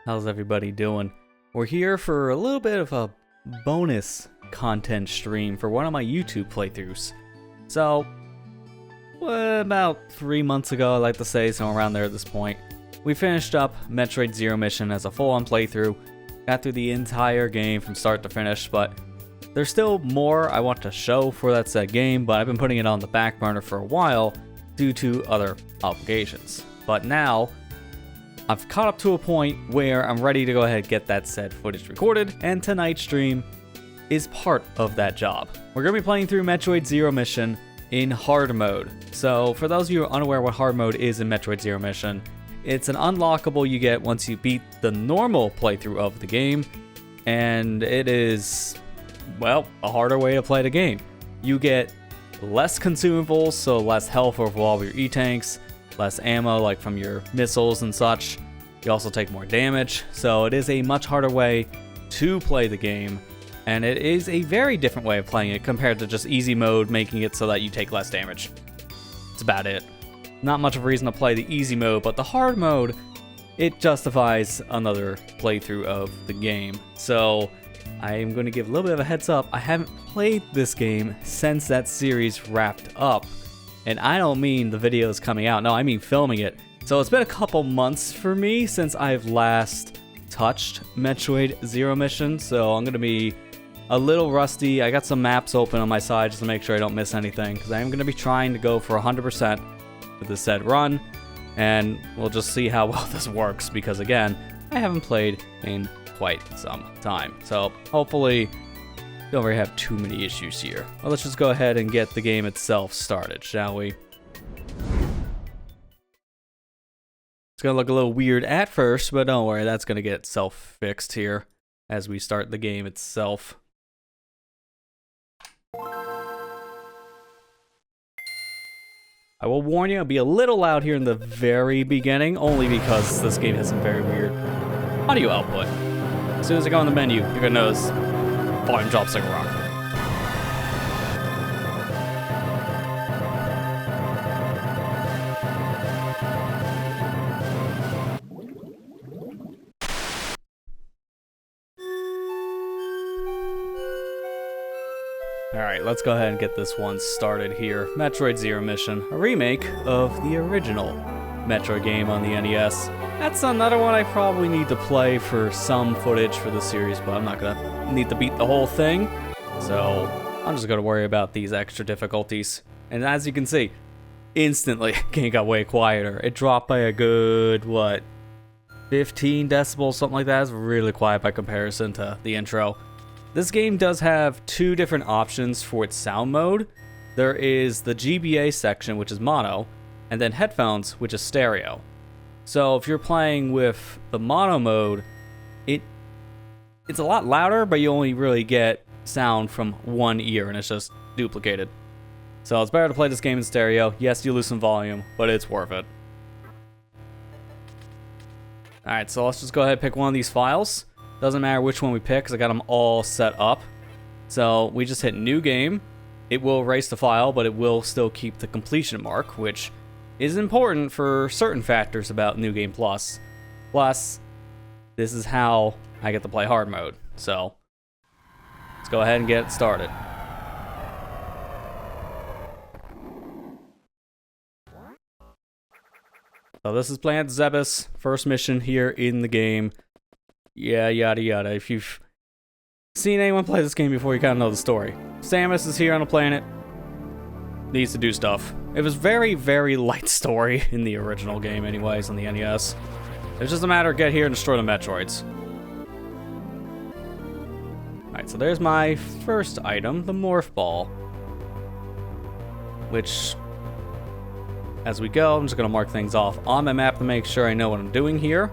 How's everybody doing? We're here for a little bit of a bonus content stream for one of my YouTube playthroughs. So, about 3 months ago, I like to say, somewhere around there at this point, we finished up Metroid Zero Mission as a full-on playthrough. Got through the entire game from start to finish, but there's still more I want to show for that said game, but I've been putting it on the back burner for a while due to other obligations. But now, I've caught up to a point where I'm ready to go ahead and get that said footage recorded, and tonight's stream is part of that job. We're going to be playing through Metroid Zero Mission in hard mode. So for those of you who are unaware what hard mode is in Metroid Zero Mission, it's an unlockable you get once you beat the normal playthrough of the game, and it is, well, a harder way to play the game. You get less consumables, so less health over all of your E-tanks, less ammo like from your missiles and such. You also take more damage, so it is a much harder way to play the game, and it is a very different way of playing it compared to just easy mode, making it so that you take less damage. That's about it. Not much of a reason to play the easy mode, but the hard mode, it justifies another playthrough of the game. So I am going to give a little bit of a heads up. I haven't played this game since that series wrapped up. And I don't mean the videos coming out, no, I mean filming it. So it's been a couple months for me since I've last touched Metroid Zero Mission, so I'm going to be a little rusty. I got some maps open on my side just to make sure I don't miss anything, because I am going to be trying to go for 100% with this said run, and we'll just see how well this works, because again, I haven't played in quite some time. So hopefully don't really have too many issues here. Well, let's just go ahead and get the game itself started, shall we? It's gonna look a little weird at first, but don't worry, that's gonna get self-fixed here as we start the game itself. I will warn you, I'll be a little loud here in the very beginning, only because this game has some very weird audio output. As soon as I go on the menu, you're gonna notice volume drops like a rock. Alright, let's go ahead and get this one started here. Metroid Zero Mission, a remake of the original Metroid game on the NES. That's another one I probably need to play for some footage for the series, but I'm not gonna need to beat the whole thing, so I'm just gonna worry about these extra difficulties. And as you can see, instantly, game got way quieter. It dropped by a good, what, 15 decibels, something like that. It's really quiet by comparison to the intro. This game does have two different options for its sound mode. There is the GBA section, which is mono, and then headphones, which is stereo. So if you're playing with the mono mode, it's a lot louder, but you only really get sound from one ear, and it's just duplicated. So it's better to play this game in stereo. Yes, you lose some volume, but it's worth it. Alright, so let's just go ahead and pick one of these files. Doesn't matter which one we pick, because I got them all set up. So we just hit New Game. It will erase the file, but it will still keep the completion mark, which is important for certain factors about New Game Plus. Plus, this is how I get to play hard mode. So let's go ahead and get it started. So this is Planet Zebes, first mission here in the game. Yeah, yada yada. If you've seen anyone play this game before, you kind of know the story. Samus is here on the planet, needs to do stuff. It was very, very light story in the original game anyways, on the NES. It's just a matter of get here and destroy the Metroids. Alright, so there's my first item, the Morph Ball. Which, as we go, I'm just going to mark things off on my map to make sure I know what I'm doing here.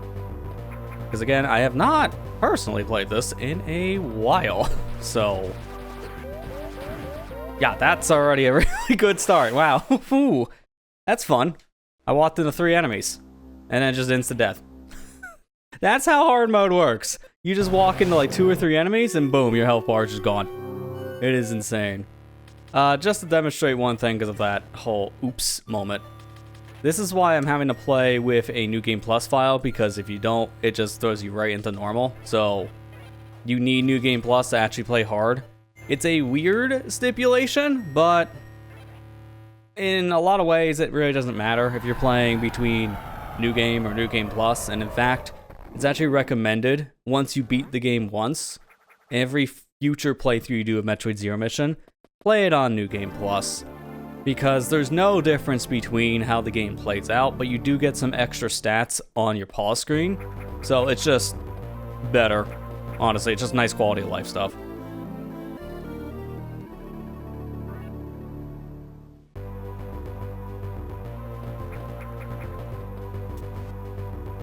Because again, I have not personally played this in a while, so yeah, that's already a really good start. Wow, ooh, that's fun. I walked into 3 enemies, and then just instant death. That's how hard mode works. You just walk into like 2 or 3 enemies, and boom, your health bar is just gone. It is insane. Just to demonstrate one thing because of that whole oops moment. This is why I'm having to play with a New Game Plus file, because if you don't, it just throws you right into normal. So you need New Game Plus to actually play hard. It's a weird stipulation, but in a lot of ways, it really doesn't matter if you're playing between New Game or New Game Plus. And in fact, it's actually recommended once you beat the game once, every future playthrough you do of Metroid Zero Mission, play it on New Game Plus. Because there's no difference between how the game plays out, but you do get some extra stats on your pause screen. So it's just better. Honestly, it's just nice quality of life stuff.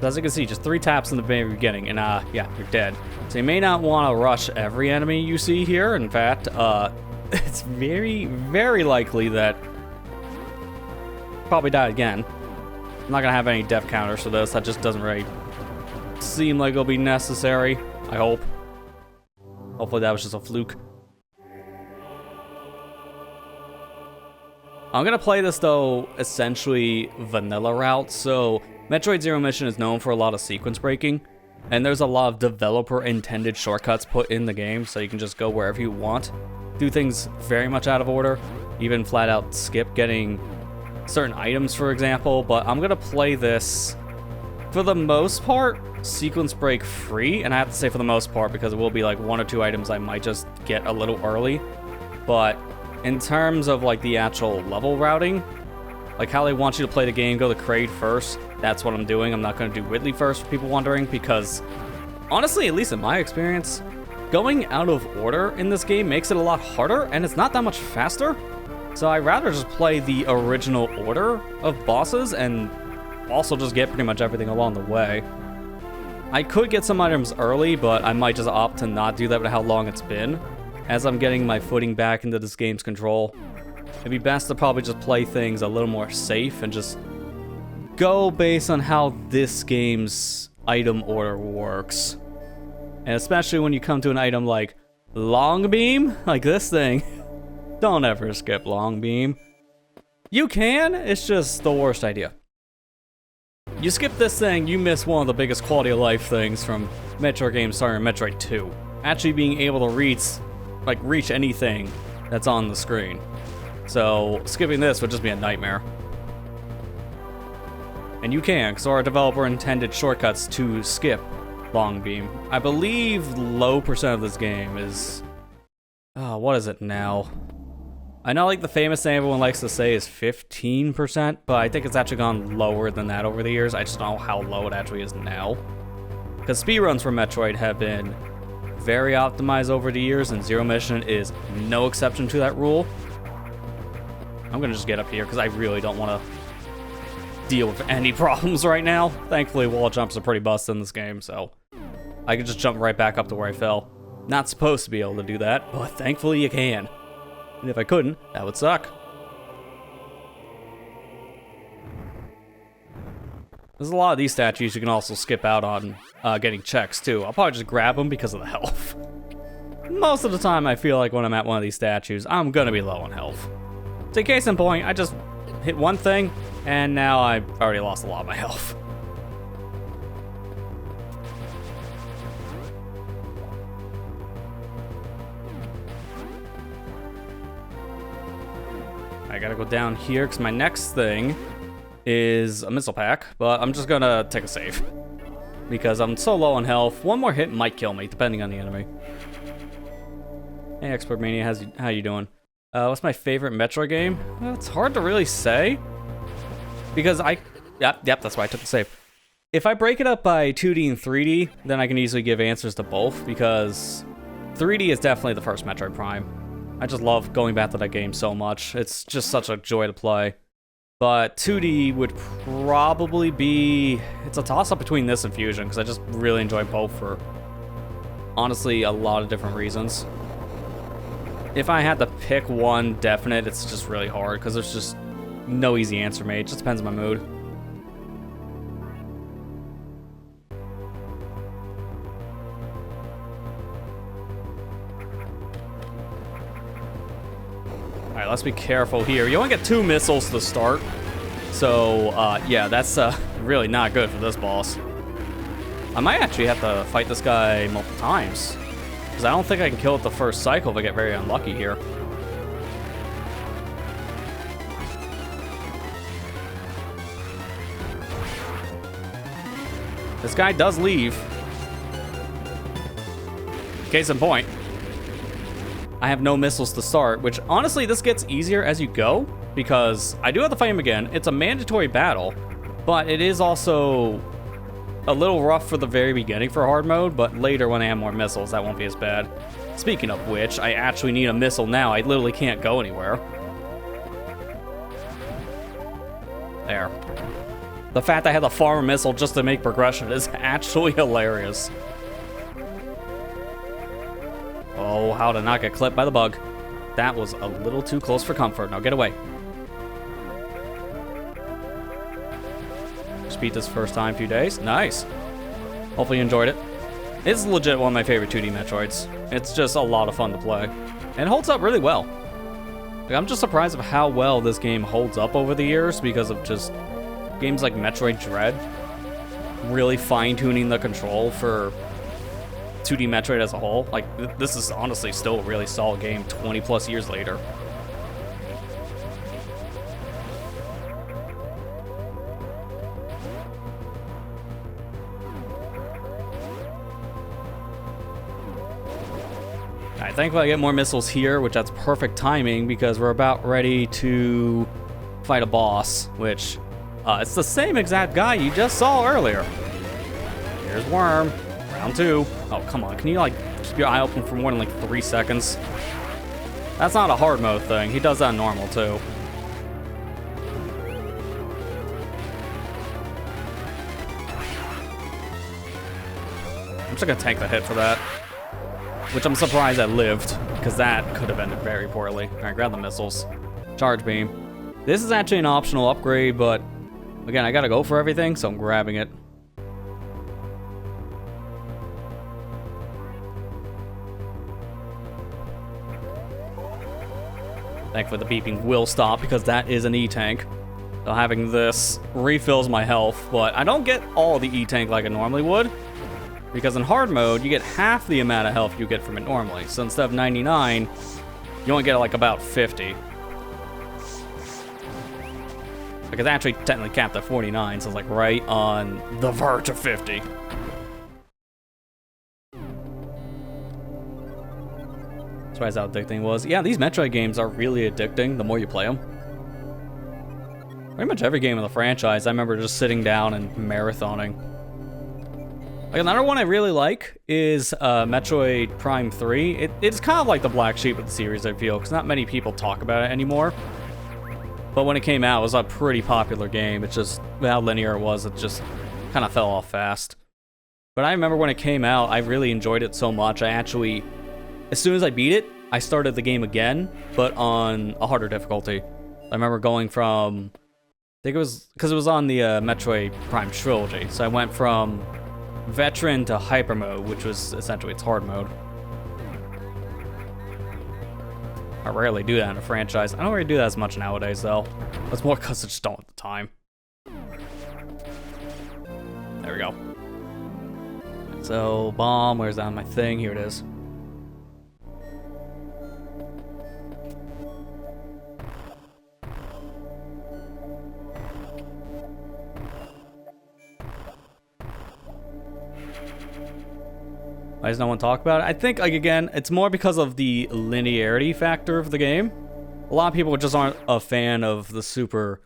As you can see, just 3 taps in the very beginning, and yeah, you're dead. So you may not want to rush every enemy you see here. In fact, it's very, very likely that probably die again. I'm not gonna have any death counters for this. That just doesn't really seem like it'll be necessary. I hope. Hopefully that was just a fluke. I'm gonna play this though essentially vanilla route. So Metroid Zero Mission is known for a lot of sequence breaking, and there's a lot of developer intended shortcuts put in the game, so you can just go wherever you want. Do things very much out of order, even flat out skip getting certain items, for example. But I'm gonna play this, for the most part, sequence break free, and I have to say for the most part because it will be like 1 or 2 items I might just get a little early. But in terms of like the actual level routing, like how they want you to play the game, go to Kraid first, that's what I'm doing. I'm not gonna do Whitley first, for people wondering, because honestly, at least in my experience, going out of order in this game makes it a lot harder, and it's not that much faster. So I'd rather just play the original order of bosses and also just get pretty much everything along the way. I could get some items early, but I might just opt to not do that with how long it's been, as I'm getting my footing back into this game's control. It'd be best to probably just play things a little more safe and just go based on how this game's item order works. And especially when you come to an item like Long Beam, like this thing, don't ever skip Long Beam. You can, it's just the worst idea. You skip this thing, you miss one of the biggest quality of life things from Metroid games starting in Metroid 2. Actually being able to reach anything that's on the screen. So skipping this would just be a nightmare. And you can, because our developer intended shortcuts to skip Long Beam. I believe low percent of this game is... what is it now? I know like the famous thing everyone likes to say is 15%, but I think it's actually gone lower than that over the years. I just don't know how low it actually is now. Because speedruns for Metroid have been very optimized over the years, and Zero Mission is no exception to that rule. I'm gonna just get up here because I really don't want to deal with any problems right now. Thankfully, wall jumps are pretty busted in this game, so I can just jump right back up to where I fell. Not supposed to be able to do that, but thankfully you can. And if I couldn't, that would suck. There's a lot of these statues you can also skip out on getting checks too. I'll probably just grab them because of the health. Most of the time I feel like when I'm at one of these statues, I'm gonna be low on health. So case in point, I just hit one thing, and now I've already lost a lot of my health. I gotta go down here, because my next thing is a missile pack, but I'm just gonna take a save. Because I'm so low on health, one more hit might kill me, depending on the enemy. Hey, Expert Mania, how you doing? What's my favorite Metroid game? Well, it's hard to really say. Because Yep, that's why I took the save. If I break it up by 2D and 3D, then I can easily give answers to both, because 3D is definitely the first Metroid Prime. I just love going back to that game so much. It's just such a joy to play. But 2D would probably be... It's a toss-up between this and Fusion, because I just really enjoy both for, honestly, a lot of different reasons. If I had to pick one definite, it's just really hard, because there's just no easy answer made. It just depends on my mood. Alright, let's be careful here. You only get 2 missiles to start, So, yeah, that's really not good for this boss. I might actually have to fight this guy multiple times, because I don't think I can kill it the first cycle if I get very unlucky here. This guy does leave. Case in point, I have no missiles to start, which honestly, this gets easier as you go, because I do have to fight him again. It's a mandatory battle, but it is also a little rough for the very beginning for hard mode, but later when I have more missiles, that won't be as bad. Speaking of which, I actually need a missile now. I literally can't go anywhere. There. The fact I had to farm a missile just to make progression is actually hilarious. Oh, how to not get clipped by the bug. That was a little too close for comfort. Now get away. Just beat this first time, few days. Nice. Hopefully you enjoyed it. It's legit one of my favorite 2D Metroids. It's just a lot of fun to play. And it holds up really well. Like, I'm just surprised of how well this game holds up over the years because of just games like Metroid Dread really fine-tuning the control for 2D Metroid as a whole. Like, this is honestly still a really solid game 20 plus years later. Alright, thankfully I get more missiles here, which that's perfect timing because we're about ready to fight a boss, which it's the same exact guy you just saw earlier. Here's Worm. Round 2. Oh, come on. Can you, like, keep your eye open for more than, like, 3 seconds? That's not a hard mode thing. He does that normal, too. I'm just gonna tank the hit for that. Which I'm surprised I lived, because that could have ended very poorly. Alright, grab the missiles. Charge beam. This is actually an optional upgrade, but again, I gotta go for everything, so I'm grabbing it. Thankfully, the beeping will stop because that is an E-tank. So having this refills my health, but I don't get all the E-tank like I normally would. Because in hard mode, you get half the amount of health you get from it normally. So instead of 99, you only get like about 50. Like, it's actually technically capped at 49, so it's like right on the verge of 50. That's how addicting it was. Yeah, these Metroid games are really addicting the more you play them. Pretty much every game in the franchise, I remember just sitting down and marathoning. Like, another one I really like is Metroid Prime 3. It's kind of like the black sheep of the series, I feel, because not many people talk about it anymore. But when it came out, it was a pretty popular game. It's just how linear it was, it just kind of fell off fast. But I remember when it came out, I really enjoyed it so much. I actually, as soon as I beat it, I started the game again, but on a harder difficulty. I remember going from, I think it was, because it was on the Metroid Prime trilogy, so I went from Veteran to Hyper Mode, which was essentially its hard mode. I rarely do that in a franchise. I don't really do that as much nowadays, though. That's more because I just don't at the time. There we go. So, bomb, where's that on my thing? Here it is. Why does no one talk about it? I think, like, again, it's more because of the linearity factor of the game. A lot of people just aren't a fan of the super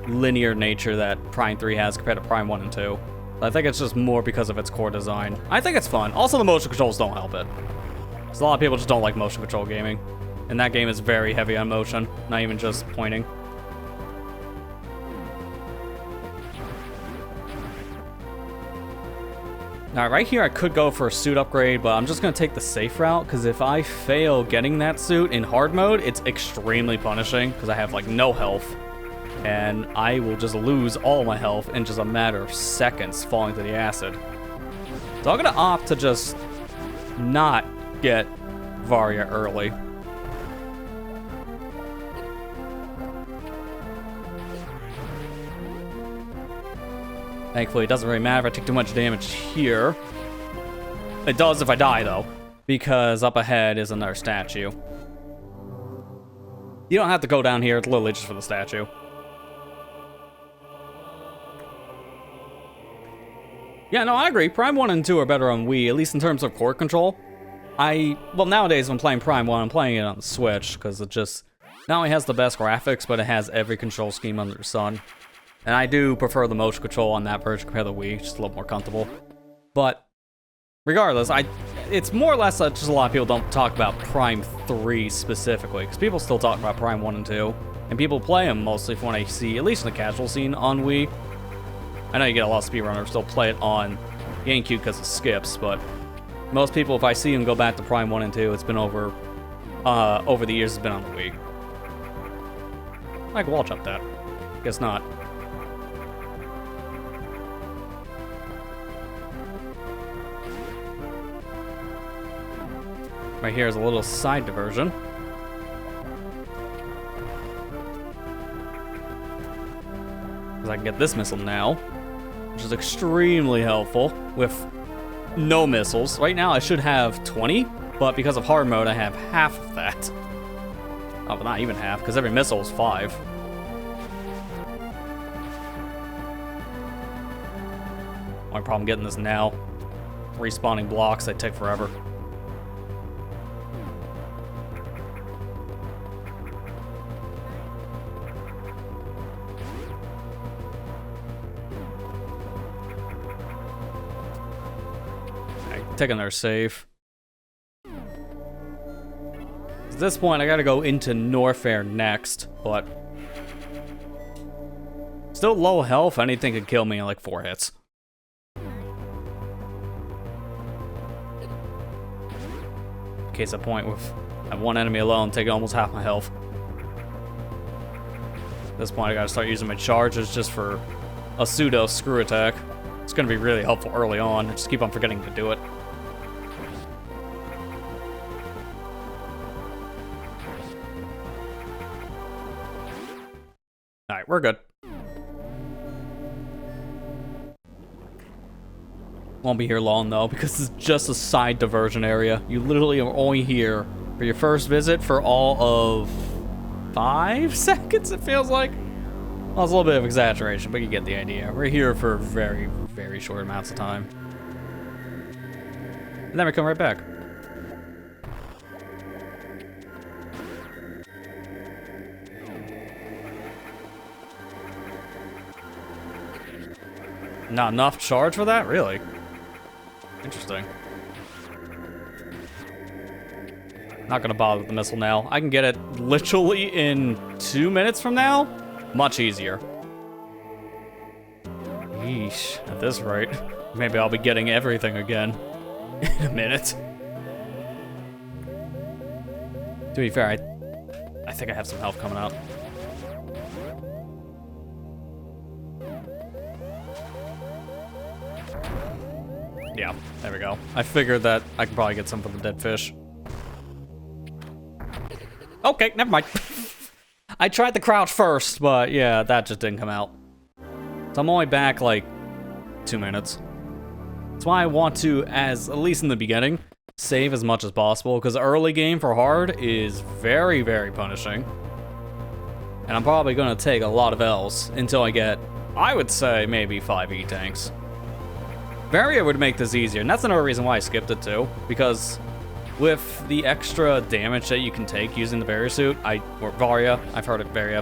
linear nature that Prime 3 has compared to Prime 1 and 2. I think it's just more because of its core design. I think it's fun. Also, the motion controls don't help it. Because a lot of people just don't like motion control gaming. And that game is very heavy on motion, not even just pointing. Now, right here, I could go for a suit upgrade, but I'm just going to take the safe route, because if I fail getting that suit in hard mode, it's extremely punishing, because I have, like, no health. And I will just lose all my health in just a matter of seconds falling to the acid. So I'm going to opt to just not get Varia early. Thankfully, it doesn't really matter if I take too much damage here. It does if I die, though, because up ahead is another statue. You don't have to go down here, it's literally just for the statue. Yeah, no, I agree. Prime 1 and 2 are better on Wii, at least in terms of core control. Well, nowadays when I'm playing Prime 1, I'm playing it on the Switch, because it just not only has the best graphics, but it has every control scheme under the sun. And I do prefer the motion control on that version compared to the Wii, just a little more comfortable. But regardless, it's more or less that just a lot of people don't talk about Prime 3 specifically, because people still talk about Prime 1 and 2, and people play them mostly from what I see, at least in the casual scene on Wii. I know you get a lot of speedrunners still play it on GameCube because of skips, but most people, if I see them go back to Prime 1 and 2, it's been over the years, it's been on the Wii. I can wall jump that. Guess not. Right here is a little side diversion. Because I can get this missile now, which is extremely helpful with no missiles. Right now I should have 20, but because of hard mode I have half of that. Oh, but not even half, because every missile is 5. Only problem getting this now. Respawning blocks, they take forever. Take another save. At this point, I gotta go into Norfair next, but still low health. Anything could kill me in like 4 hits. Case in point with I have one enemy alone taking almost half my health. At this point, I gotta start using my charges just for a pseudo screw attack. It's gonna be really helpful early on. I just keep on forgetting to do it. Alright, we're good. Won't be here long though, because it's just a side diversion area. You literally are only here for your first visit for all of 5 seconds, it feels like. Well, it's a little bit of exaggeration, but you get the idea. We're here for very, very short amounts of time. And then we come right back. Not enough charge for that? Really? Interesting. Not gonna bother with the missile now. I can get it literally in 2 minutes from now. Much easier. Yeesh, at this rate, maybe I'll be getting everything again in a minute. To be fair, I think I have some health coming out. Yeah, there we go. I figured that I could probably get some from the dead fish. Okay, never mind. I tried to crouch first, but yeah, that just didn't come out. So I'm only back like 2 minutes. That's why I want to, at least in the beginning, save as much as possible, because early game for hard is very, very punishing. And I'm probably going to take a lot of L's until I get, I would say, maybe 5 E-tanks. Varia would make this easier, and that's another reason why I skipped it too, because with the extra damage that you can take using the Varia suit, or Varia, I've heard of Varia,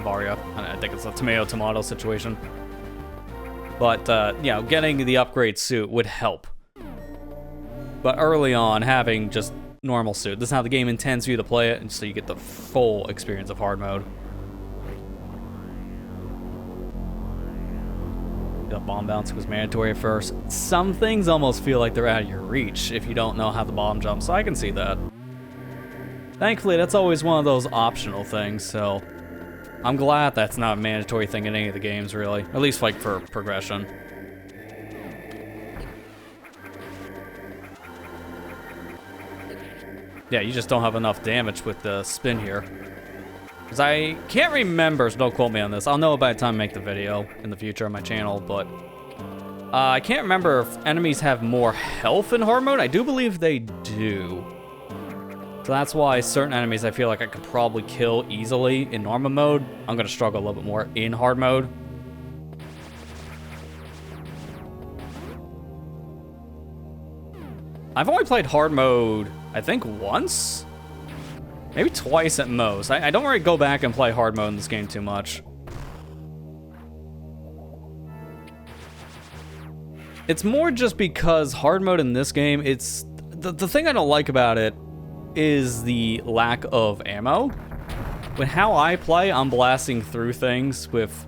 I think it's a tomato-tomato situation. But, you know, getting the upgrade suit would help. But early on, having just normal suit, this is how the game intends for you to play it, and so you get the full experience of hard mode. The bomb bounce was mandatory at first. Some things almost feel like they're out of your reach if you don't know how the bomb jumps, so I can see that. Thankfully, that's always one of those optional things, so I'm glad that's not a mandatory thing in any of the games, really. At least, like, for progression. Yeah, you just don't have enough damage with the spin here. Because I can't remember, so don't quote me on this. I'll know by the time I make the video in the future on my channel, but I can't remember if enemies have more health in hard mode. I do believe they do. So that's why certain enemies I feel like I could probably kill easily in normal mode. I'm gonna struggle a little bit more in hard mode. I've only played hard mode, I think once? Maybe twice at most. I don't really go back and play hard mode in this game too much. It's more just because hard mode in this game, it's... The thing I don't like about it is the lack of ammo. With how I play, I'm blasting through things with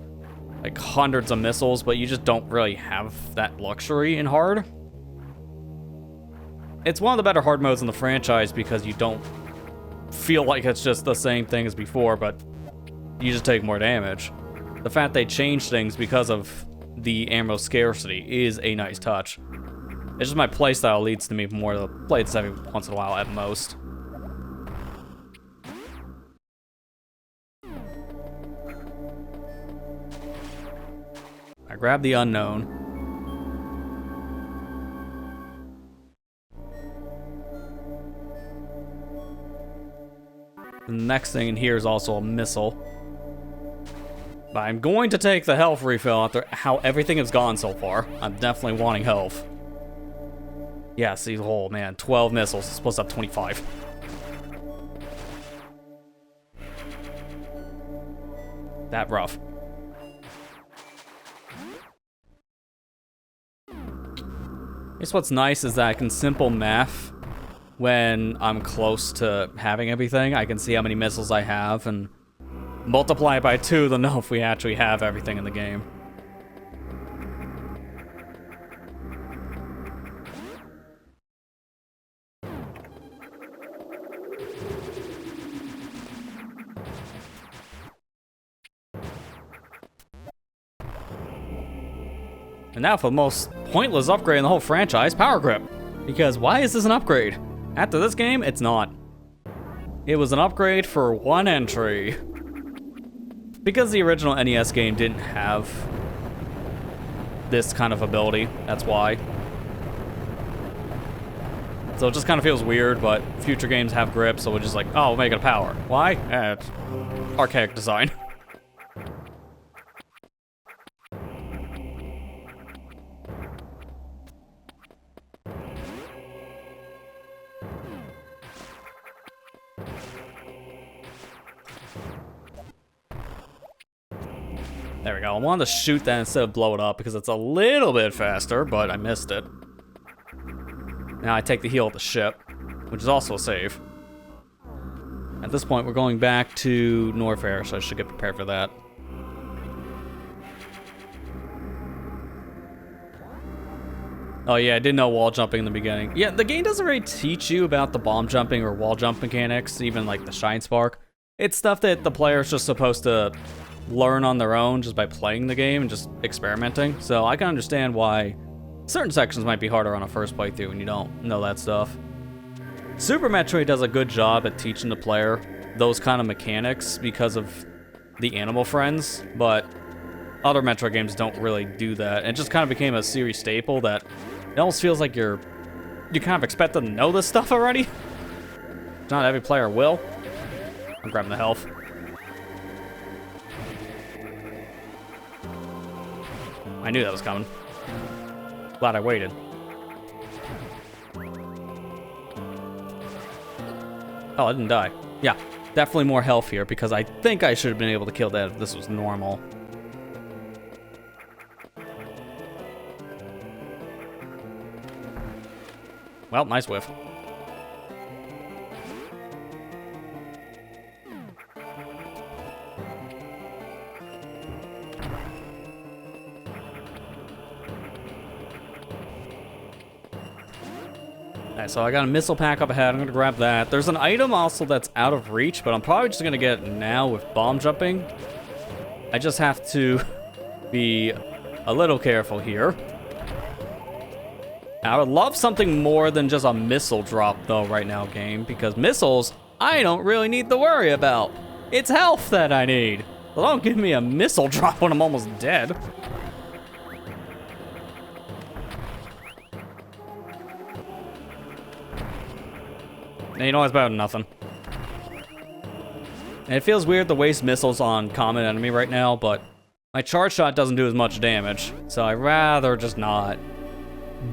like hundreds of missiles, but you just don't really have that luxury in hard. It's one of the better hard modes in the franchise because you don't feel like it's just the same thing as before, but you just take more damage. The fact they changed things because of the ammo scarcity is a nice touch. It's just my playstyle leads to me more to play this every once in a while at most. I grab the unknown. The next thing in here is also a missile. But I'm going to take the health refill after how everything has gone so far. I'm definitely wanting health. Yeah, see the whole, man, 12 missiles. It's supposed to have 25. That rough. I guess what's nice is that I can simple math when I'm close to having everything. I can see how many missiles I have and multiply it by 2 to know if we actually have everything in the game. And now for the most pointless upgrade in the whole franchise, Power Grip. Because why is this an upgrade? After this game, it's not. It was an upgrade for one entry. Because the original NES game didn't have this kind of ability, that's why. So it just kind of feels weird, but future games have grip, so we're just like, oh, we'll make it a power. Why? It's archaic design. There we go. I wanted to shoot that instead of blow it up because it's a little bit faster, but I missed it. Now I take the heal at the ship, which is also a save. At this point, we're going back to Norfair, so I should get prepared for that. Oh yeah, I didn't know wall jumping in the beginning. Yeah, the game doesn't really teach you about the bomb jumping or wall jump mechanics, even like the Shine Spark. It's stuff that the player's just supposed to learn on their own just by playing the game and just experimenting. So I can understand why certain sections might be harder on a first playthrough when you don't know that stuff. Super Metroid does a good job at teaching the player those kind of mechanics because of the animal friends, but other Metroid games don't really do that. It just kind of became a series staple that it almost feels like you kind of expect them to know this stuff already. Not every player will. I'm grabbing the health. I knew that was coming. Glad I waited. Oh, I didn't die. Yeah, definitely more health here because I think I should have been able to kill that if this was normal. Well, nice whiff. Alright, so I got a missile pack up ahead. I'm gonna grab that. There's an item also that's out of reach, but I'm probably just gonna get it now with bomb jumping. I just have to be a little careful here. I would love something more than just a missile drop though right now, game, because missiles I don't really need to worry about. It's health that I need. So don't give me a missile drop when I'm almost dead. You know, it's better than nothing. And it feels weird to waste missiles on common enemy right now, but my charge shot doesn't do as much damage, so I'd rather just not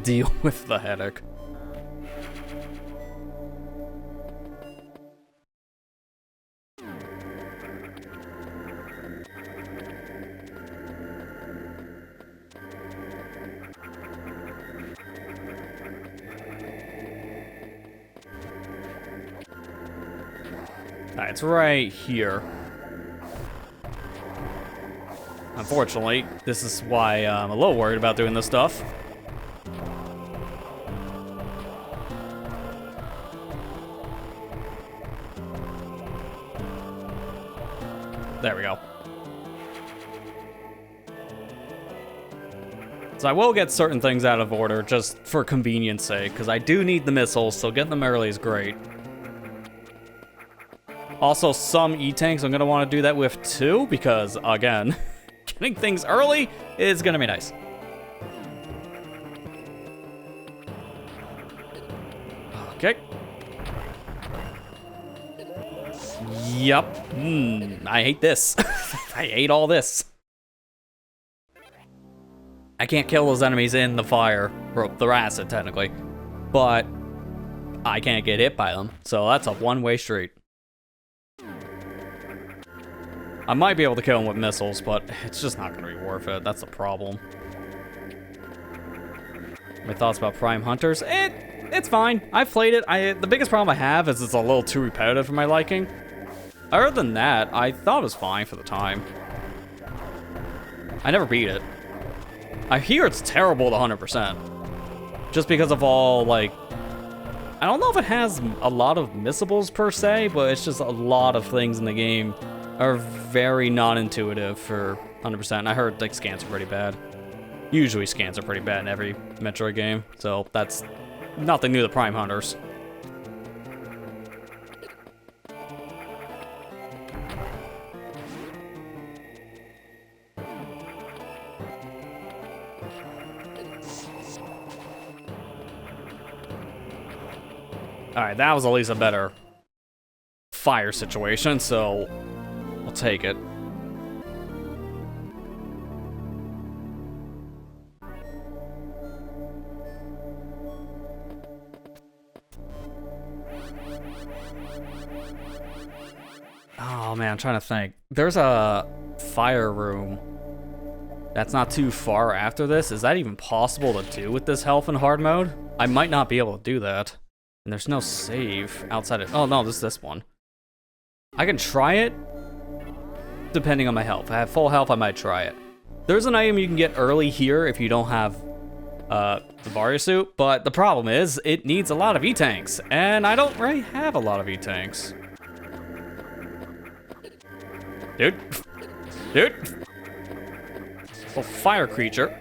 deal with the headache. It's right here. Unfortunately, this is why I'm a little worried about doing this stuff. There we go. So I will get certain things out of order just for convenience sake, because I do need the missiles, so getting them early is great. Also, some E-tanks I'm going to want to do that with too, because, again, getting things early is going to be nice. Okay. Yup. I hate this. I hate all this. I can't kill those enemies in the fire, or the acid, technically, but I can't get hit by them, so that's a one-way street. I might be able to kill him with missiles, but it's just not going to be worth it. That's the problem. My thoughts about Prime Hunters? It's fine. I've played it. The biggest problem I have is it's a little too repetitive for my liking. Other than that, I thought it was fine for the time. I never beat it. I hear it's terrible to 100%. Just because of all, like... I don't know if it has a lot of missables per se, but it's just a lot of things in the game are very non-intuitive for 100%. I heard like scans are pretty bad. Usually scans are pretty bad in every Metroid game, so that's nothing new to Prime Hunters. Alright, that was at least a better fire situation, so I'll take it. Oh man, I'm trying to think. There's a fire room that's not too far after this. Is that even possible to do with this health in hard mode? I might not be able to do that. And there's no save outside of... Oh no, this one. I can try it, depending on my health. If I have full health, I might try it. There's an item you can get early here if you don't have the Varia suit, but the problem is, it needs a lot of E-tanks, and I don't really have a lot of E-tanks. Dude. Dude. Well, fire creature.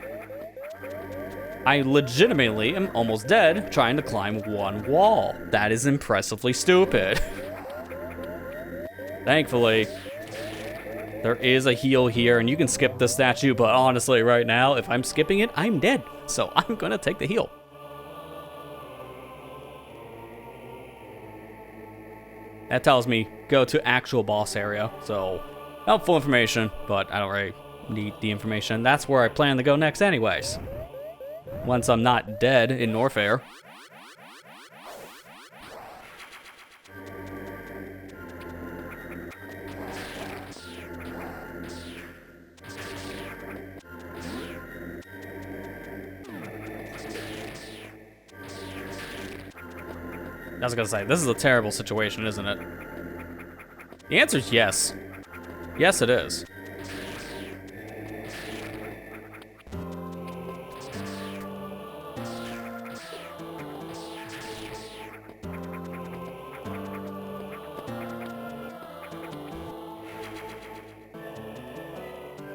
I legitimately am almost dead trying to climb one wall. That is impressively stupid. Thankfully, there is a heal here, and you can skip the statue, but honestly, right now, if I'm skipping it, I'm dead. So I'm gonna take the heal. That tells me go to actual boss area, so helpful information, but I don't really need the information. That's where I plan to go next anyways. Once I'm not dead in Norfair. I was gonna say, this is a terrible situation, isn't it? The answer is yes. Yes, it is.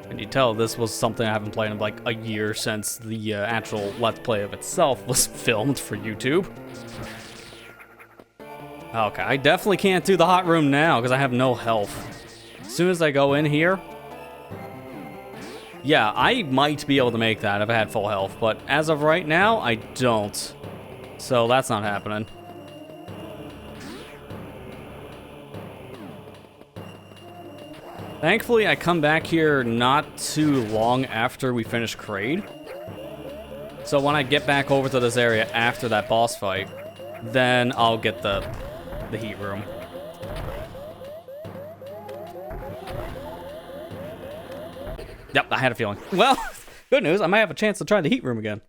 And you tell this was something I haven't played in like a year since the actual Let's Play of itself was filmed for YouTube. Okay, I definitely can't do the hot room now because I have no health. As soon as I go in here... Yeah, I might be able to make that if I had full health, but as of right now, I don't. So that's not happening. Thankfully, I come back here not too long after we finish Kraid. So when I get back over to this area after that boss fight, then I'll get the heat room. Yep, I had a feeling. Well, good news, I might have a chance to try the heat room again.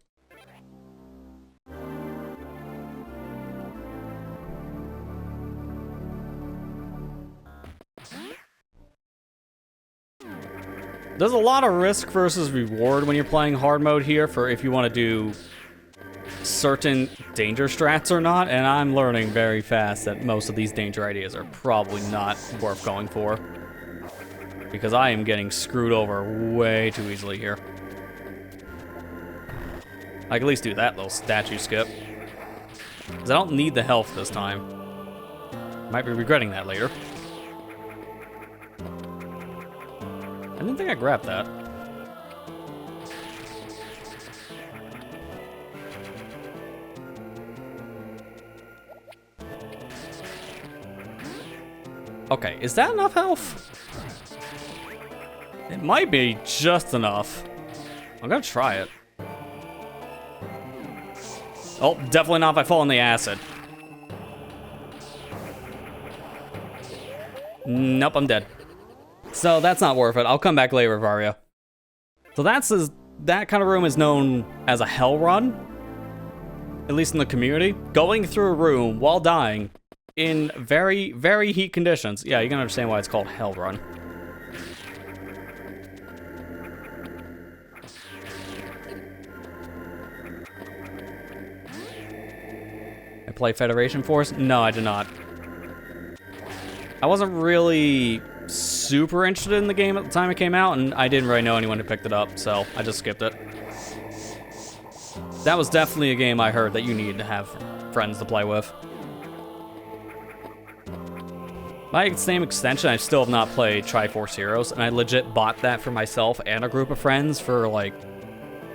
There's a lot of risk versus reward when you're playing hard mode here for if you want to do certain danger strats or not, and I'm learning very fast that most of these danger ideas are probably not worth going for. Because I am getting screwed over way too easily here. I can at least do that little statue skip. Because I don't need the health this time. Might be regretting that later. I didn't think I grabbed that. Okay, is that enough health? It might be just enough. I'm gonna try it. Oh, definitely not if I fall in the acid. Nope, I'm dead. So that's not worth it. I'll come back later, Varia. So that kind of room is known as a hell run, at least in the community. Going through a room while dying in very, very heat conditions. Yeah, you can understand why it's called hell run. I play Federation Force? No, I did not. I wasn't really super interested in the game at the time it came out, and I didn't really know anyone who picked it up, so I just skipped it. That was definitely a game I heard that you needed to have friends to play with. By same extension, I still have not played Triforce Heroes, and I legit bought that for myself and a group of friends for like,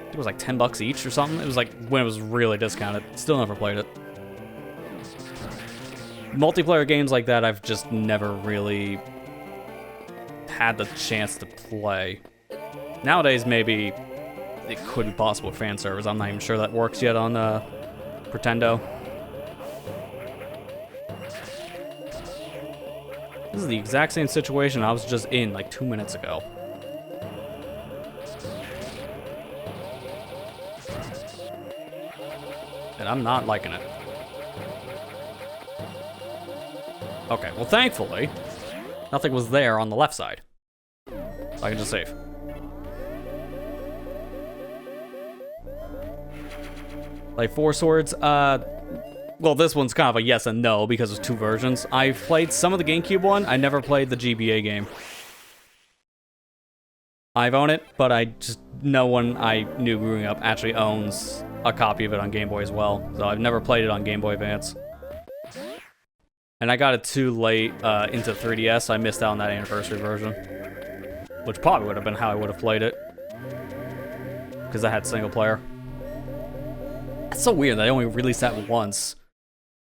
it was like 10 bucks each or something. It was like when it was really discounted. Still never played it. Multiplayer games like that, I've just never really had the chance to play. Nowadays, maybe it could be possible with fan servers. I'm not even sure that works yet on Pretendo. This is the exact same situation I was just in like 2 minutes ago. And I'm not liking it. Okay, well thankfully, nothing was there on the left side. So I can just save. Like Four Swords, well, this one's kind of a yes and no because there's two versions. I've played some of the GameCube one. I never played the GBA game. I've owned it, but no one I knew growing up actually owns a copy of it on Game Boy as well. So I've never played it on Game Boy Advance. And I got it too late into 3DS, so I missed out on that anniversary version. Which probably would have been how I would have played it. Because I had single player. That's so weird that they only released that once.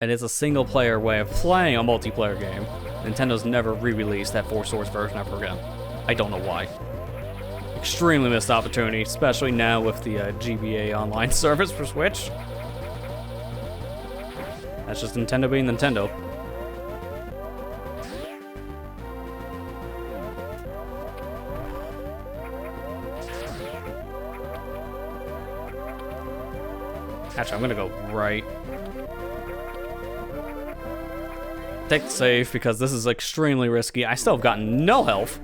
And it's a single player way of playing a multiplayer game. Nintendo's never re-released that Four Swords version ever again. I don't know why. Extremely missed opportunity, especially now with the GBA online service for Switch. That's just Nintendo being Nintendo. Actually, I'm gonna go right. Take the save because this is extremely risky. I still have gotten no health.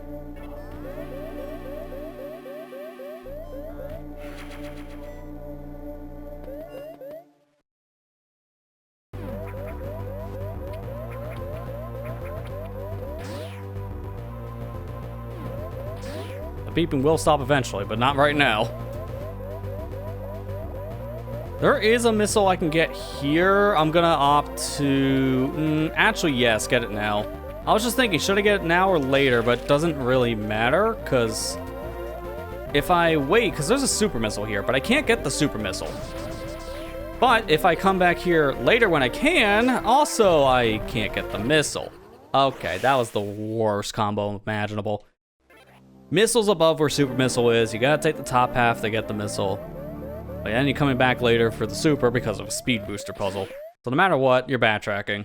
The beeping will stop eventually, but not right now. There is a missile I can get here. I'm gonna opt to... actually, yes, get it now. I was just thinking, should I get it now or later, but it doesn't really matter, because if I wait, because there's a super missile here, but I can't get the super missile. But if I come back here later when I can, also I can't get the missile. Okay, that was the worst combo imaginable. Missile's above where super missile is. You gotta take the top half to get the missile. But then you're coming back later for the super because of a speed booster puzzle. So no matter what, you're backtracking.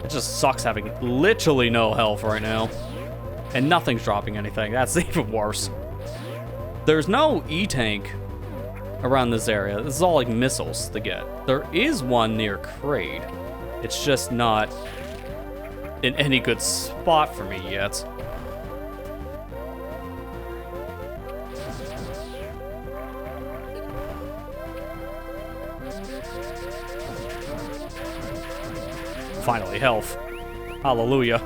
It just sucks having literally no health right now. And nothing's dropping anything. That's even worse. There's no E-tank around this area. This is all like missiles to get. There is one near Kraid. It's just not in any good spot for me yet. Finally, health. Hallelujah.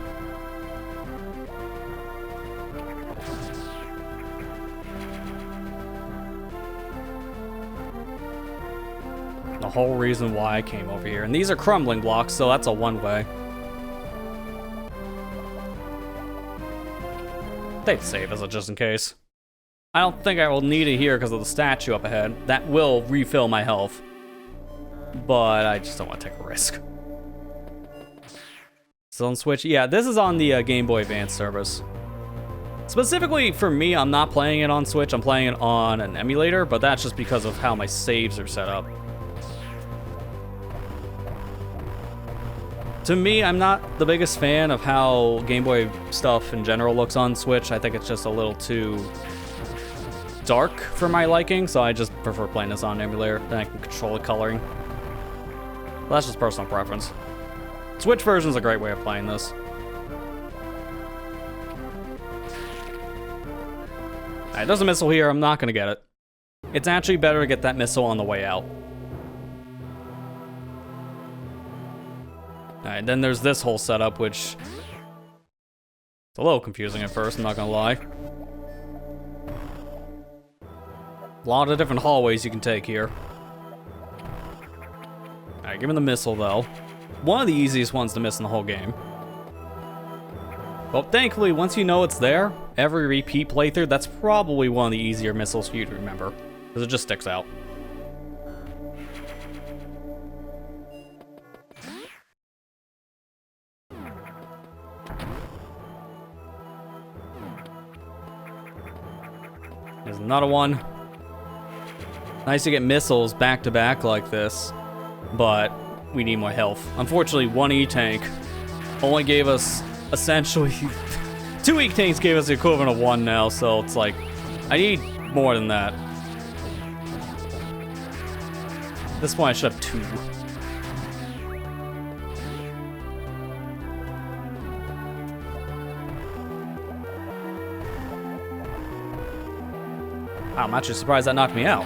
The whole reason why I came over here. And these are crumbling blocks, so that's a one-way. They'd save us just in case. I don't think I will need it here because of the statue up ahead. That will refill my health. But I just don't want to take a risk. Still on Switch? Yeah, this is on the Game Boy Advance service. Specifically for me, I'm not playing it on Switch. I'm playing it on an emulator, but that's just because of how my saves are set up. To me, I'm not the biggest fan of how Game Boy stuff in general looks on Switch. I think it's just a little too dark for my liking, so I just prefer playing this on emulator. Then I can control the coloring. But that's just personal preference. Switch version is a great way of playing this. Alright, there's a missile here. I'm not going to get it. It's actually better to get that missile on the way out. Alright, then there's this whole setup, which is a little confusing at first, I'm not gonna lie. A lot of different hallways you can take here. Alright, give me the missile, though. One of the easiest ones to miss in the whole game. Well, thankfully, once you know it's there, every repeat playthrough, that's probably one of the easier missiles for you to remember, because it just sticks out. There's another one. Nice to get missiles back to back like this, but we need more health. Unfortunately, one E-tank only gave us essentially 2 E-tanks gave us the equivalent of 1 now, so it's like I need more than that. At this point I should have 2. I'm actually surprised that knocked me out.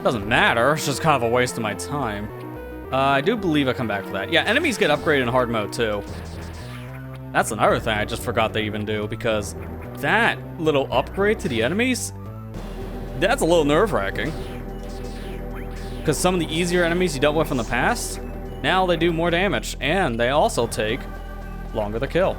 Doesn't matter, it's just kind of a waste of my time. I do believe I come back for that. Yeah, enemies get upgraded in hard mode too. That's another thing I just forgot they even do, because that little upgrade to the enemies, that's a little nerve-wracking. Because some of the easier enemies you dealt with in the past, now they do more damage, and they also take longer to kill.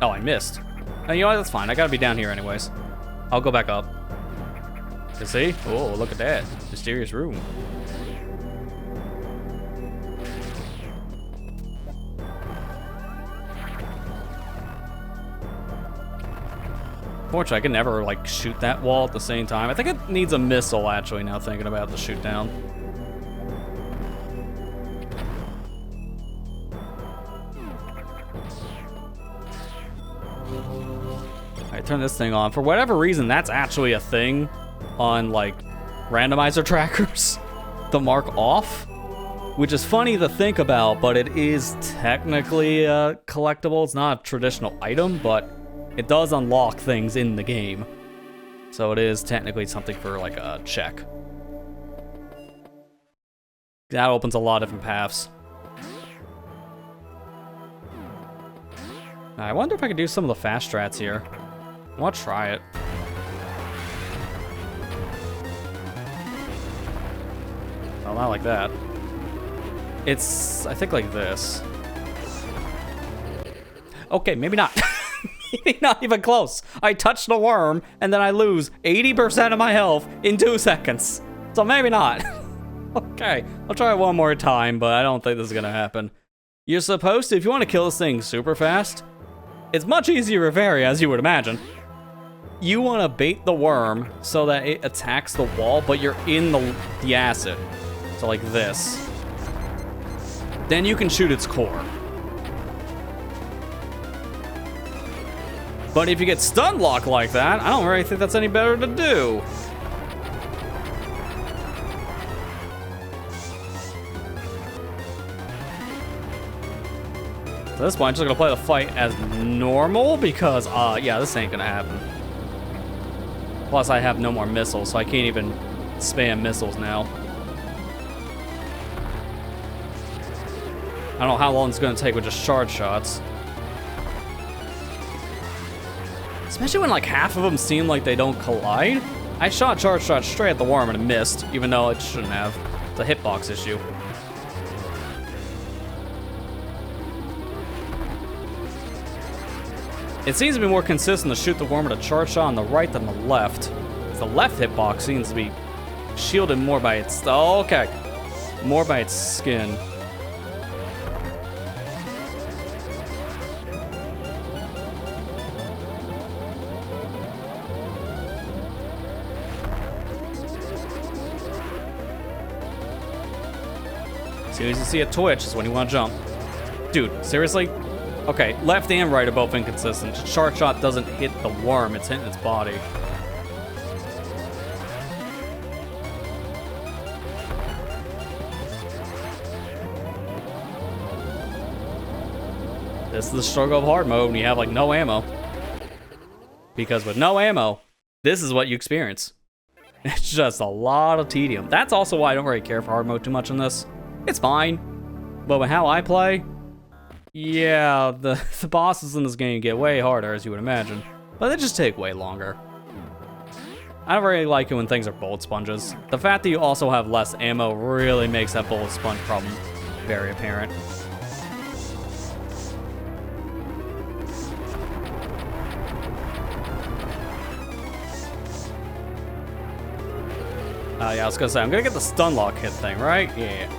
Oh, I missed. Oh, you know what? That's fine. I gotta be down here anyways. I'll go back up. You see? Oh, look at that. Mysterious room. Fortunately, I can never, like, shoot that wall at the same time. I think it needs a missile, actually, now thinking about the shoot down. Alright, turn this thing on. For whatever reason, that's actually a thing on, like, randomizer trackers to mark off, which is funny to think about, but it is technically a collectible. It's not a traditional item, but it does unlock things in the game. So it is technically something for, like, a check. That opens a lot of different paths. I wonder if I could do some of the fast strats here. I want to try it. Well, not like that. It's, I think, like this. Okay, maybe not. Not even close. I touch the worm, and then I lose 80% of my health in 2 seconds. So maybe not. Okay, I'll try it one more time, but I don't think this is gonna happen. You're supposed to, if you want to kill this thing super fast, it's much easier to vary, as you would imagine. You want to bait the worm so that it attacks the wall, but you're in the acid. So like this. Then you can shoot its core. But if you get stun locked like that, I don't really think that's any better to do. At this point, I'm just gonna play the fight as normal because, yeah, this ain't gonna happen. Plus, I have no more missiles, so I can't even spam missiles now. I don't know how long it's gonna take with just charge shots. Especially when like half of them seem like they don't collide. I shot charge shots straight at the worm and it missed, even though it shouldn't have. It's a hitbox issue. It seems to be more consistent to shoot the worm with a charge shot on the right than the left. The left hitbox seems to be shielded more by its... Oh, okay. More by its skin. As soon as you see a twitch is when you want to jump. Dude, seriously? Okay, left and right are both inconsistent. Charge shot doesn't hit the worm, it's hitting its body. This is the struggle of hard mode when you have like no ammo. Because with no ammo, this is what you experience. It's just a lot of tedium. That's also why I don't really care for hard mode too much in this. It's fine. But with how I play, yeah, the bosses in this game get way harder, as you would imagine. But they just take way longer. I don't really like it when things are bullet sponges. The fact that you also have less ammo really makes that bullet sponge problem very apparent. Yeah, I was gonna say, I'm gonna get the stun lock hit thing, right? Yeah.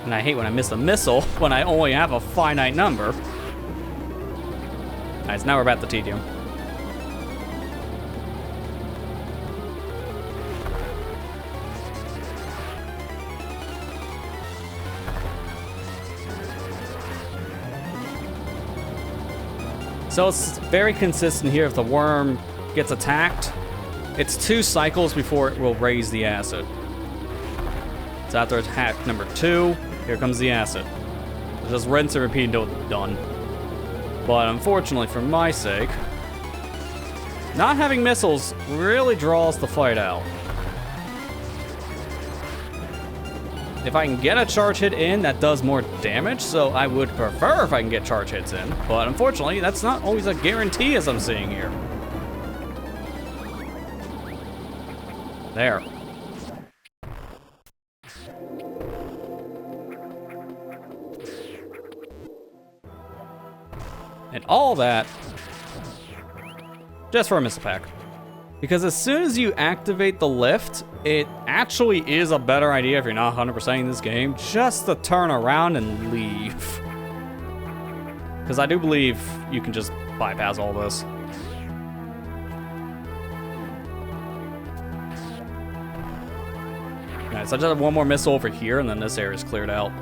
And I hate when I miss a missile when I only have a finite number. Alright, so now we're about the tedium. So it's very consistent here. If the worm gets attacked, it's 2 cycles before it will raise the acid. So after attack number 2, here comes the acid. Just rinse and repeat until it's done. But unfortunately for my sake, not having missiles really draws the fight out. If I can get a charge hit in, that does more damage, so I would prefer if I can get charge hits in. But unfortunately, that's not always a guarantee, as I'm seeing here. There. And all that just for a missile pack. Because as soon as you activate the lift, it actually is a better idea if you're not 100%ing this game, just to turn around and leave. Because I do believe you can just bypass all this. Alright, so I just have one more missile over here, and then this area is cleared out.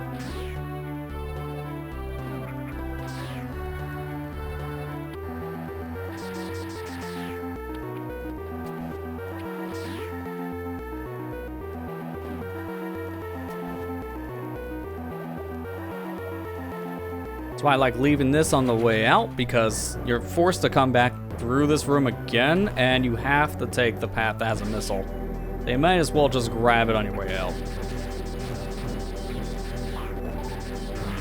That's why I like leaving this on the way out, because you're forced to come back through this room again, and you have to take the path that has a missile. They might as well just grab it on your way out.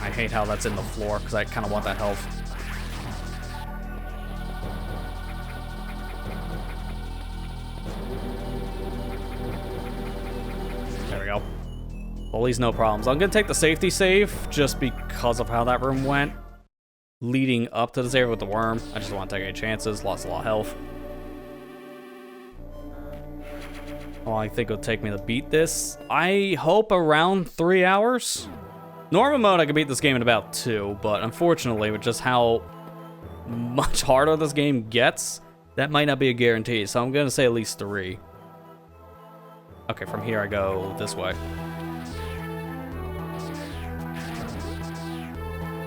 I hate how that's in the floor, because I kind of want that health. we go. Bullies, no problems. I'm gonna take the safety save just because of how that room went. Leading up to this area with the worm. I just don't want to take any chances. Lost a lot of health. Oh, I think it'll take me to beat this. I hope around 3 hours. Normal mode, I could beat this game in about 2, but unfortunately, with just how much harder this game gets, that might not be a guarantee. So I'm gonna say at least 3. Okay, from here I go this way.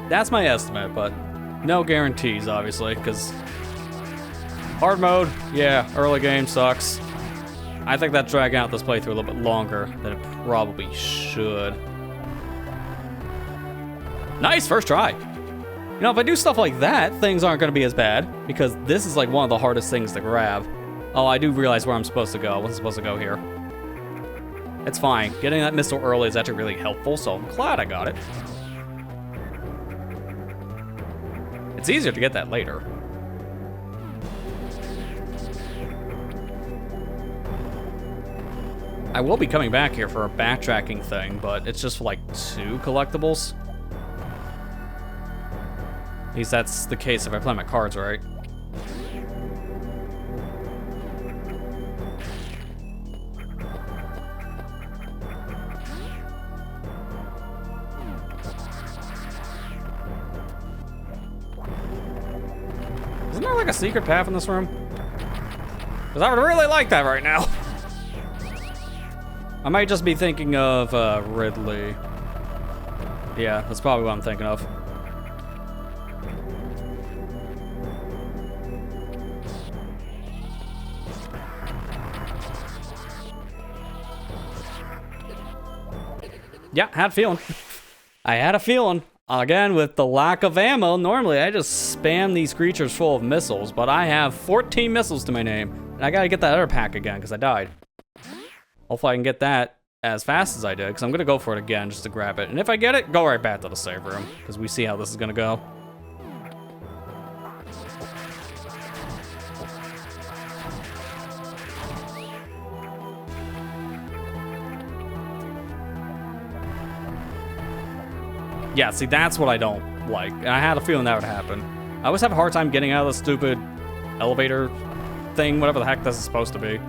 That's my estimate, but no guarantees, obviously, because hard mode, yeah, early game sucks. I think that's dragging out this playthrough a little bit longer than it probably should. Nice, first try. You know, if I do stuff like that, things aren't going to be as bad, because this is like one of the hardest things to grab. Oh, I do realize where I'm supposed to go. I wasn't supposed to go here. It's fine. Getting that missile early is actually really helpful, so I'm glad I got it. It's easier to get that later. I will be coming back here for a backtracking thing, but it's just for like 2 collectibles. At least that's the case if I play my cards right. Isn't there like a secret path in this room? Because I would really like that right now. I might just be thinking of Ridley. Yeah, that's probably what I'm thinking of. Yeah, had a feeling. I had a feeling. Again, with the lack of ammo, normally I just spam these creatures full of missiles, but I have 14 missiles to my name, and I gotta get that other pack again, because I died. Hopefully I can get that as fast as I did, because I'm gonna go for it again just to grab it. And if I get it, go right back to the save room, because we see how this is gonna go. Yeah, see, that's what I don't like. And I had a feeling that would happen. I always have a hard time getting out of the stupid elevator thing, whatever the heck this is supposed to be.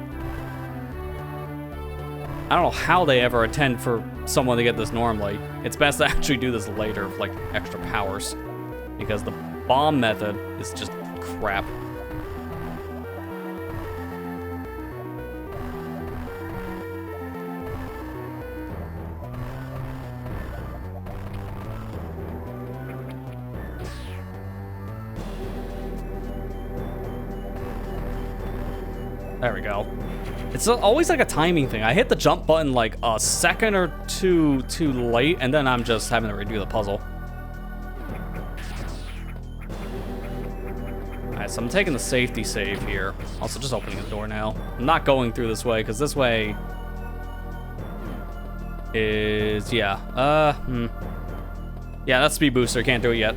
I don't know how they ever intend for someone to get this normally. It's best to actually do this later with, like, extra powers. Because the bomb method is just crap. There we go. It's always like a timing thing. I hit the jump button like a second or two too late, and then I'm just having to redo the puzzle. Alright, so I'm taking the safety save here. Also just opening the door now. I'm not going through this way, because this way is, yeah. Yeah, that's speed booster. Can't do it yet.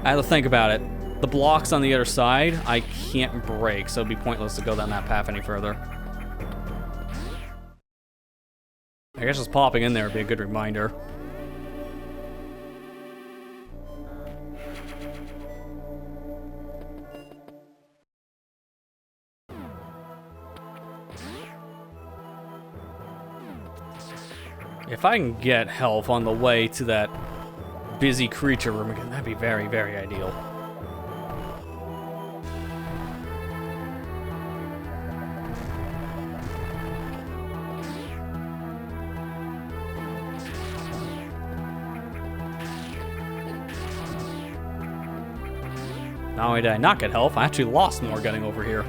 I had to think about it. The blocks on the other side, I can't break, so it'd be pointless to go down that path any further. I guess just popping in there would be a good reminder. If I can get health on the way to that busy creature room again, that'd be very, very ideal. Not only did I not get health, I actually lost more getting over here.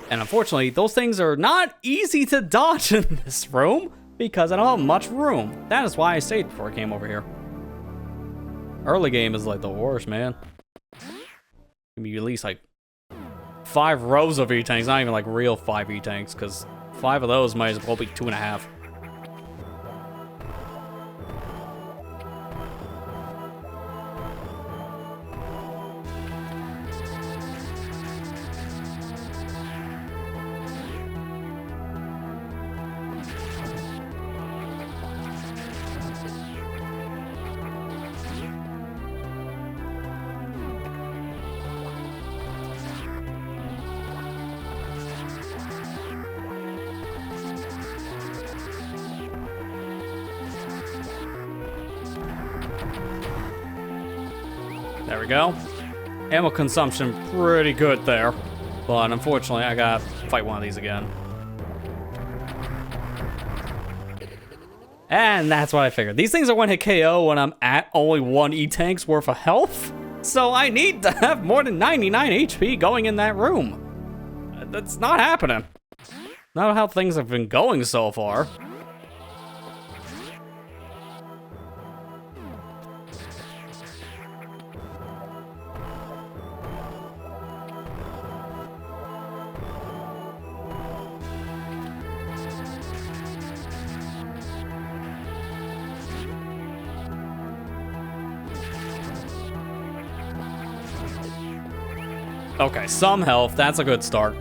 And unfortunately, those things are not easy to dodge in this room because I don't have much room. That is why I stayed before I came over here. Early game is like the worst, man. Give me at least like 5 rows of E-tanks, not even like real 5 E-tanks, because 5 of those might as well be 2.5. There we go. Ammo consumption pretty good there. But unfortunately, I gotta fight one of these again. And that's what I figured. These things are one-hit KO when I'm at only 1 E-tank's worth of health. So I need to have more than 99 HP going in that room. That's not happening. Not how things have been going so far. Okay, some health. That's a good start.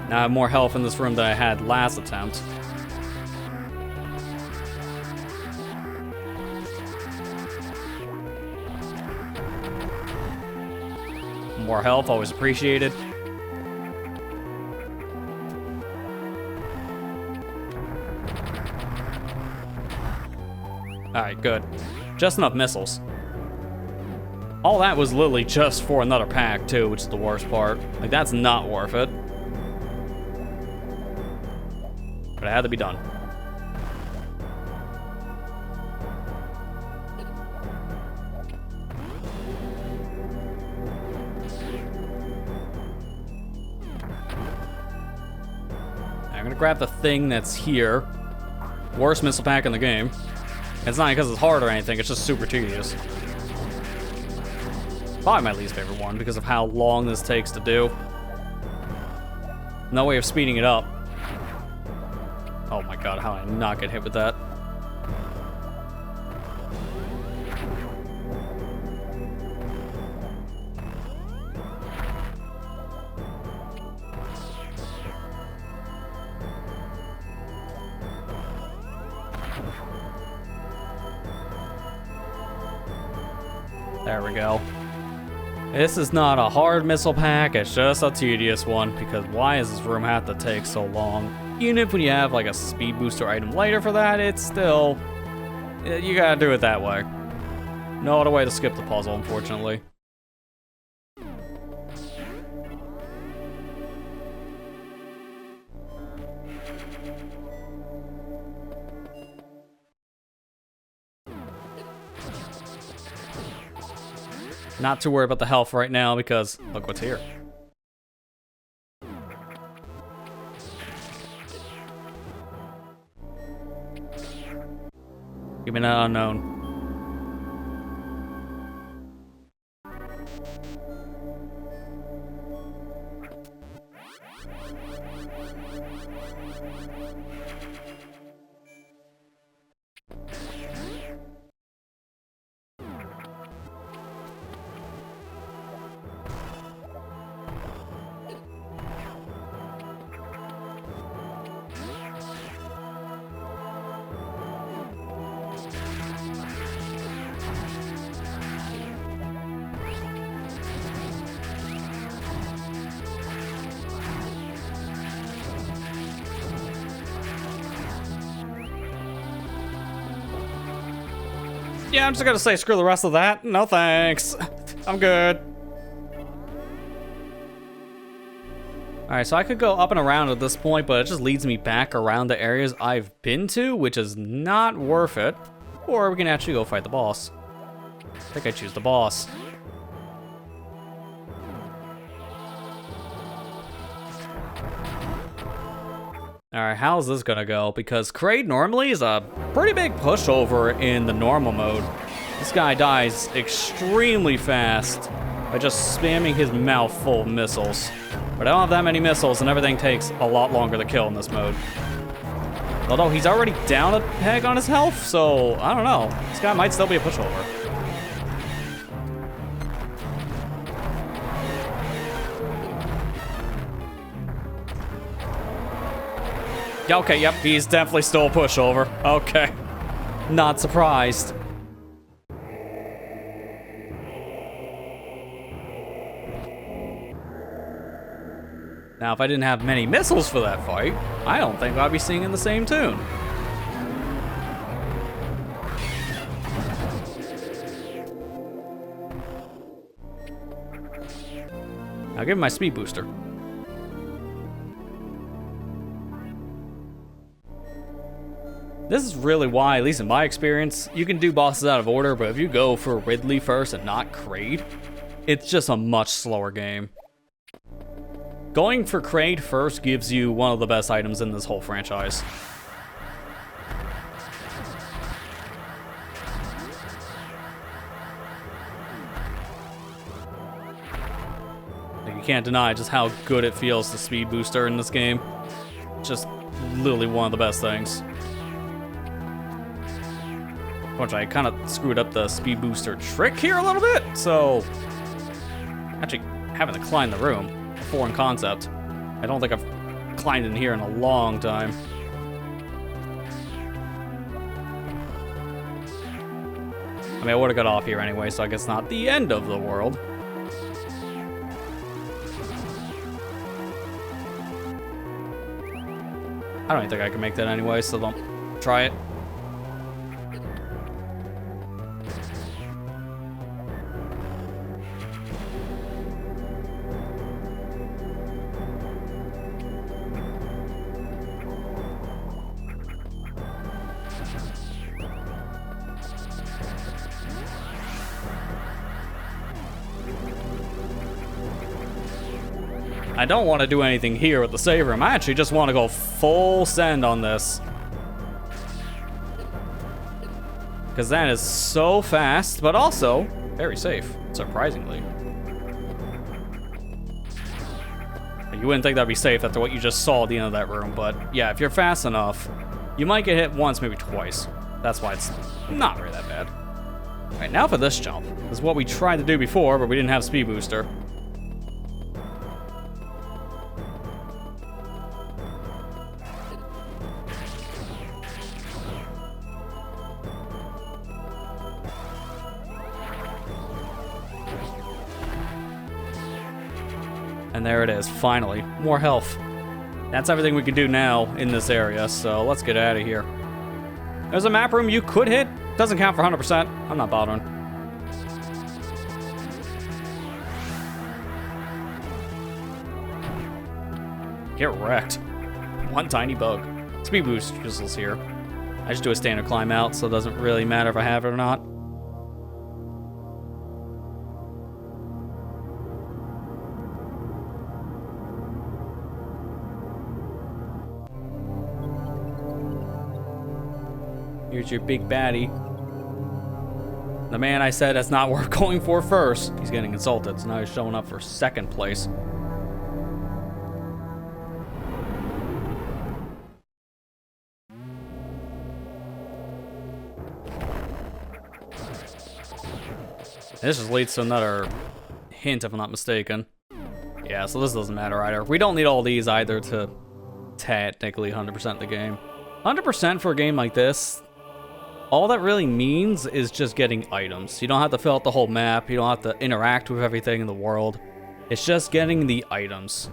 Now I have more health in this room than I had last attempt. More health, always appreciated. Alright, good. Just enough missiles. All that was literally just for another pack, too, which is the worst part. Like, that's not worth it. But it had to be done. I'm gonna grab the thing that's here. Worst missile pack in the game. It's not because it's hard or anything, it's just super tedious. Probably my least favorite one because of how long this takes to do. No way of speeding it up. Oh my god, how did I not get hit with that? There we go. This is not a hard missile pack, it's just a tedious one, because why does this room have to take so long? Even if when you have like a speed booster item later for that, it's still... you gotta do it that way. No other way to skip the puzzle, unfortunately. Not too worried about the health right now because look what's here. Give me that unknown. Yeah, I'm just gonna say screw the rest of that. No thanks. I'm good. Alright, so I could go up and around at this point, but it just leads me back around the areas I've been to, which is not worth it. Or we can actually go fight the boss. I think I choose the boss. Alright, how's this gonna go? Because Kraid normally is a pretty big pushover in the normal mode. This guy dies extremely fast by just spamming his mouth full of missiles. But I don't have that many missiles and everything takes a lot longer to kill in this mode. Although he's already down a peg on his health, so I don't know. This guy might still be a pushover. Okay, yep, he's definitely still a pushover. Okay. Not surprised. Now, if I didn't have many missiles for that fight, I don't think I'd be singing the same tune. I'll give him my speed booster. This is really why, at least in my experience, you can do bosses out of order, but if you go for Ridley first and not Kraid, it's just a much slower game. Going for Kraid first gives you one of the best items in this whole franchise. Like, you can't deny just how good it feels, the speed booster in this game. Just literally one of the best things. Which I kind of screwed up the speed booster trick here a little bit, so actually having to climb the room, a foreign concept. I don't think I've climbed in here in a long time. I mean, I would have got off here anyway, so I guess not the end of the world. I don't even think I can make that anyway, so don't try it. I don't want to do anything here with the save room. I actually just want to go full send on this. Because that is so fast, but also very safe, surprisingly. You wouldn't think that'd be safe after what you just saw at the end of that room, but yeah, if you're fast enough, you might get hit once, maybe twice. That's why it's not really that bad. All right, now for this jump. This is what we tried to do before, but we didn't have speed booster. And there it is, finally. More health. That's everything we can do now in this area, so let's get out of here. There's a map room you could hit. Doesn't count for 100%. I'm not bothering. Get wrecked. One tiny bug. Speed boost is here. I just do a standard climb out, so it doesn't really matter if I have it or not. Here's your big baddie. The man I said that's not worth going for first. He's getting insulted, so now he's showing up for second place. This just leads to another hint, if I'm not mistaken. Yeah, so this doesn't matter either. We don't need all these either to technically 100% the game. 100% for a game like this, all that really means is just getting items. You don't have to fill out the whole map. You don't have to interact with everything in the world. It's just getting the items.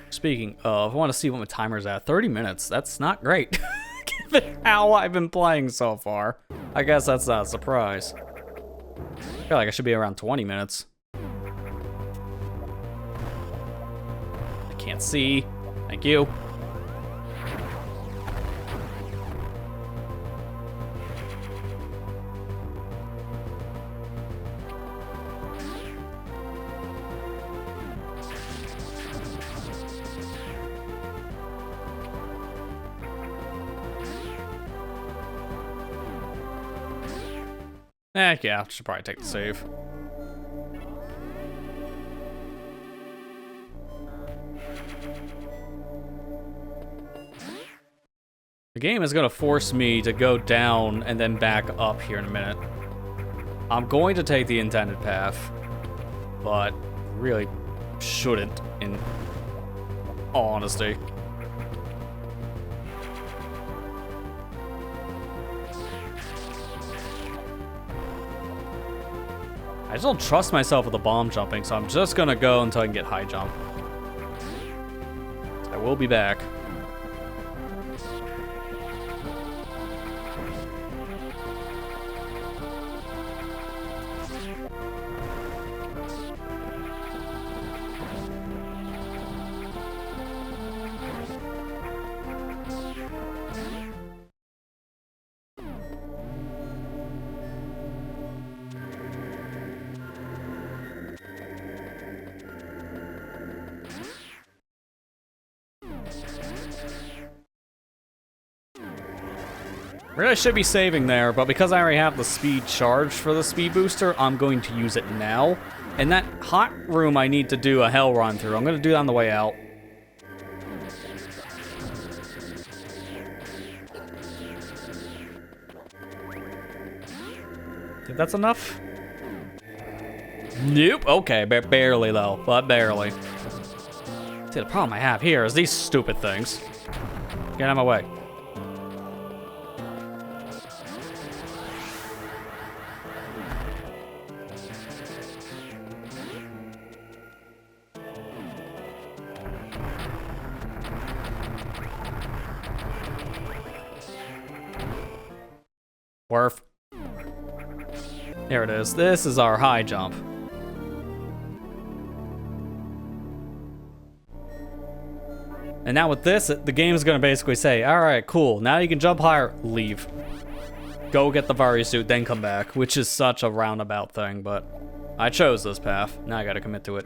Speaking of, I want to see what my timer's at. 30 minutes. That's not great. Given how I've been playing so far. I guess that's not a surprise. I feel like I should be around 20 minutes. I can't see. Thank you. Yeah, I should probably take the save. The game is going to force me to go down and then back up here in a minute. I'm going to take the intended path, but really shouldn't, in all honesty. I just don't trust myself with the bomb jumping, so I'm just going to go until I can get high jump. I will be back. Really should be saving there, but because I already have the speed charged for the speed booster, I'm going to use it now. And that hot room I need to do a hell run through. I'm going to do that on the way out. Think that's enough? Nope. Okay, barely though, but barely. See, the problem I have here is these stupid things. Get out of my way. Worf. There it is. This is our high jump. And now with this, the game is going to basically say, alright, cool, now you can jump higher, leave. Go get the Vari suit, then come back, which is such a roundabout thing, but I chose this path. Now I gotta commit to it.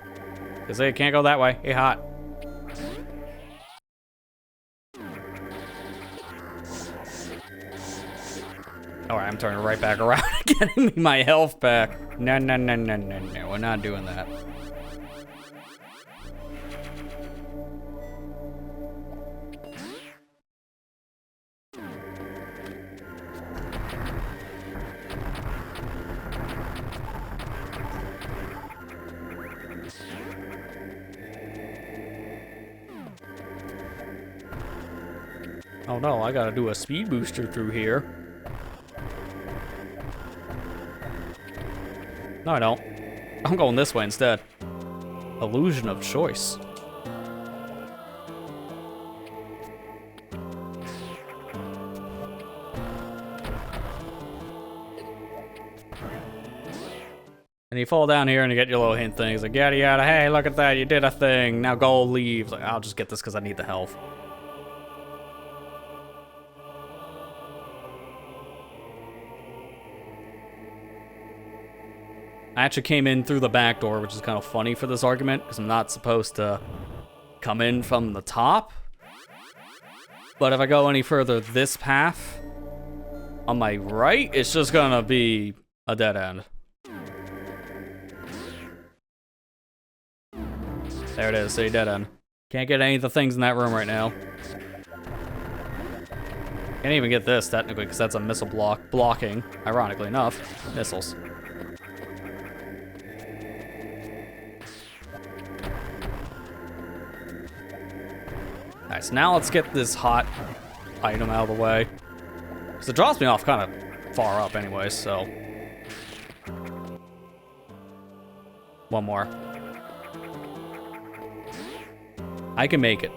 Because it can't go that way. Hey, hot. Alright, I'm turning right back around, getting me my health back. No, no, no, no, no, no, we're not doing that. Oh no, I gotta do a speed booster through here. No, I don't. I'm going this way instead. Illusion of choice. And you fall down here and you get your little hint things like yada yada, hey, look at that, you did a thing, now go leave. Like, I'll just get this because I need the health. I actually came in through the back door, which is kind of funny for this argument, because I'm not supposed to come in from the top. But if I go any further this path, on my right, it's just gonna be a dead end. There it is, see, dead end. Can't get any of the things in that room right now. Can't even get this, technically, because that's a missile blocking, ironically enough, missiles. Alright, so now let's get this hot item out of the way. Because it drops me off kind of far up anyway, so. One more. I can make it.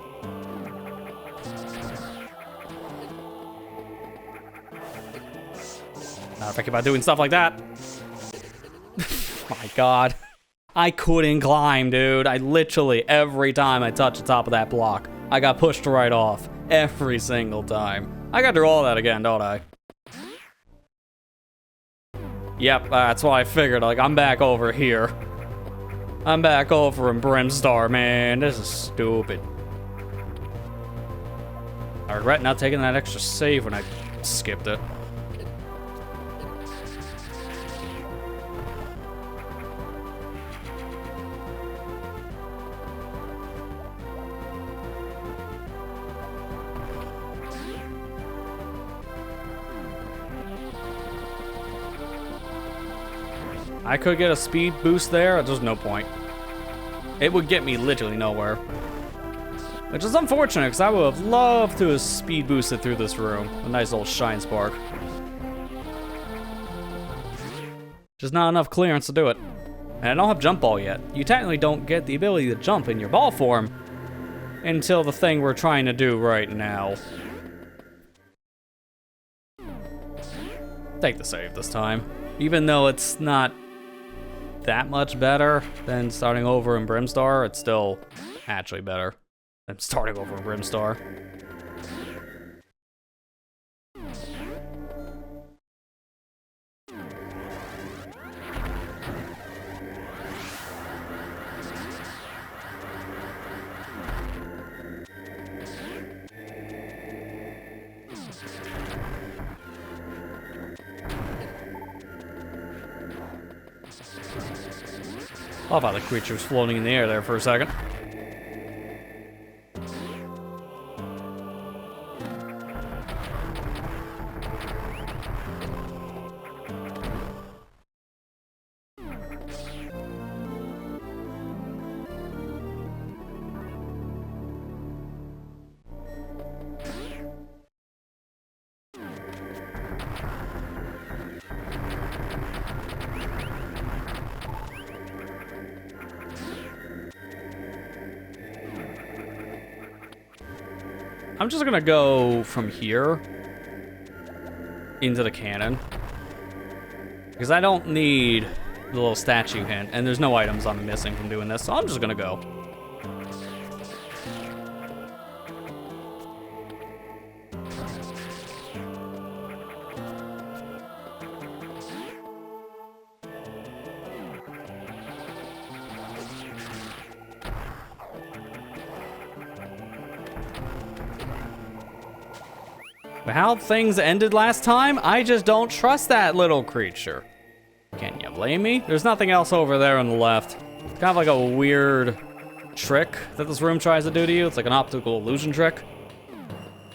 Not if I keep on doing stuff like that. My god. I couldn't climb, dude. I literally, every time I touch the top of that block, I got pushed right off. Every single time. I gotta do all that again, don't I? Yep, that's why I figured, like, I'm back over here. I'm back over in Brimstar, man. This is stupid. I regret not taking that extra save when I skipped it. I could get a speed boost there, there's no point. It would get me literally nowhere. Which is unfortunate, because I would have loved to have speed boosted through this room. A nice little shine spark. Just not enough clearance to do it. And I don't have jump ball yet. You technically don't get the ability to jump in your ball form until the thing we're trying to do right now. Take the save this time. Even though it's not that much better than starting over in Brimstar, it's still actually better than starting over in Brimstar. Love how the creature was floating in the air there for a second. I'm just gonna go from here into the cannon because I don't need the little statue hint, and there's no items I'm missing from doing this, so I'm just gonna go. How things ended last time, I just don't trust that little creature. Can you blame me? There's nothing else over there on the left. It's kind of like a weird trick that this room tries to do to you. It's like an optical illusion trick.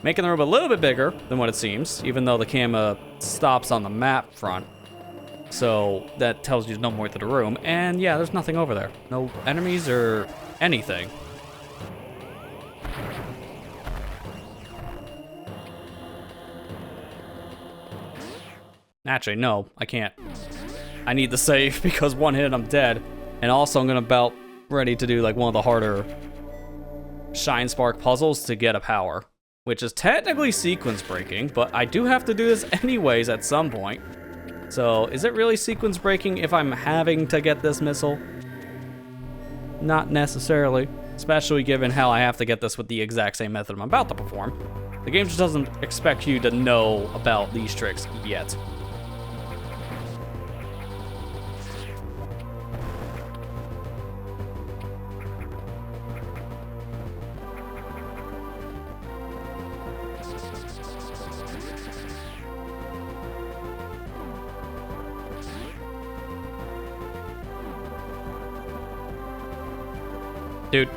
Making the room a little bit bigger than what it seems, even though the camera stops on the map front. So that tells you there's no more to the room. And yeah, there's nothing over there. No enemies or anything. Actually, no, I can't. I need the save because one hit, I'm dead. And also, I'm gonna about ready to do like one of the harder Shine Spark puzzles to get a power, which is technically sequence breaking, but I do have to do this anyways at some point. So, is it really sequence breaking if I'm having to get this missile? Not necessarily, especially given how I have to get this with the exact same method I'm about to perform. The game just doesn't expect you to know about these tricks yet. Dude,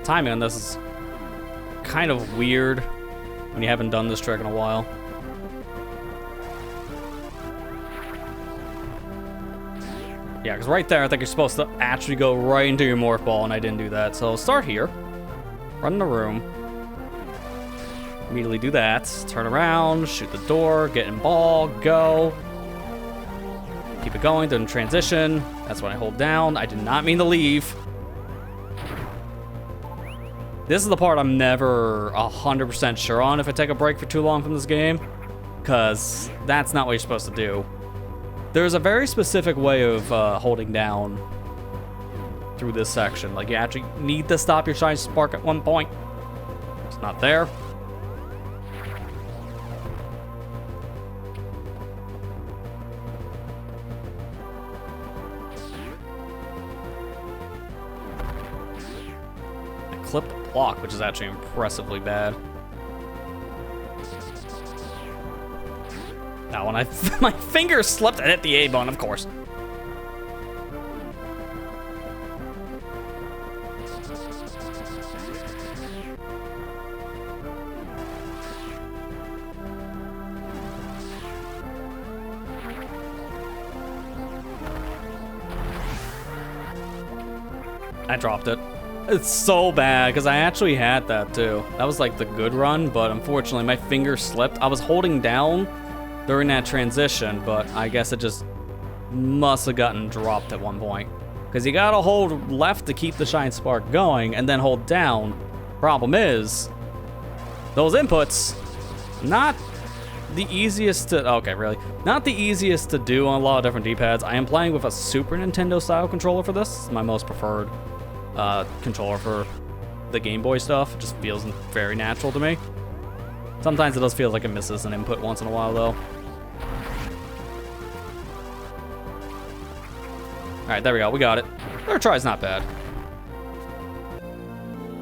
timing on this is kind of weird when you haven't done this trick in a while. Yeah, because right there, I think you're supposed to actually go right into your morph ball, and I didn't do that. So start here, run the room, immediately do that, turn around, shoot the door, get in ball, go. Keep it going, then transition. That's when I hold down. I did not mean to leave. This is the part I'm never 100% sure on if I take a break for too long from this game, because that's not what you're supposed to do. There's a very specific way of holding down through this section. Like, you actually need to stop your Shine Spark at one point. It's not there. Clipped the block, which is actually impressively bad. Now, when my finger slipped, I hit the A button, of course. I dropped it. It's so bad, because I actually had that too. That was like the good run, but unfortunately my finger slipped. I was holding down during that transition, but I guess it just must have gotten dropped at one point. Because you gotta hold left to keep the Shine Spark going, and then hold down. Problem is, those inputs, not the easiest to, okay, really, not the easiest to do on a lot of different D-pads. I am playing with a Super Nintendo style controller for this. It's my most preferred controller for the Game Boy stuff. It just feels very natural to me. Sometimes it does feel like it misses an input once in a while, though. Alright, there we go. We got it. Third try's not bad.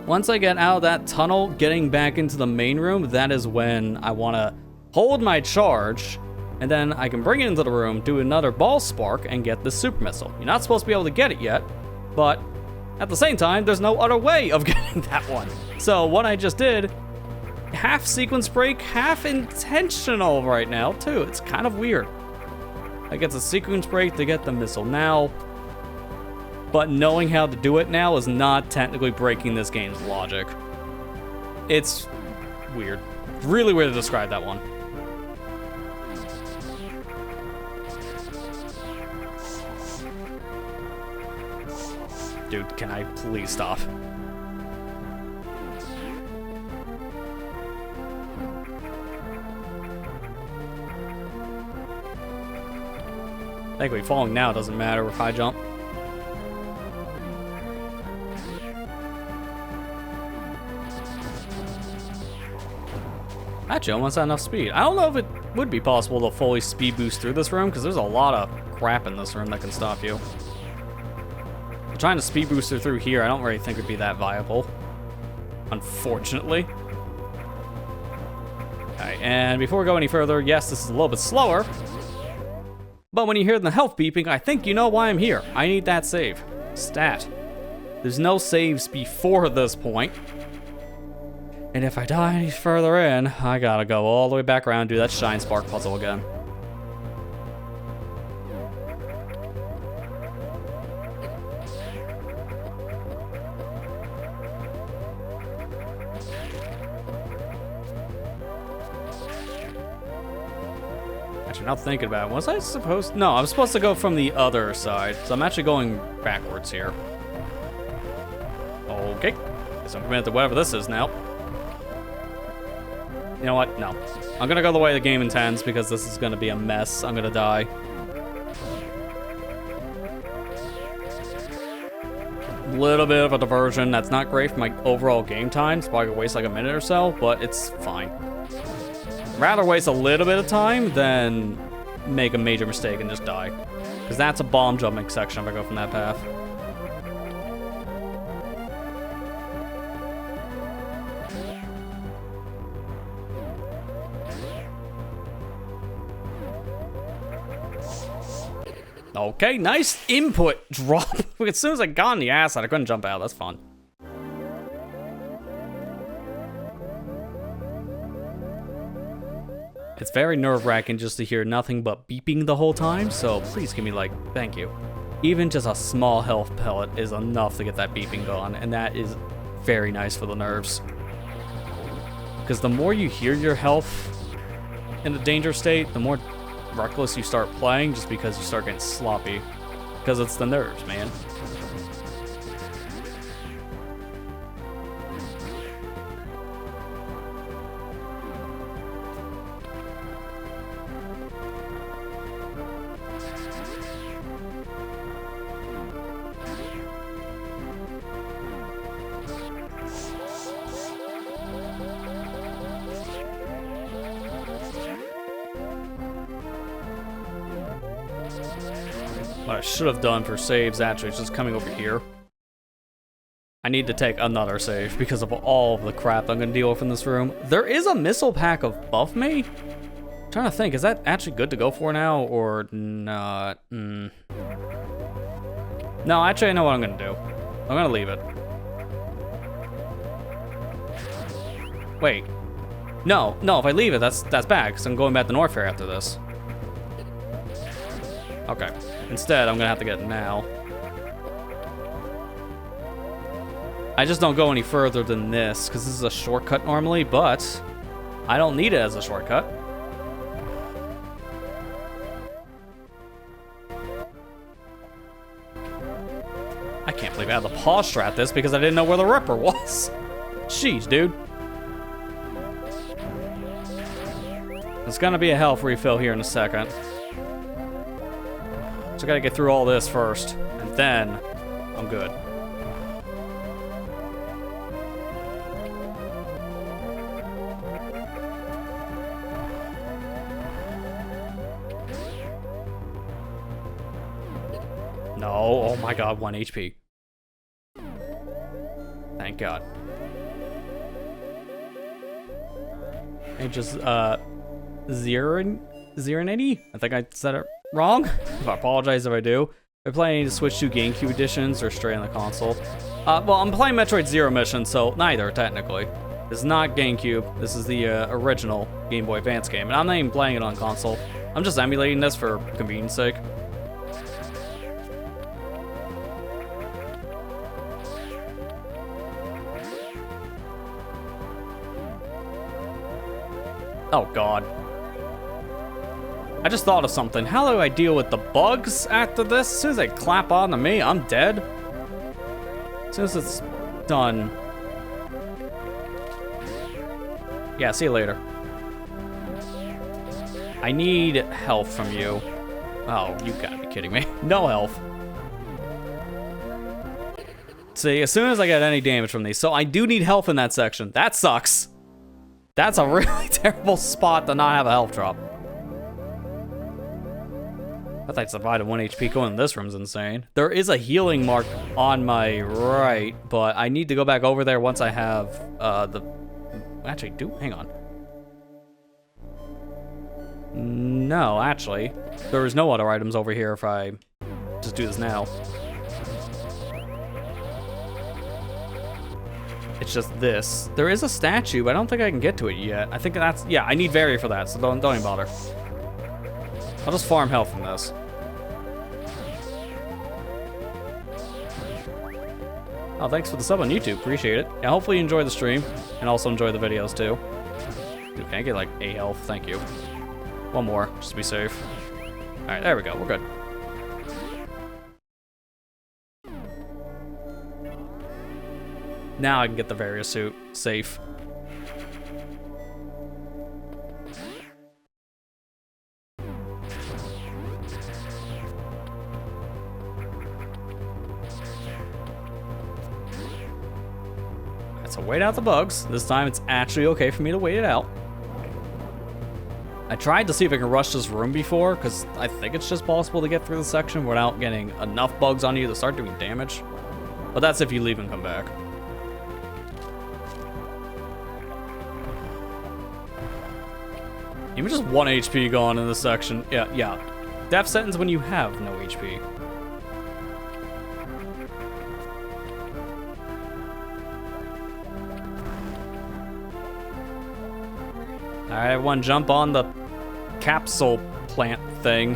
Once I get out of that tunnel, getting back into the main room, that is when I want to hold my charge and then I can bring it into the room, do another ball spark, and get the super missile. You're not supposed to be able to get it yet, but at the same time, there's no other way of getting that one. So what I just did, half sequence break, half intentional right now, too. It's kind of weird. I get the sequence break to get the missile now, but knowing how to do it now is not technically breaking this game's logic. It's weird. Really weird to describe that one. Dude, can I please stop? Thankfully, falling now doesn't matter with high jump. Actually, almost had enough speed. I don't know if it would be possible to fully speed boost through this room, because there's a lot of crap in this room that can stop you. But trying to speed booster through here, I don't really think would be that viable. Unfortunately. Okay, and before we go any further, yes, this is a little bit slower. But when you hear the health beeping, I think you know why I'm here. I need that save. Stat. There's no saves before this point. And if I die any further in, I gotta go all the way back around and do that Shine Spark puzzle again. Actually, now thinking about it, was I supposed... No, I'm supposed to go from the other side, so I'm actually going backwards here. Okay. Guess I'm committed to whatever this is now. You know what? No. I'm gonna go the way the game intends because this is gonna be a mess. I'm gonna die. Little bit of a diversion. That's not great for my overall game time. It's probably gonna waste like a minute or so, but it's fine. Rather waste a little bit of time than make a major mistake and just die. Because that's a bomb jumping section if I go from that path. Okay, nice input drop. As soon as I got in the acid, I couldn't jump out. That's fun. It's very nerve-wracking just to hear nothing but beeping the whole time, so please give me, like, thank you. Even just a small health pellet is enough to get that beeping going, and that is very nice for the nerves. Because the more you hear your health in a danger state, the more reckless you start playing, just because you start getting sloppy. Because it's the nerves, man. What I should have done for saves, actually, is just coming over here. I need to take another save because of all of the crap I'm going to deal with in this room. There is a missile pack above me. I'm trying to think, is that actually good to go for now or not? No, actually, I know what I'm going to do. I'm going to leave it. Wait. No, if I leave it, that's bad, because I'm going back to Norfair after this. Okay. Instead, I'm gonna have to get it now. I just don't go any further than this, because this is a shortcut normally, but I don't need it as a shortcut. I can't believe I had to pause strat this because I didn't know where the Ripper was. Jeez, dude. It's gonna be a health refill here in a second. So I gotta get through all this first, and then I'm good. No, oh my god, 1 HP. Thank god. And just, zeroing Zerenity? I think I said it wrong. I apologize if I do. If you're planning to switch to GameCube editions or straight on the console. Well, I'm playing Metroid Zero Mission, so neither, technically. This is not GameCube. This is the original Game Boy Advance game, and I'm not even playing it on console. I'm just emulating this for convenience sake. Oh god. I just thought of something. How do I deal with the bugs after this? As soon as they clap onto me, I'm dead. As soon as it's done. Yeah, see you later. I need health from you. Oh, you gotta be kidding me. No health. See, as soon as I get any damage from these. So I do need health in that section. That sucks. That's a really terrible spot to not have a health drop. I thought I survived 1 HP going in this room's insane. There is a healing mark on my right, but I need to go back over there once I have the... Actually, hang on. No, actually. There is no other items over here if I just do this now. It's just this. There is a statue, but I don't think I can get to it yet. I think that's... Yeah, I need Very for that, so don't even bother. I'll just farm health from this. Oh, thanks for the sub on YouTube. Appreciate it. Yeah, hopefully you enjoy the stream and also enjoy the videos too. Dude, can I get like a health? Thank you. One more, just to be safe. All right, there we go. We're good. Now I can get the various suit safe. So wait out the bugs. This time it's actually okay for me to wait it out. I tried to see if I can rush this room before, because I think it's just possible to get through the section without getting enough bugs on you to start doing damage. But that's if you leave and come back. Even just 1 HP gone in this section. Yeah. Death sentence when you have no HP. Alright, everyone jump on the capsule plant thing.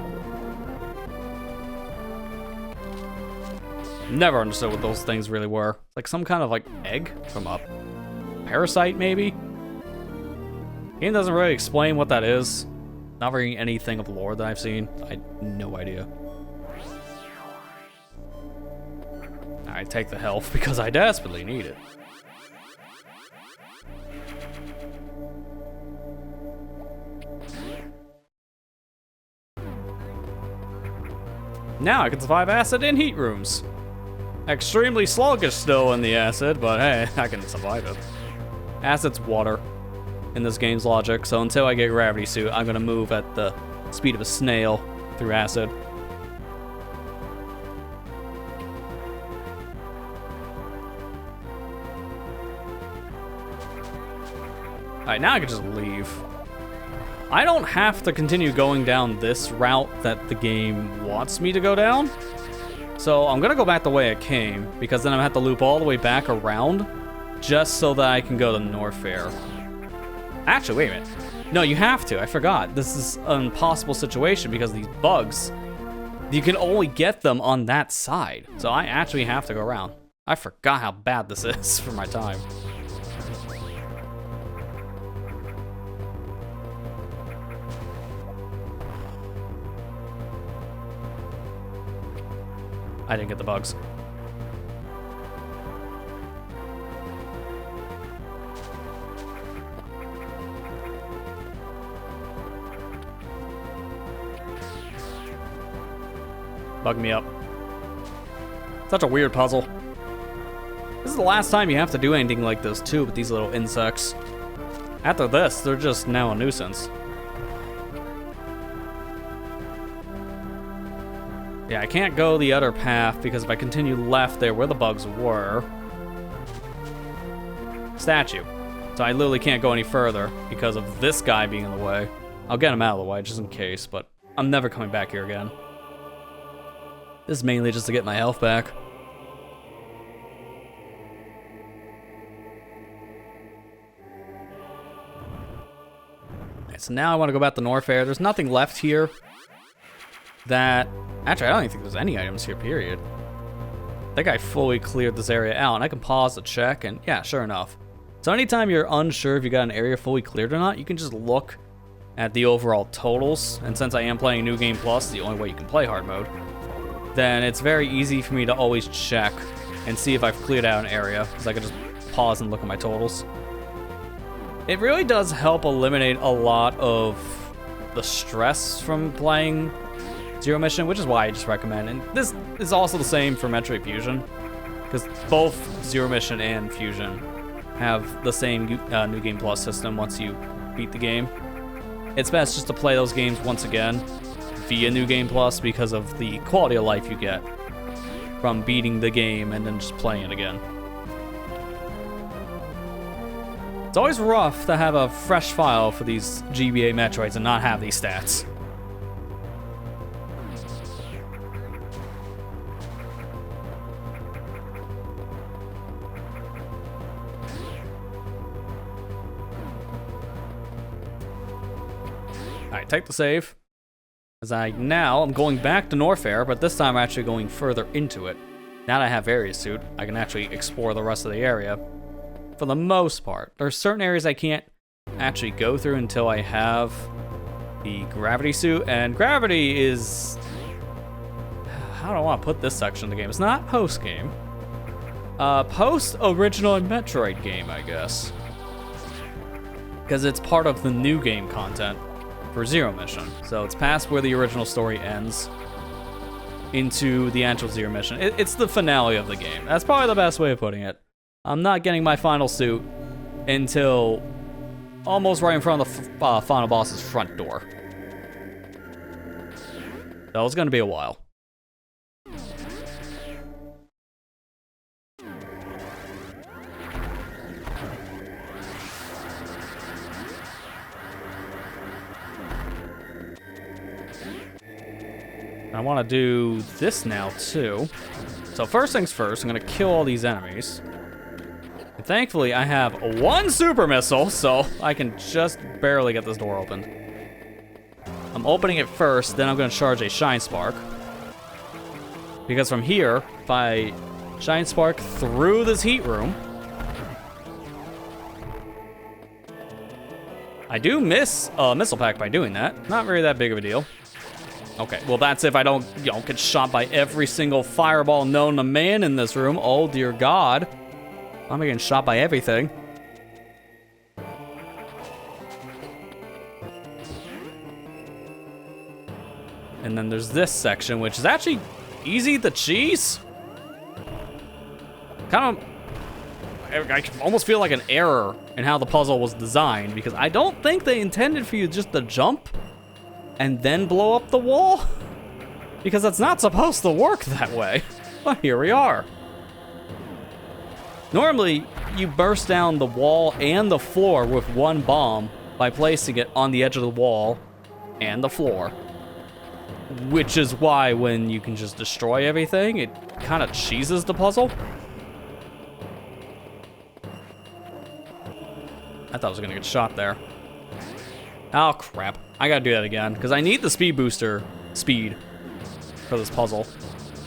Never understood what those things really were. Like some kind of like egg from a parasite maybe? Game doesn't really explain what that is. Not really anything of lore that I've seen. I had no idea. Alright, take the health because I desperately need it. Now I can survive acid in heat rooms. Extremely sluggish still in the acid, but hey, I can survive it. Acid's water in this game's logic, so until I get gravity suit, I'm gonna move at the speed of a snail through acid. Alright, now I can just leave. I don't have to continue going down this route that the game wants me to go down. So I'm gonna go back the way I came, because then I'm gonna have to loop all the way back around just so that I can go to North Fair. Actually, wait a minute. No, you have to. I forgot. This is an impossible situation because these bugs, you can only get them on that side. So I actually have to go around. I forgot how bad this is for my time. I didn't get the bugs. Bug me up. Such a weird puzzle. This is the last time you have to do anything like this too with these little insects. After this, they're just now a nuisance. Yeah, I can't go the other path because if I continue left there where the bugs were... Statue. So I literally can't go any further because of this guy being in the way. I'll get them out of the way just in case, but I'm never coming back here again. This is mainly just to get my health back. So now I want to go back to Norfair. There's nothing left here that... Actually, I don't even think there's any items here, period. I think I fully cleared this area out, and I can pause to check, and yeah, sure enough. So anytime you're unsure if you got an area fully cleared or not, you can just look at the overall totals, and since I am playing New Game Plus, the only way you can play hard mode, then it's very easy for me to always check and see if I've cleared out an area, because I can just pause and look at my totals. It really does help eliminate a lot of the stress from playing Zero Mission, which is why I just recommend. And this is also the same for Metroid Fusion, because both Zero Mission and Fusion have the same New Game Plus system once you beat the game. It's best just to play those games once again via New Game Plus because of the quality of life you get from beating the game and then just playing it again. It's always rough to have a fresh file for these GBA Metroids and not have these stats. Alright, take the save. As I'm going back to Norfair, but this time I'm actually going further into it. Now that I have Area Suit, I can actually explore the rest of the area. For the most part. There are certain areas I can't actually go through until I have the Gravity Suit, and Gravity is... How do I want to put this section of the game? It's not post-game. Post-original Metroid game, I guess. Because it's part of the new game content for Zero Mission. So it's past where the original story ends into the actual Zero Mission. It's the finale of the game. That's probably the best way of putting it. I'm not getting my final suit until almost right in front of the final boss's front door. So it's going to be a while. I want to do this now too. So first things first, I'm going to kill all these enemies. And thankfully, I have one super missile, so I can just barely get this door opened. I'm opening it first, then I'm going to charge a Shine Spark. Because from here, if I Shine Spark through this heat room, I do miss a missile pack by doing that. Not really that big of a deal. Okay, well that's if I don't, get shot by every single fireball known to man in this room. Oh dear God. I'm getting shot by everything. And then there's this section, which is actually easy to cheese. Kind of, I almost feel like an error in how the puzzle was designed, because I don't think they intended for you just to jump and then blow up the wall, because that's not supposed to work that way. But here we are. Normally, you burst down the wall and the floor with one bomb by placing it on the edge of the wall and the floor. Which is why when you can just destroy everything, it kind of cheeses the puzzle. I thought I was gonna get shot there. Oh crap, I gotta do that again, because I need the speed booster speed for this puzzle.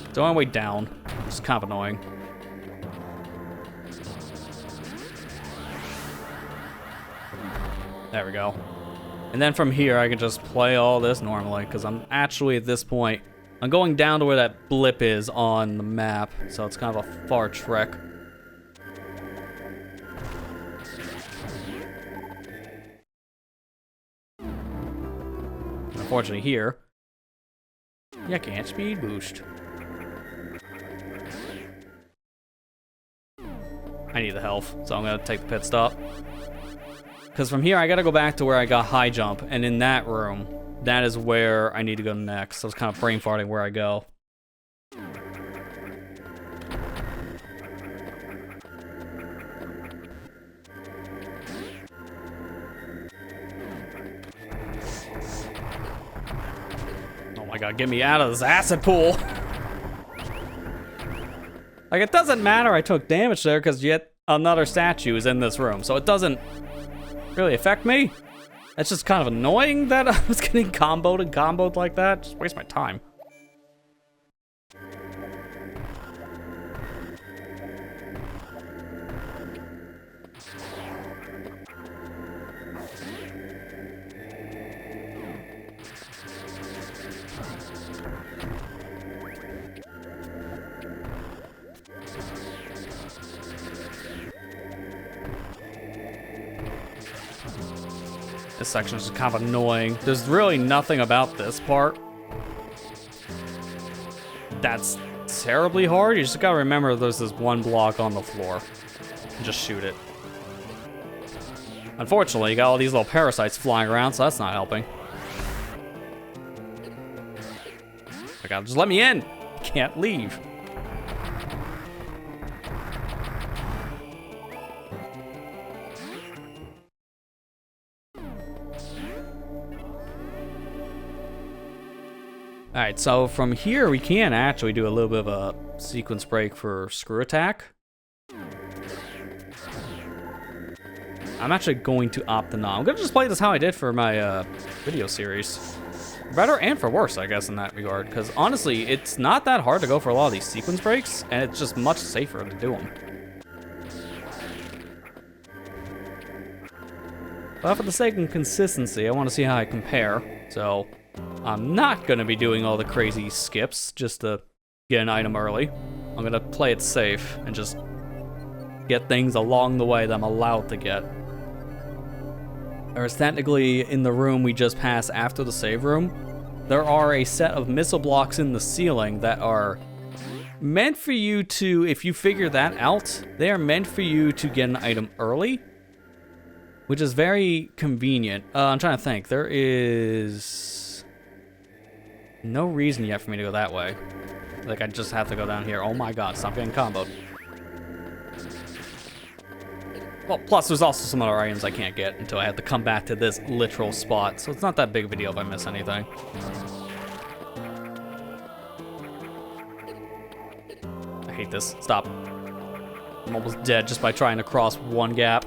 It's the only way down, which is kind of annoying. There we go. And then from here, I can just play all this normally, because I'm actually, at this point, I'm going down to where that blip is on the map, so it's kind of a far trek. Unfortunately here, you can't speed boost. I need the health, so I'm gonna take the pit stop. Because from here, I gotta go back to where I got high jump, and in that room, that is where I need to go next. So I was kind of brain farting where I go. god, get me out of this acid pool. Like, it doesn't matter I took damage there because yet another statue is in this room, so it doesn't really affect me. It's just kind of annoying that I was getting comboed like that. Just waste my time. This section is kind of annoying. There's really nothing about this part that's terribly hard. You just gotta remember there's this one block on the floor. And just shoot it. Unfortunately, you got all these little parasites flying around, so that's not helping. I gotta just let me in. Can't leave. Alright, so from here we can actually do a little bit of a sequence break for screw attack. I'm actually going to opt in. I'm gonna just play this how I did for my video series. For better and for worse, I guess, in that regard. Because honestly, it's not that hard to go for a lot of these sequence breaks, and it's just much safer to do them. But for the sake of consistency, I want to see how I compare. So I'm not going to be doing all the crazy skips just to get an item early. I'm going to play it safe and just get things along the way that I'm allowed to get. There's technically, in the room we just passed after the save room, there are a set of missile blocks in the ceiling that are meant for you to, if you figure that out, they are meant for you to get an item early, which is very convenient. I'm trying to think. There is no reason yet for me to go that way. Like, I just have to go down here. Oh my god, stop getting comboed. Well, plus there's also some other items I can't get until I have to come back to this literal spot, so it's not that big of a deal if I miss anything. I hate this. Stop. I'm almost dead just by trying to cross one gap.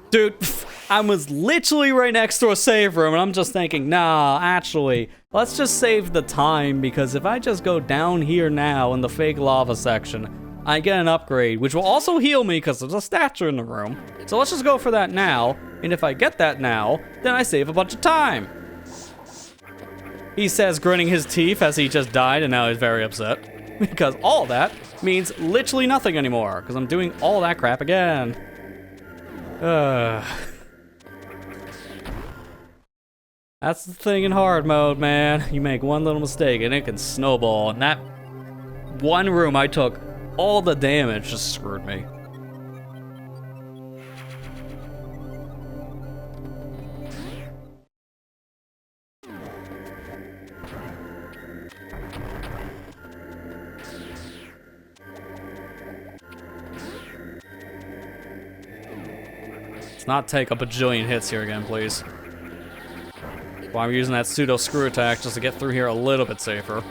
Dude, I was literally right next to a save room, and I'm just thinking, nah, actually, let's just save the time, because if I just go down here now in the fake lava section, I get an upgrade, which will also heal me because there's a statue in the room. So let's just go for that now, and if I get that now, then I save a bunch of time. He says, grinning his teeth as he just died, and now he's very upset. Because all that means literally nothing anymore, because I'm doing all that crap again. That's the thing in hard mode, man. You make one little mistake and it can snowball. And that one room I took all the damage just screwed me. Not take a bajillion hits here again, please. Well, I'm using that pseudo screw attack just to get through here a little bit safer.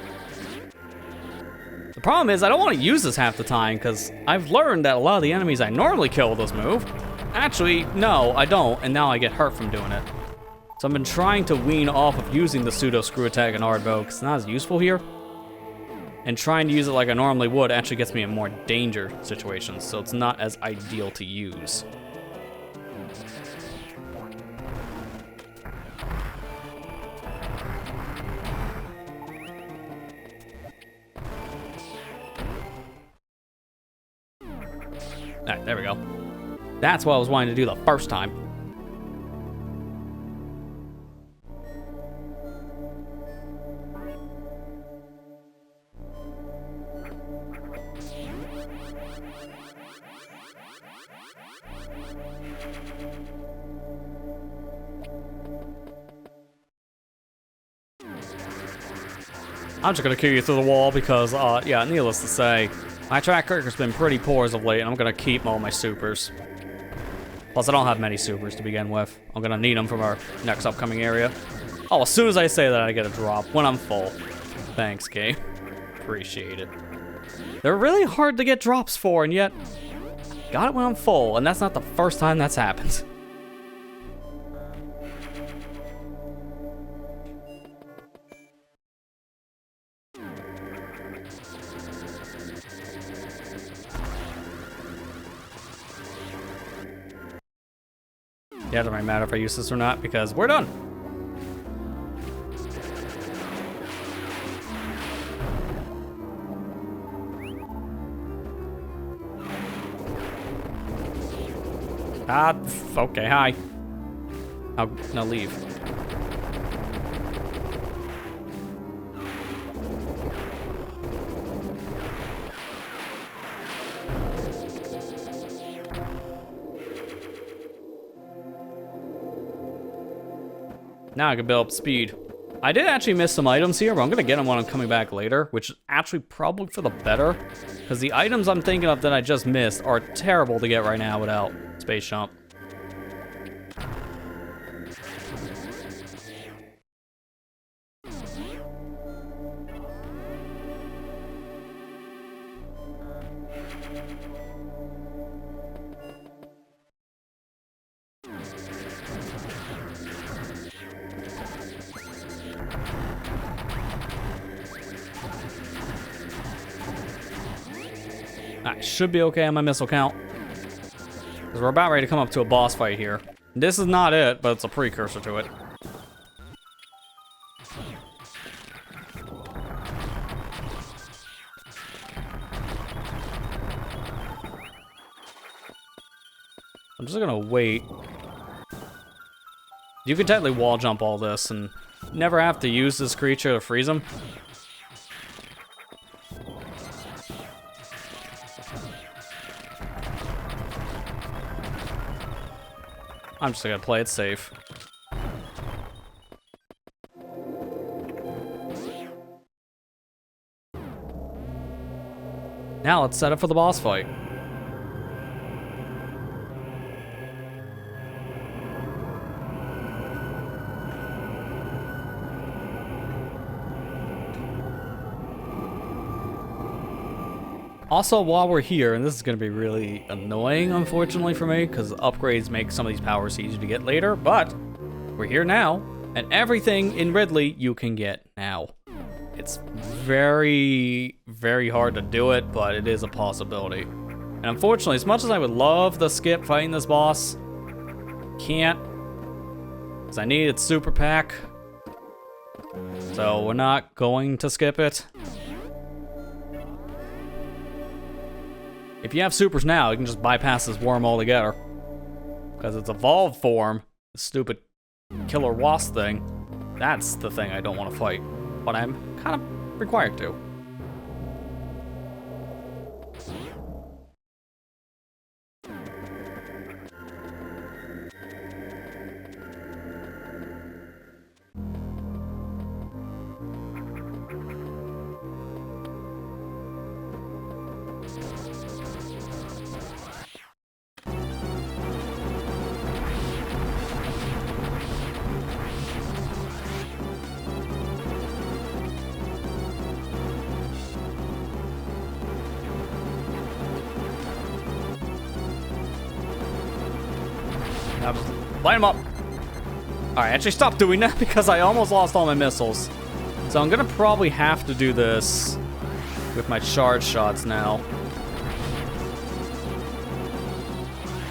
The problem is I don't want to use this half the time because I've learned that a lot of the enemies I normally kill with this move, actually, no, I don't, and now I get hurt from doing it. So I've been trying to wean off of using the pseudo screw attack in hard mode because it's not as useful here. And trying to use it like I normally would actually gets me in more danger situations, so it's not as ideal to use. Alright, there we go. That's what I was wanting to do the first time. I'm just gonna kill you through the wall because, yeah, needless to say, my track record's been pretty poor as of late, and I'm gonna keep all my supers. Plus, I don't have many supers to begin with. I'm gonna need them from our next upcoming area. Oh, as soon as I say that, I get a drop when I'm full. Thanks, game. Appreciate it. They're really hard to get drops for, and yet, got it when I'm full, and that's not the first time that's happened. Yeah, it doesn't really matter if I use this or not, because we're done. Okay, hi. I'll now leave. Now I can build up speed. I did actually miss some items here, but I'm gonna get them when I'm coming back later, which is actually probably for the better, because the items I'm thinking of that I just missed are terrible to get right now without Space Jump. I should be okay on my missile count, because we're about ready to come up to a boss fight here. This is not it, but it's a precursor to it. I'm just gonna wait. You can technically wall jump all this and never have to use this creature to freeze him. I'm just gonna play it safe. Now let's set up for the boss fight. Also, while we're here, and this is going to be really annoying, unfortunately for me, because upgrades make some of these powers easy to get later, but we're here now, and everything in Ridley you can get now. It's very, very hard to do it, but it is a possibility. And unfortunately, as much as I would love to skip fighting this boss, can't, because I need its super pack. So we're not going to skip it. If you have supers now, you can just bypass this worm altogether. Because its evolved form, the stupid killer wasp thing, that's the thing I don't want to fight. But I'm kind of required to. Now just light him up. Alright, actually stop doing that because I almost lost all my missiles. So I'm gonna probably have to do this with my charge shots now.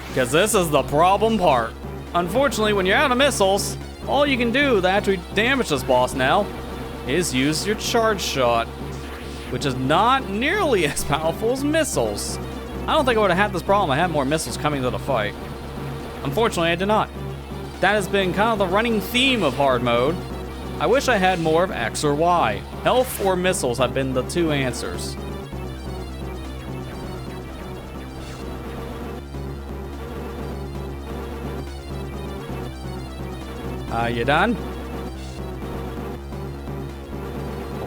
Because this is the problem part. Unfortunately, when you're out of missiles, all you can do to actually damage this boss now is use your charge shot, which is not nearly as powerful as missiles. I don't think I would have had this problem if I had more missiles coming to the fight. Unfortunately, I did not. That has been kind of the running theme of hard mode. I wish I had more of X or Y. Health or missiles have been the two answers. You done?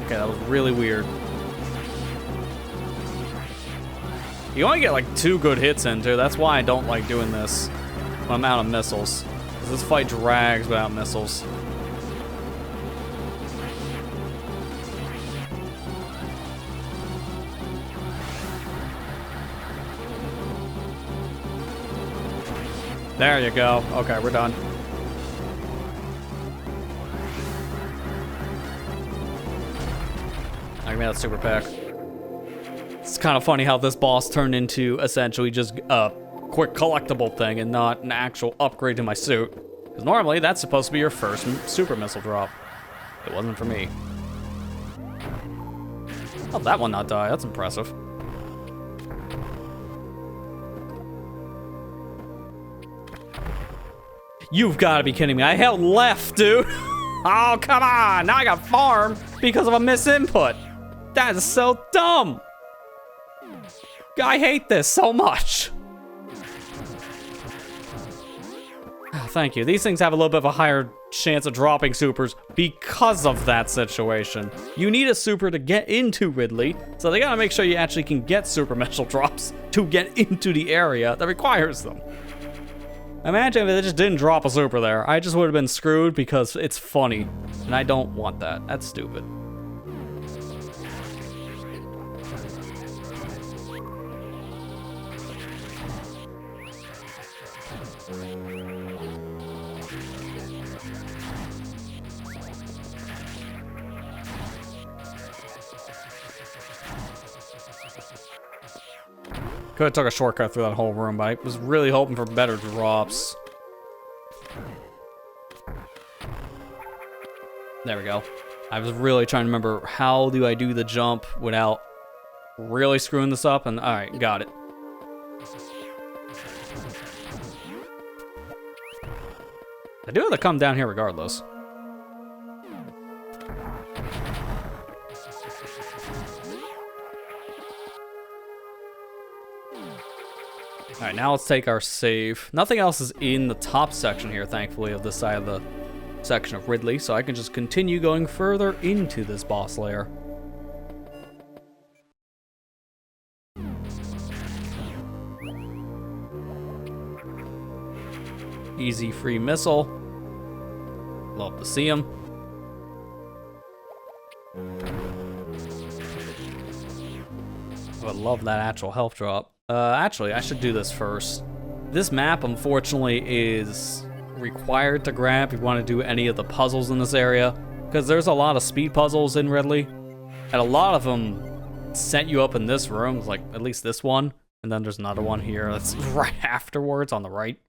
Okay, that was really weird. You only get like 2 good hits in, too. That's why I don't like doing this when I'm out of missiles. This fight drags without missiles. There you go. Okay, we're done. I mean, that's super pack. It's kind of funny how this boss turned into essentially just a quick collectible thing and not an actual upgrade to my suit. Because normally that's supposed to be your first super missile drop. It wasn't for me. Oh, that one not die. That's impressive. You've got to be kidding me. I held left, dude. Oh, come on. Now I got farm because of a misinput. That is so dumb. I hate this so much. Oh, thank you. These things have a little bit of a higher chance of dropping supers because of that situation. You need a super to get into Ridley, so they gotta make sure you actually can get super missile drops to get into the area that requires them. Imagine if they just didn't drop a super there. I just would have been screwed because it's funny, and I don't want that. That's stupid. Could have took a shortcut through that whole room, but I was really hoping for better drops. There we go. I was really trying to remember how do I do the jump without really screwing this up, and alright, got it. I do have to come down here regardless. Alright, now let's take our save. Nothing else is in the top section here, thankfully, of this side of the section of Ridley, so I can just continue going further into this boss lair. Easy free missile. Love to see him. I would love that actual health drop. Actually, I should do this first. This map, unfortunately, is required to grab if you want to do any of the puzzles in this area, because there's a lot of speed puzzles in Ridley, and a lot of them set you up in this room, like at least this one, and then there's another one here that's right afterwards on the right.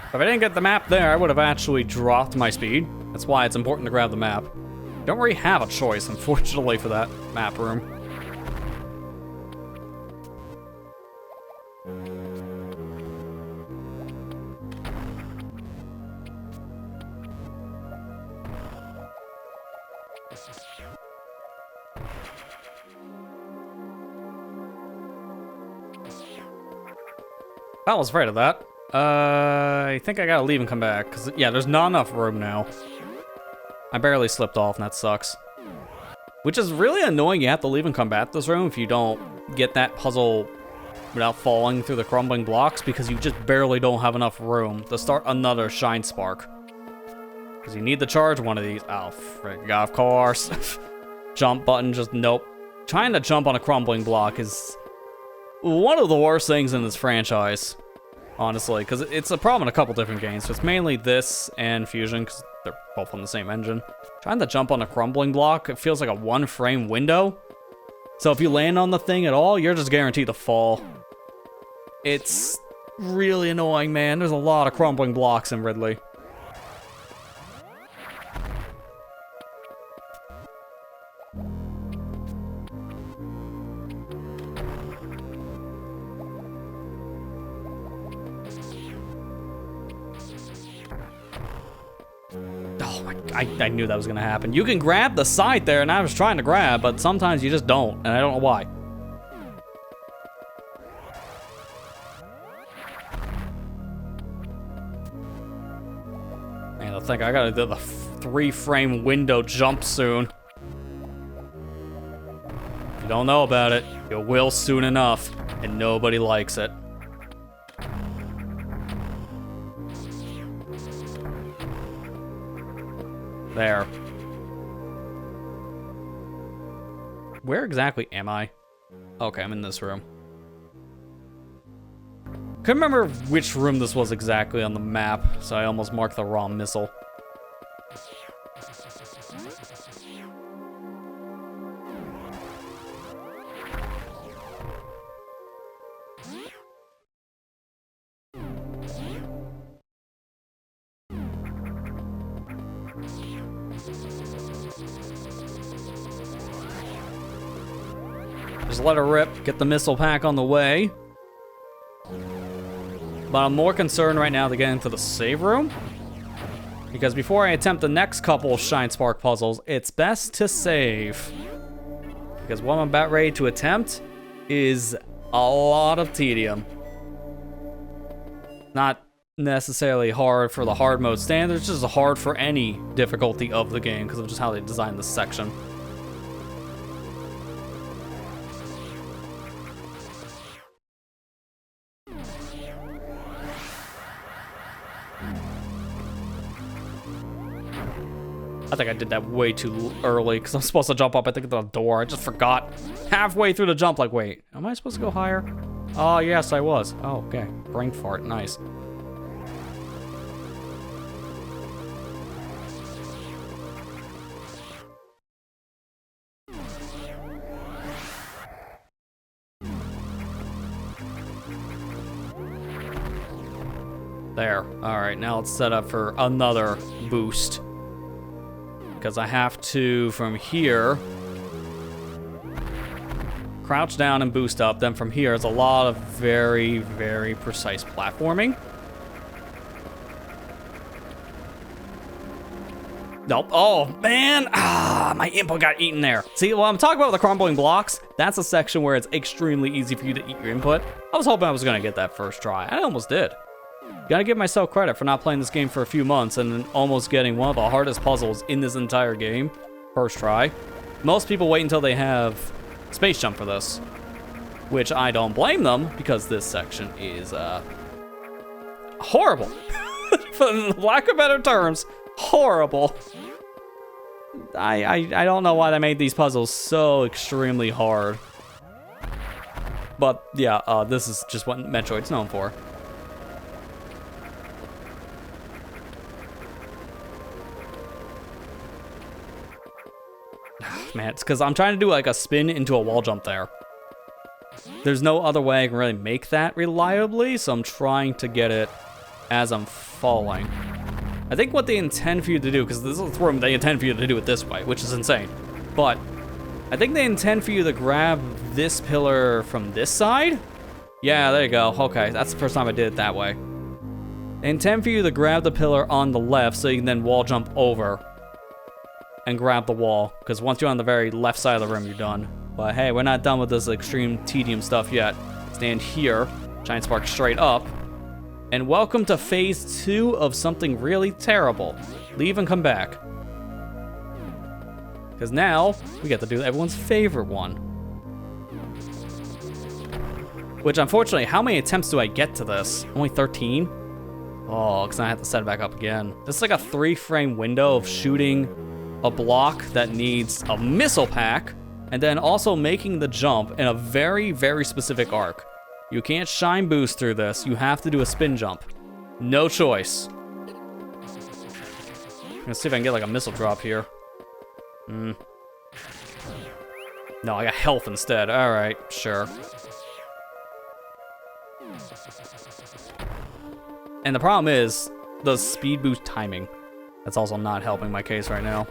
If I didn't get the map there, I would have actually dropped my speed. That's why it's important to grab the map. Don't really have a choice, unfortunately, for that map room. I was afraid of that. I think I gotta leave and come back, because, yeah, there's not enough room now. I barely slipped off, and that sucks. Which is really annoying. You have to leave and come back to this room if you don't get that puzzle without falling through the crumbling blocks, because you just barely don't have enough room to start another Shine Spark. Because you need to charge one of these. Oh, frick, of course. Jump button, just nope. Trying to jump on a crumbling block is one of the worst things in this franchise. Honestly, because it's a problem in a couple different games. So it's mainly this and Fusion, because they're both on the same engine. Trying to jump on a crumbling block, it feels like a one-frame window. So if you land on the thing at all, you're just guaranteed to fall. It's really annoying, man. There's a lot of crumbling blocks in Ridley. I knew that was gonna happen. You can grab the side there, and I was trying to grab, but sometimes you just don't, and I don't know why. Man, I think I gotta do the 3-frame window jump soon. If you don't know about it, you will soon enough, and nobody likes it. There. Where exactly am I? Okay, I'm in this room. Couldn't remember which room this was exactly on the map, so I almost marked the wrong missile. Just let her rip, get the missile pack on the way. But I'm more concerned right now to get into the save room. Because before I attempt the next couple Shine Spark puzzles, it's best to save. Because what I'm about ready to attempt is a lot of tedium. Not necessarily hard for the hard mode standards, just hard for any difficulty of the game because of just how they designed this section. I think I did that way too early because I'm supposed to jump up, I think, at the door. I just forgot halfway through the jump, like, wait, am I supposed to go higher? Oh, yes, I was. Oh, okay. Brain fart, nice. There. All right, now let's set up for another boost. Because I have to, from here, crouch down and boost up. Then from here, it's a lot of very, very precise platforming. Nope. Oh, man. Ah, my input got eaten there. See, well, I'm talking about the crumbling blocks. That's a section where it's extremely easy for you to eat your input. I was hoping I was going to get that first try. I almost did. Gotta give myself credit for not playing this game for a few months and almost getting one of the hardest puzzles in this entire game. First try. Most people wait until they have space jump for this, which I don't blame them because this section is horrible. For lack of better terms, horrible. I don't know why they made these puzzles so extremely hard. But yeah, this is just what Metroid's known for. Man, it's because I'm trying to do like a spin into a wall jump there. There's no other way I can really make that reliably, so I'm trying to get it as I'm falling. I think what they intend for you to do, because this is the room, they intend for you to do it this way, which is insane. But I think they intend for you to grab this pillar from this side. Yeah, there you go. Okay, that's the first time I did it that way. They intend for you to grab the pillar on the left so you can then wall jump over and grab the wall, because once you're on the very left side of the room, you're done. But hey, we're not done with this extreme tedium stuff yet. Stand here, Shine Spark straight up, and welcome to phase 2 of something really terrible. Leave and come back. Because now, we get to do everyone's favorite one. Which, unfortunately, how many attempts do I get to this? Only 13? Oh, because I have to set it back up again. This is like a 3-frame window of shooting a block that needs a missile pack, and then also making the jump in a very, very specific arc. You can't shine boost through this. You have to do a spin jump. No choice. Let's see if I can get like a missile drop here. No, I got health instead. All right, sure. And the problem is the speed boost timing. That's also not helping my case right now.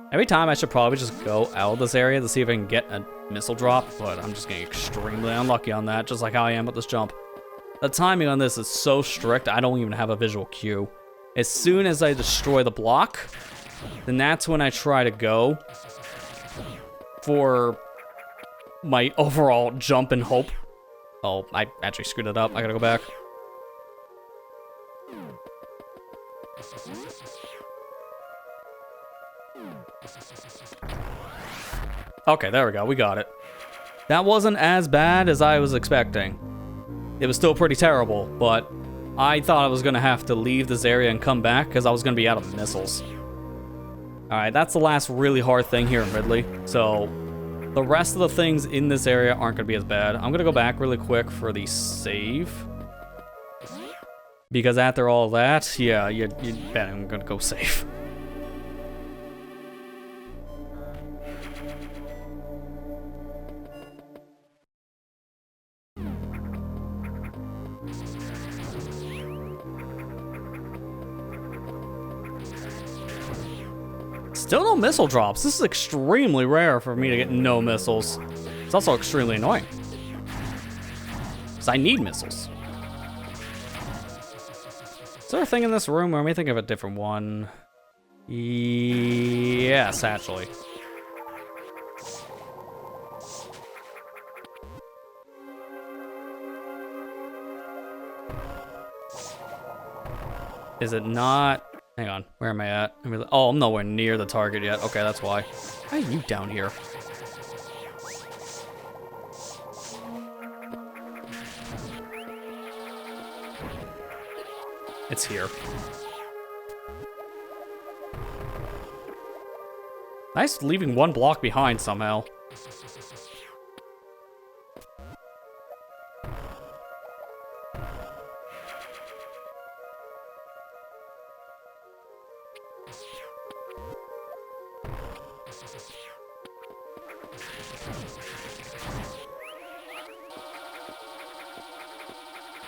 Every time I should probably just go out of this area to see if I can get a missile drop, but I'm just getting extremely unlucky on that, just like how I am with this jump. The timing on this is so strict, I don't even have a visual cue. As soon as I destroy the block, then that's when I try to go for my overall jump and hope. Oh, I actually screwed it up. I gotta go back. Okay, there we go. We got it. That wasn't as bad as I was expecting. It was still pretty terrible, but I thought I was gonna have to leave this area and come back because I was gonna be out of missiles. Alright, that's the last really hard thing here in Ridley. So, the rest of the things in this area aren't gonna be as bad. I'm gonna go back really quick for the save. Because after all that, yeah, you bet I'm gonna go save. Still no missile drops. This is extremely rare for me to get no missiles. It's also extremely annoying. Because I need missiles. Is there a thing in this room, or am I thinking of a different one? Yes, actually. Is it not? Hang on, where am I at? Oh, I'm nowhere near the target yet. Okay, that's why. Why are you down here? It's here. Nice leaving one block behind somehow.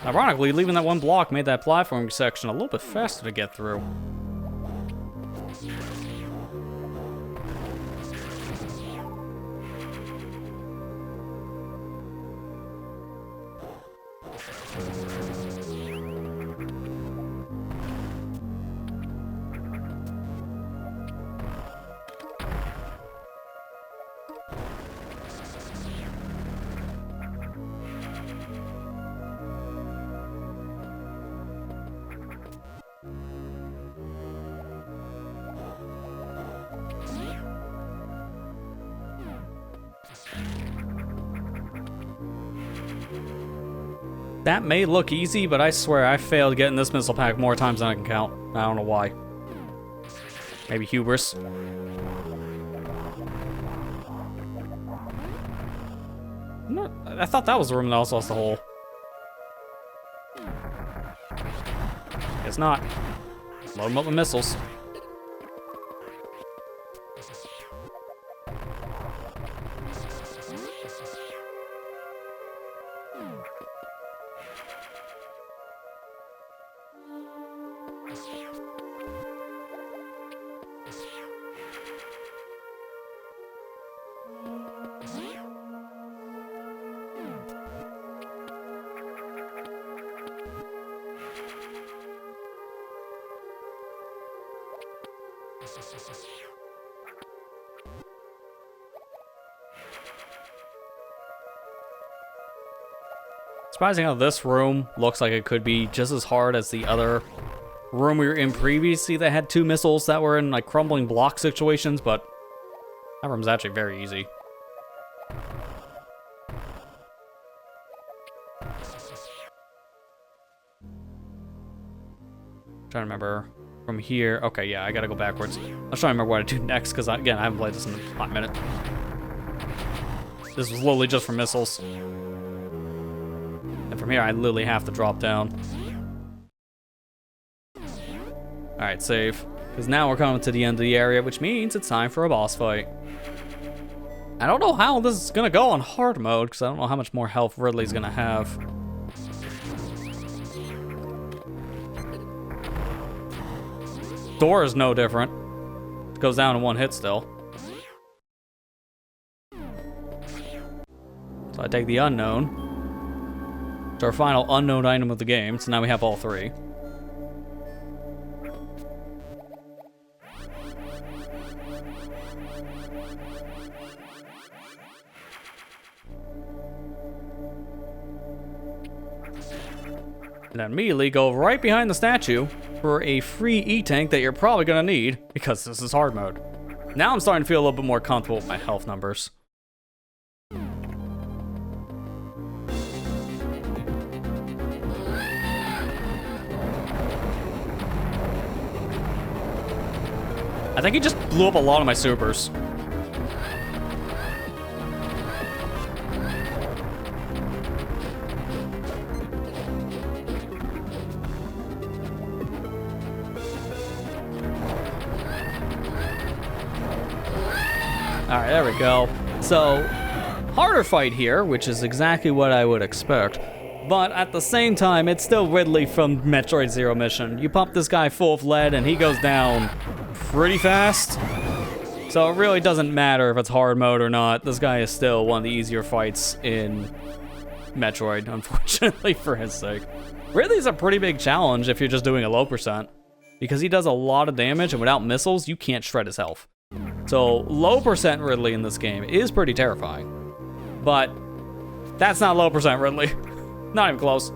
Ironically, leaving that one block made that platforming section a little bit faster to get through. That may look easy, but I swear I failed getting this missile pack more times than I can count. I don't know why. Maybe hubris. No, I thought that was the room that also has the hole. It's not. Load them up with missiles. Surprising how this room looks like it could be just as hard as the other room we were in previously that had two missiles that were in like crumbling block situations, but that room's actually very easy. Trying to remember from here. Okay, yeah, I gotta go backwards. I was trying to remember what to do next because, again, I haven't played this in a hot minute. This was literally just for missiles. And from here, I literally have to drop down. Alright, save. Because now we're coming to the end of the area, which means it's time for a boss fight. I don't know how this is gonna go on hard mode, because I don't know how much more health Ridley's gonna have. Door is no different. It goes down in one hit still. So I take the unknown. It's our final unknown item of the game, so now we have all three. And then immediately go right behind the statue for a free E-tank that you're probably gonna need, because this is hard mode. Now I'm starting to feel a little bit more comfortable with my health numbers. I think he just blew up a lot of my supers. Alright, there we go. So, harder fight here, which is exactly what I would expect. But at the same time, it's still Ridley from Metroid Zero Mission. You pump this guy full of lead and he goes down pretty fast. So it really doesn't matter if it's hard mode or not. This guy is still one of the easier fights in Metroid, unfortunately, for his sake. Ridley's a pretty big challenge if you're just doing a low percent, because he does a lot of damage and without missiles, you can't shred his health. So low percent Ridley in this game is pretty terrifying. But that's not low percent Ridley. Not even close.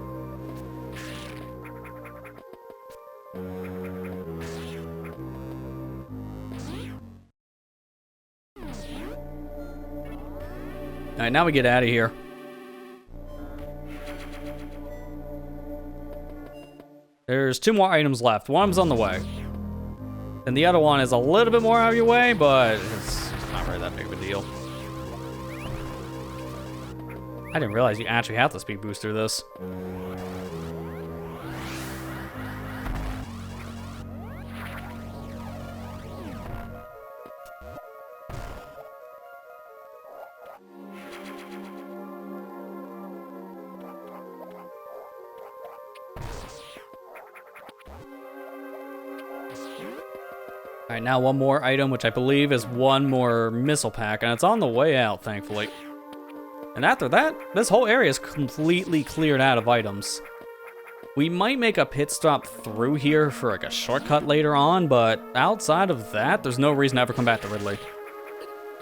Alright, now we get out of here. There's 2 more items left. One of them's on the way. And the other one is a little bit more out of your way, but it's not really that big of a deal. I didn't realize you actually have to speed boost through this. Alright, now one more item, which I believe is one more missile pack, and it's on the way out, thankfully. And after that, this whole area is completely cleared out of items. We might make a pit stop through here for like a shortcut later on, but outside of that, there's no reason to ever come back to Ridley.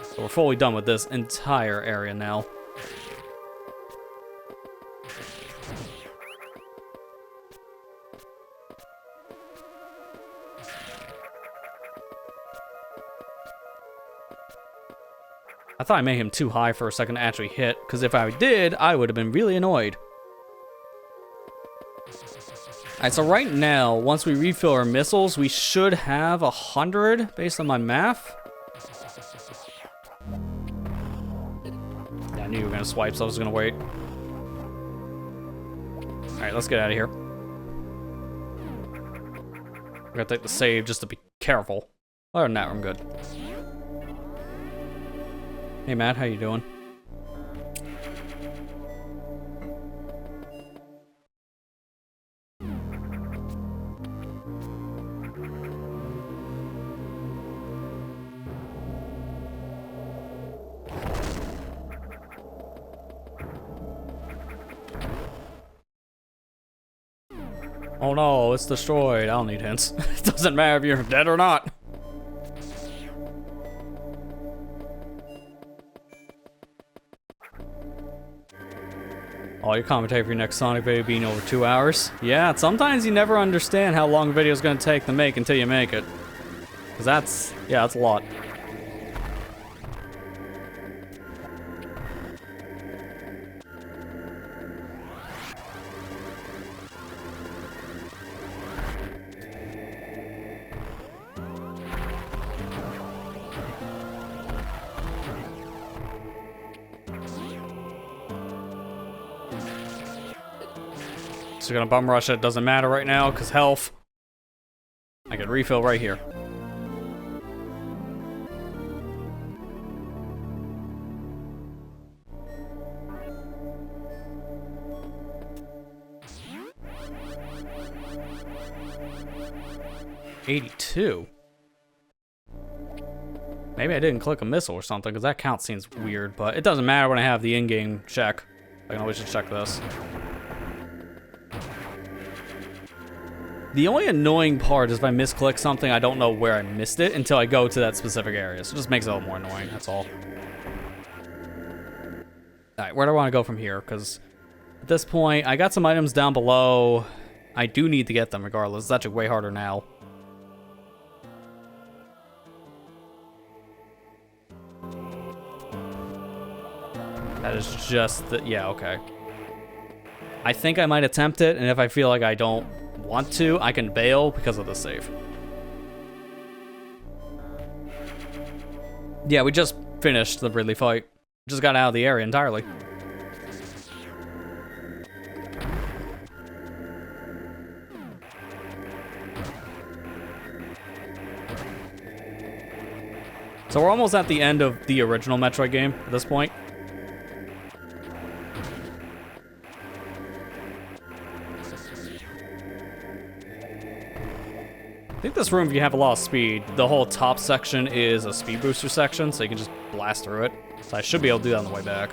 So we're fully done with this entire area now. I thought I made him too high for a second to actually hit, because if I did, I would have been really annoyed. Alright, so right now, once we refill our missiles, we should have 100 based on my math. Yeah, I knew you were going to swipe, so I was going to wait. Alright, let's get out of here. I gotta take the save just to be careful. Other than that, I'm good. Hey Matt, how you doing? Oh no, it's destroyed. I don't need hints. It doesn't matter if you're dead or not. Oh, your commentary for your next Sonic video being over 2 hours? Yeah, sometimes you never understand how long a video is going to take to make until you make it. Because that's a lot. So gonna bum rush it, doesn't matter right now, because health. I can refill right here. $82. Maybe I didn't click a missile or something, because that count seems weird, but it doesn't matter when I have the in-game check. I can always just check this. The only annoying part is if I misclick something, I don't know where I missed it until I go to that specific area. So it just makes it a little more annoying, that's all. Alright, where do I want to go from here? Because at this point, I got some items down below. I do need to get them regardless. It's actually way harder now. That is just the... yeah, okay. I think I might attempt it, and if I feel like I don't want to, I can bail because of the save. Yeah, we just finished the Ridley fight. Just got out of the area entirely. So we're almost at the end of the original Metroid game at this point. I think this room, if you have a lot of speed, the whole top section is a speed booster section, so you can just blast through it. So I should be able to do that on the way back.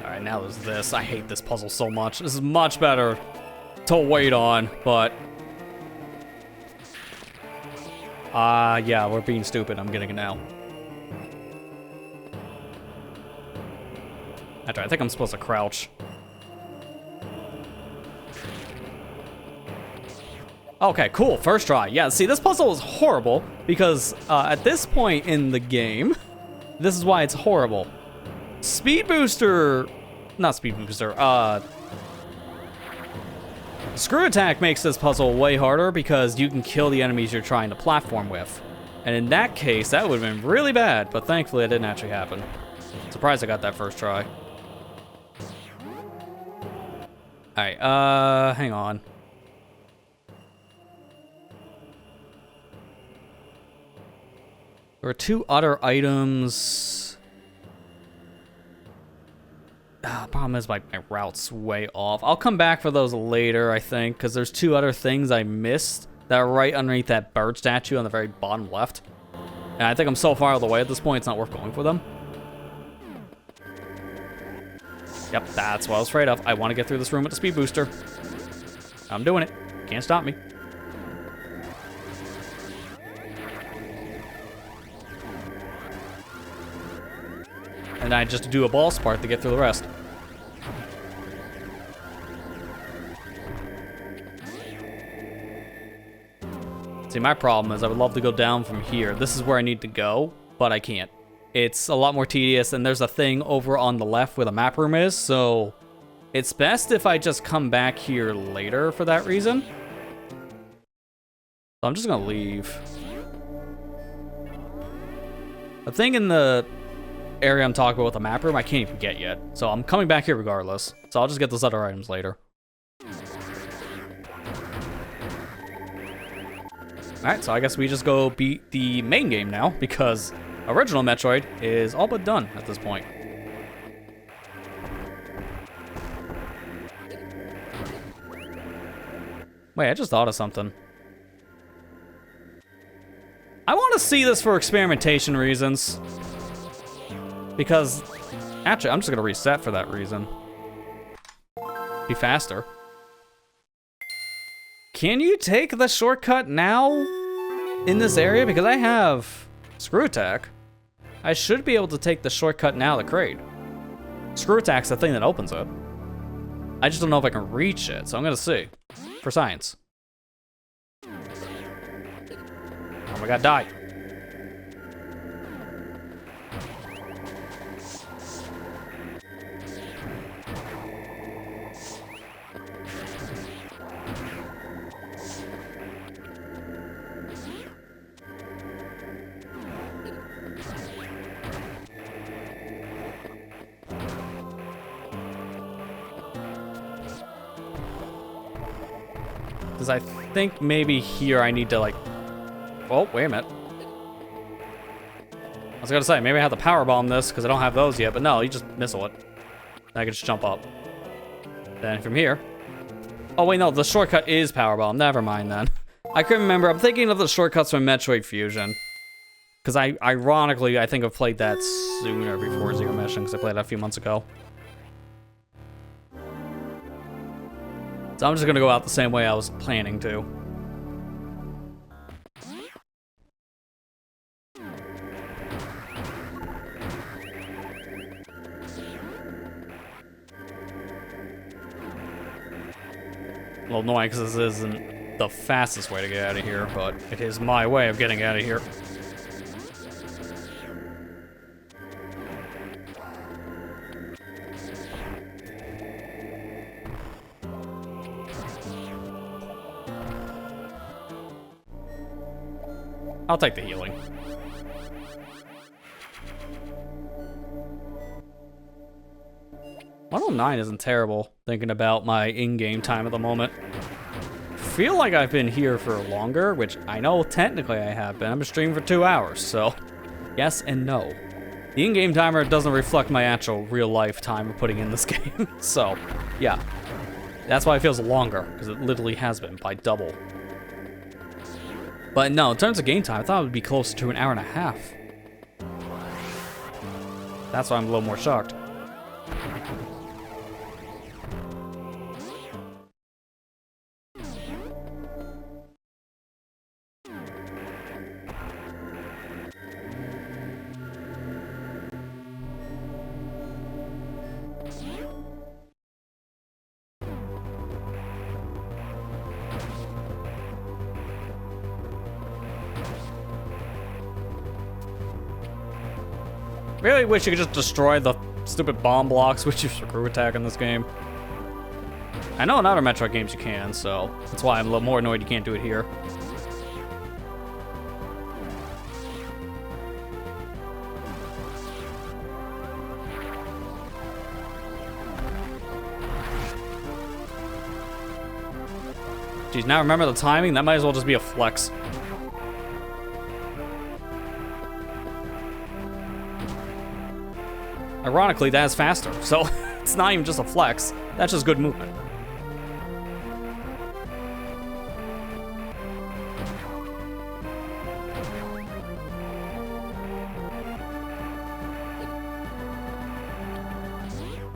Alright, now there's this. I hate this puzzle so much. This is much better to wait on, but... yeah, we're being stupid. I'm getting it now. I think I'm supposed to crouch. Okay, cool. First try. Yeah, see, this puzzle is horrible because at this point in the game, this is why it's horrible. Speed booster... not speed booster. Screw attack makes this puzzle way harder because you can kill the enemies you're trying to platform with. And in that case, that would have been really bad, but thankfully it didn't actually happen. Surprised I got that first try. Alright, hang on. There are two other items. Problem is my route's way off. I'll come back for those later, I think, because there's two other things I missed that are right underneath that bird statue on the very bottom left. And I think I'm so far out of the way at this point, it's not worth going for them. Yep, that's what I was afraid of. I want to get through this room with the speed booster. I'm doing it. Can't stop me. And I just do a ball part to get through the rest. See, my problem is I would love to go down from here. This is where I need to go, but I can't. It's a lot more tedious, and there's a thing over on the left where the map room is, so it's best if I just come back here later for that reason. So I'm just gonna leave. The thing in the area I'm talking about with the map room, I can't even get yet. So I'm coming back here regardless. So I'll just get those other items later. Alright, so I guess we just go beat the main game now, because original Metroid is all but done at this point. Wait, I just thought of something. I want to see this for experimentation reasons. Because, actually, I'm just going to reset for that reason. Be faster. Can you take the shortcut now in this area? Because I have Screw Attack. I should be able to take the shortcut now to crate. Screw Attack's the thing that opens it. I just don't know if I can reach it, so I'm going to see. For science. Oh my god, die. Because I think maybe here I need to, like... Oh, wait a minute. I was gonna say, maybe I have to power bomb this, because I don't have those yet, but no, you just missile it. I can just jump up. Then from here... Oh, wait, no, the shortcut is power bomb. Never mind, then. I couldn't remember. I'm thinking of the shortcuts from Metroid Fusion. Because ironically, I think I've played that sooner before Zero Mission, because I played that a few months ago. So I'm just gonna go out the same way I was planning to. A little annoying because this isn't the fastest way to get out of here, but it is my way of getting out of here. I'll take the healing. $109 isn't terrible, thinking about my in-game time at the moment. Feel like I've been here for longer, which I know technically I have been. I've been streaming for 2 hours, so yes and no. The in-game timer doesn't reflect my actual real-life time of putting in this game, so yeah. That's why it feels longer, because it literally has been by double. But no, in terms of game time, I thought it would be closer to an hour and a half. That's why I'm a little more shocked. Really wish you could just destroy the stupid bomb blocks which use for crew attack in this game. I know in other Metroid games you can, so that's why I'm a little more annoyed you can't do it here. Geez, now remember the timing? That might as well just be a flex. Ironically, that is faster, so it's not even just a flex. That's just good movement.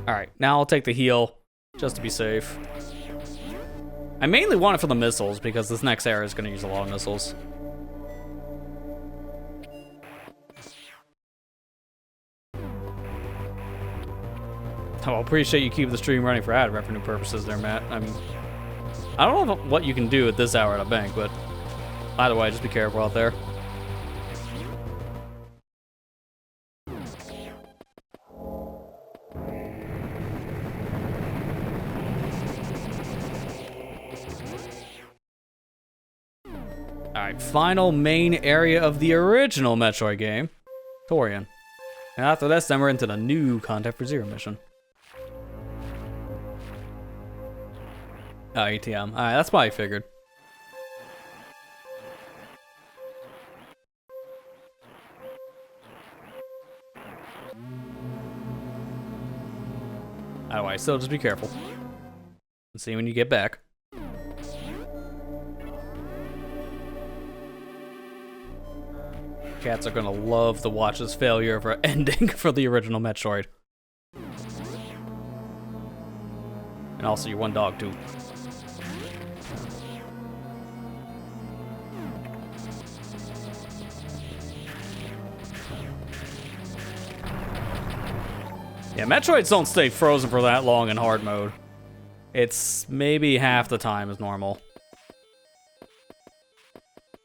Alright, now I'll take the heal, just to be safe. I mainly want it for the missiles, because this next area is going to use a lot of missiles. Oh, I appreciate you keeping the stream running for ad revenue purposes there, Matt. I mean, I don't know what you can do at this hour at a bank, but either way, just be careful out there. Alright, final main area of the original Metroid game, Torian. And after this, then we're into the new Contact for Zero mission. Oh, ATM. Alright, that's what I figured. Anyway, still just be careful. And see when you get back. Cats are gonna love to watch this failure of our ending for the original Metroid. And also your one dog, too. Yeah, Metroids don't stay frozen for that long in hard mode. It's maybe half the time as normal.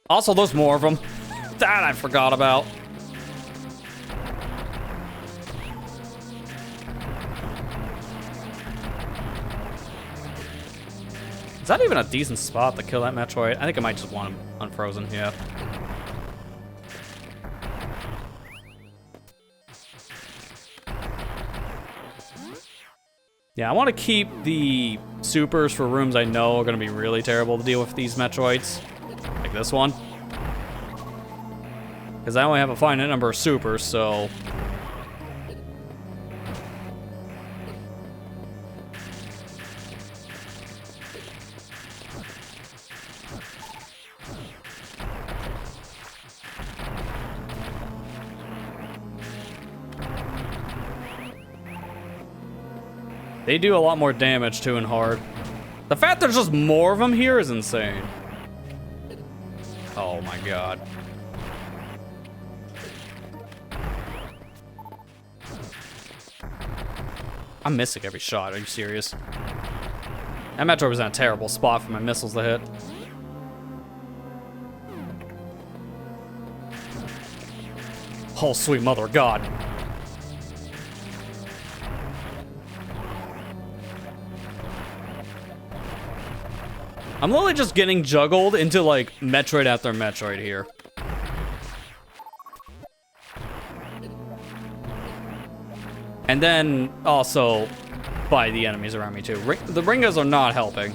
Also, there's more of them. That I forgot about. Is that even a decent spot to kill that Metroid? I think I might just want him unfrozen, yeah. Yeah, I want to keep the supers for rooms I know are going to be really terrible to deal with these Metroids. Like this one. Because I only have a finite number of supers, so... They do a lot more damage too in hard. The fact there's just more of them here is insane. Oh my god. I'm missing every shot, are you serious? That Metroid was in a terrible spot for my missiles to hit. Oh, sweet mother of God. I'm literally just getting juggled into, like, Metroid after Metroid here. And then, also, by the enemies around me, too. The Ringas are not helping.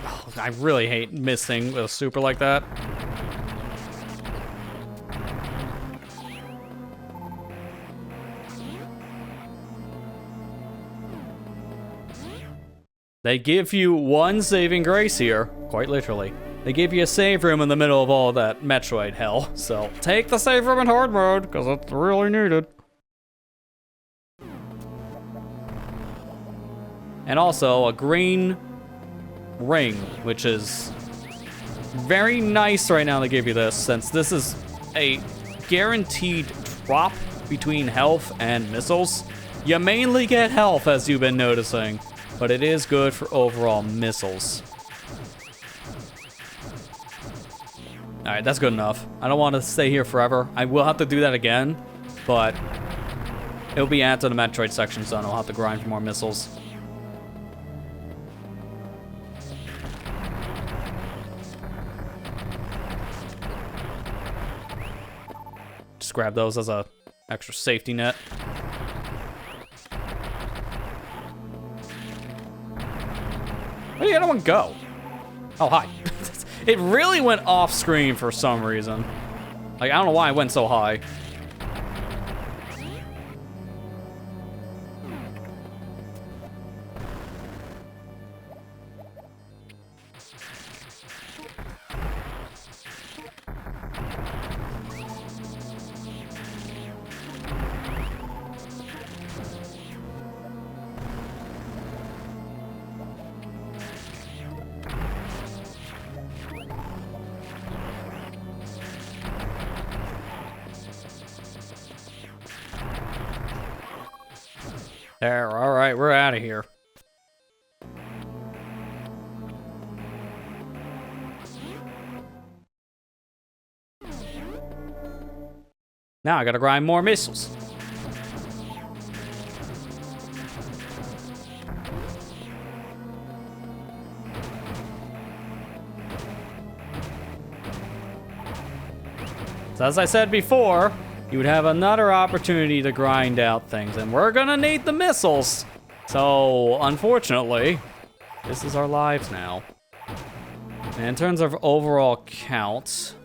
Oh, I really hate missing with a super like that. They give you one saving grace here, quite literally. They give you a save room in the middle of all that Metroid hell, so take the save room in hard mode, because it's really needed. And also a green ring, which is very nice right now to give you this, since this is a guaranteed drop between health and missiles. You mainly get health, as you've been noticing, but it is good for overall missiles. Alright, that's good enough. I don't want to stay here forever. I will have to do that again, but it'll be after the Metroid section, so I'll have to grind for more missiles. Just grab those as a extra safety net. Where did the other one go? Oh, hi. It really went off screen for some reason. Like, I don't know why it went so high. There, alright, we're out of here. Now I gotta grind more missiles. So as I said before, you would have another opportunity to grind out things, and we're gonna need the missiles. So, unfortunately, this is our lives now. And in terms of overall count,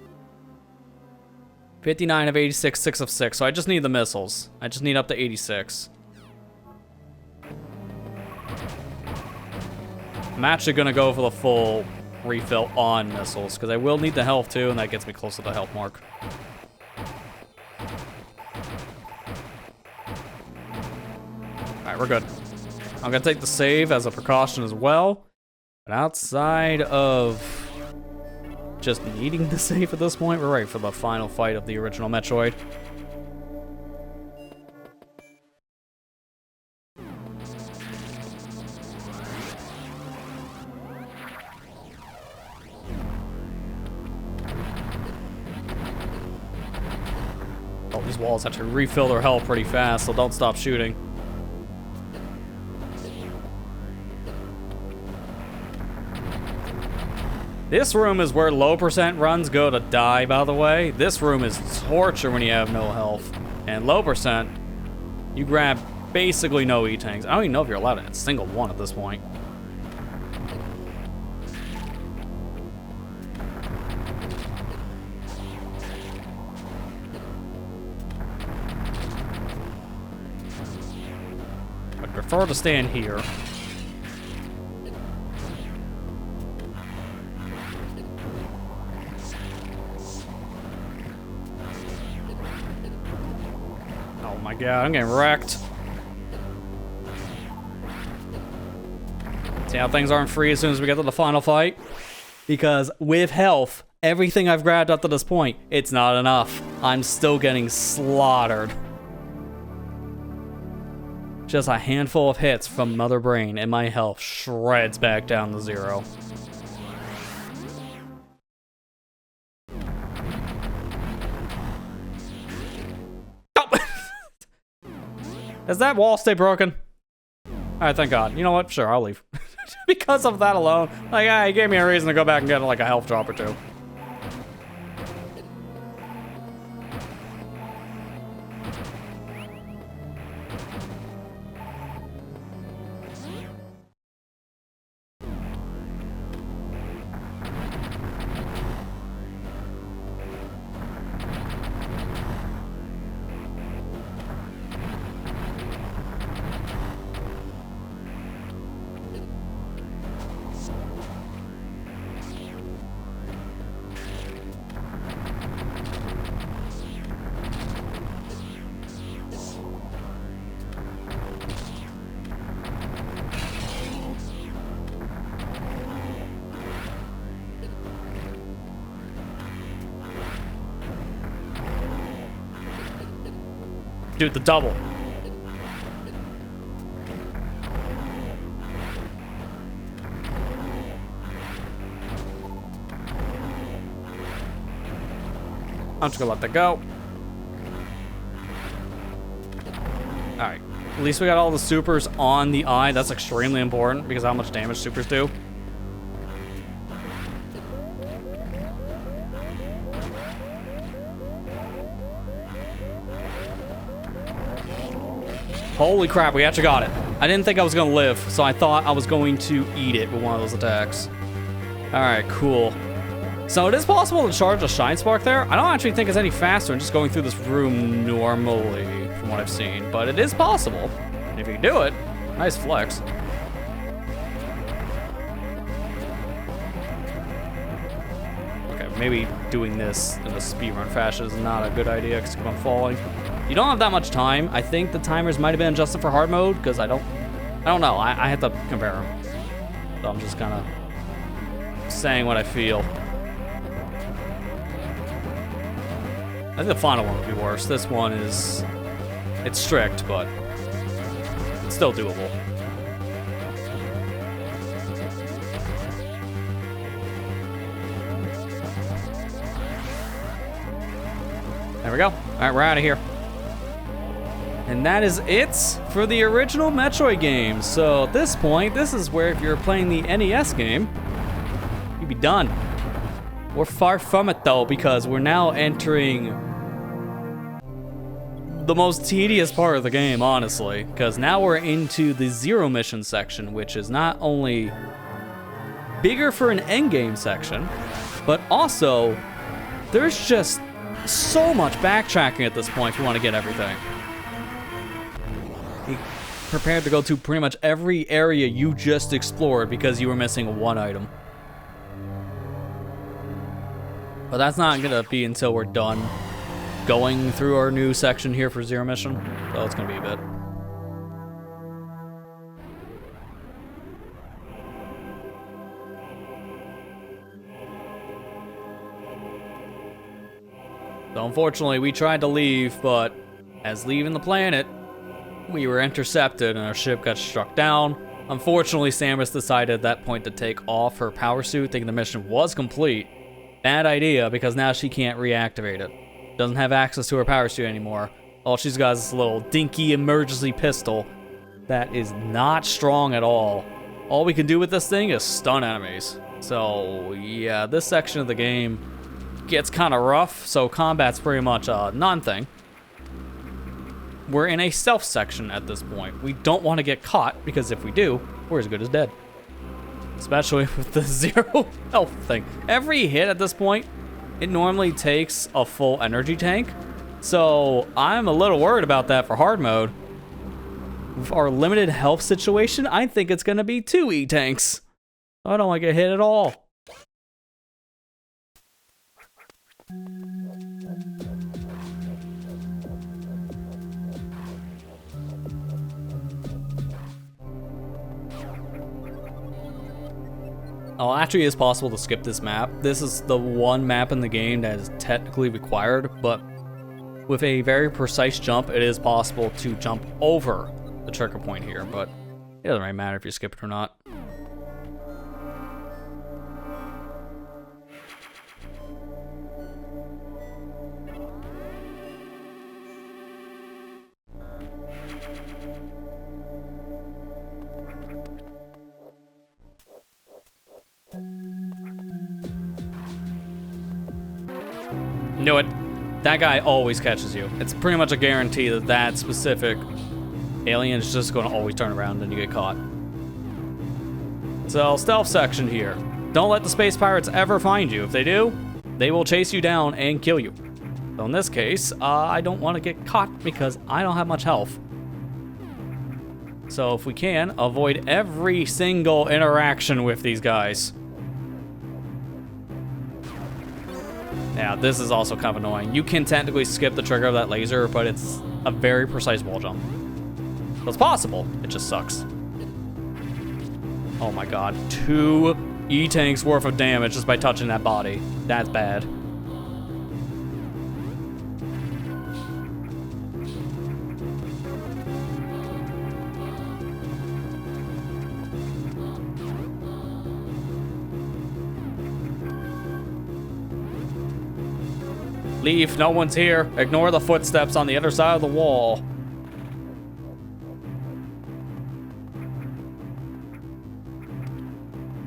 59 of 86, 6 of 6, so I just need the missiles. I just need up to 86. I'm actually gonna go for the full refill on missiles, because I will need the health too, and that gets me close to the health mark. Alright, we're good. I'm gonna take the save as a precaution as well. But outside of just needing the save at this point, we're ready for the final fight of the original Metroid. Oh, these walls have to refill their health pretty fast, so don't stop shooting. This room is where low percent runs go to die, by the way. This room is torture when you have no health. And low percent, you grab basically no E-tanks. I don't even know if you're allowed to hit a single one at this point. I'd prefer to stand here. my god, I'm getting wrecked. See how things aren't free as soon as we get to the final fight? Because with health, everything I've grabbed up to this point, it's not enough. I'm still getting slaughtered. Just a handful of hits from Mother Brain and my health shreds back down to 0. Does that wall stay broken? Alright, thank God. You know what? Sure, I'll leave. Because of that alone. Like, he gave me a reason to go back and get like a health drop or 2. Dude, the double. I'm just gonna let that go. Alright. At least we got all the supers on the eye. That's extremely important because of how much damage supers do. Holy crap, we actually got it. I didn't think I was gonna live, so I thought I was going to eat it with one of those attacks. Alright, cool. So it is possible to charge a Shine Spark there. I don't actually think it's any faster than just going through this room normally, from what I've seen. But it is possible. And if you can do it, nice flex. Okay, maybe doing this in a speedrun fashion is not a good idea because you keep on falling. You don't have that much time. I think the timers might have been adjusted for hard mode because I don't know. I had to compare them. So I'm just kind of saying what I feel. I think the final one would be worse. This one is, it's strict, but it's still doable. There we go. All right, we're out of here. And that is it for the original Metroid game. So at this point, this is where if you're playing the NES game, you'd be done. We're far from it though, because we're now entering the most tedious part of the game, honestly. Because now we're into the Zero Mission section, which is not only bigger for an endgame section, but also there's just so much backtracking at this point if you want to get everything. Be prepared to go to pretty much every area you just explored because you were missing one item. But that's not gonna be until we're done going through our new section here for Zero Mission. So it's gonna be a bit. So unfortunately, we tried to leave, but as leaving the planet, we were intercepted and our ship got struck down. Unfortunately, Samus decided at that point to take off her power suit, thinking the mission was complete. Bad idea, because now she can't reactivate it. Doesn't have access to her power suit anymore. All she's got is this little dinky emergency pistol that is not strong at all. All we can do with this thing is stun enemies. So yeah, this section of the game gets kind of rough, so combat's pretty much a non-thing. We're in a stealth section at this point. We don't want to get caught, because if we do, we're as good as dead. Especially with the zero health thing. Every hit at this point, it normally takes a full energy tank. So I'm a little worried about that for hard mode. With our limited health situation, I think it's gonna be 2 E-tanks. I don't want to get hit at all. Oh, actually, it is possible to skip this map. This is the one map in the game that is technically required, but with a very precise jump, it is possible to jump over the trigger point here, but it doesn't really matter if you skip it or not. Knew it. That guy always catches you. It's pretty much a guarantee that that specific alien is just going to always turn around and you get caught. So, stealth section here. Don't let the space pirates ever find you. If they do, they will chase you down and kill you. So in this case, I don't want to get caught because I don't have much health. So if we can, avoid every single interaction with these guys. Yeah, this is also kind of annoying. You can technically skip the trigger of that laser, but it's a very precise wall jump. So it's possible, it just sucks. Oh my god, 2 E-tanks worth of damage just by touching that body. That's bad. Leave, no one's here. Ignore the footsteps on the other side of the wall.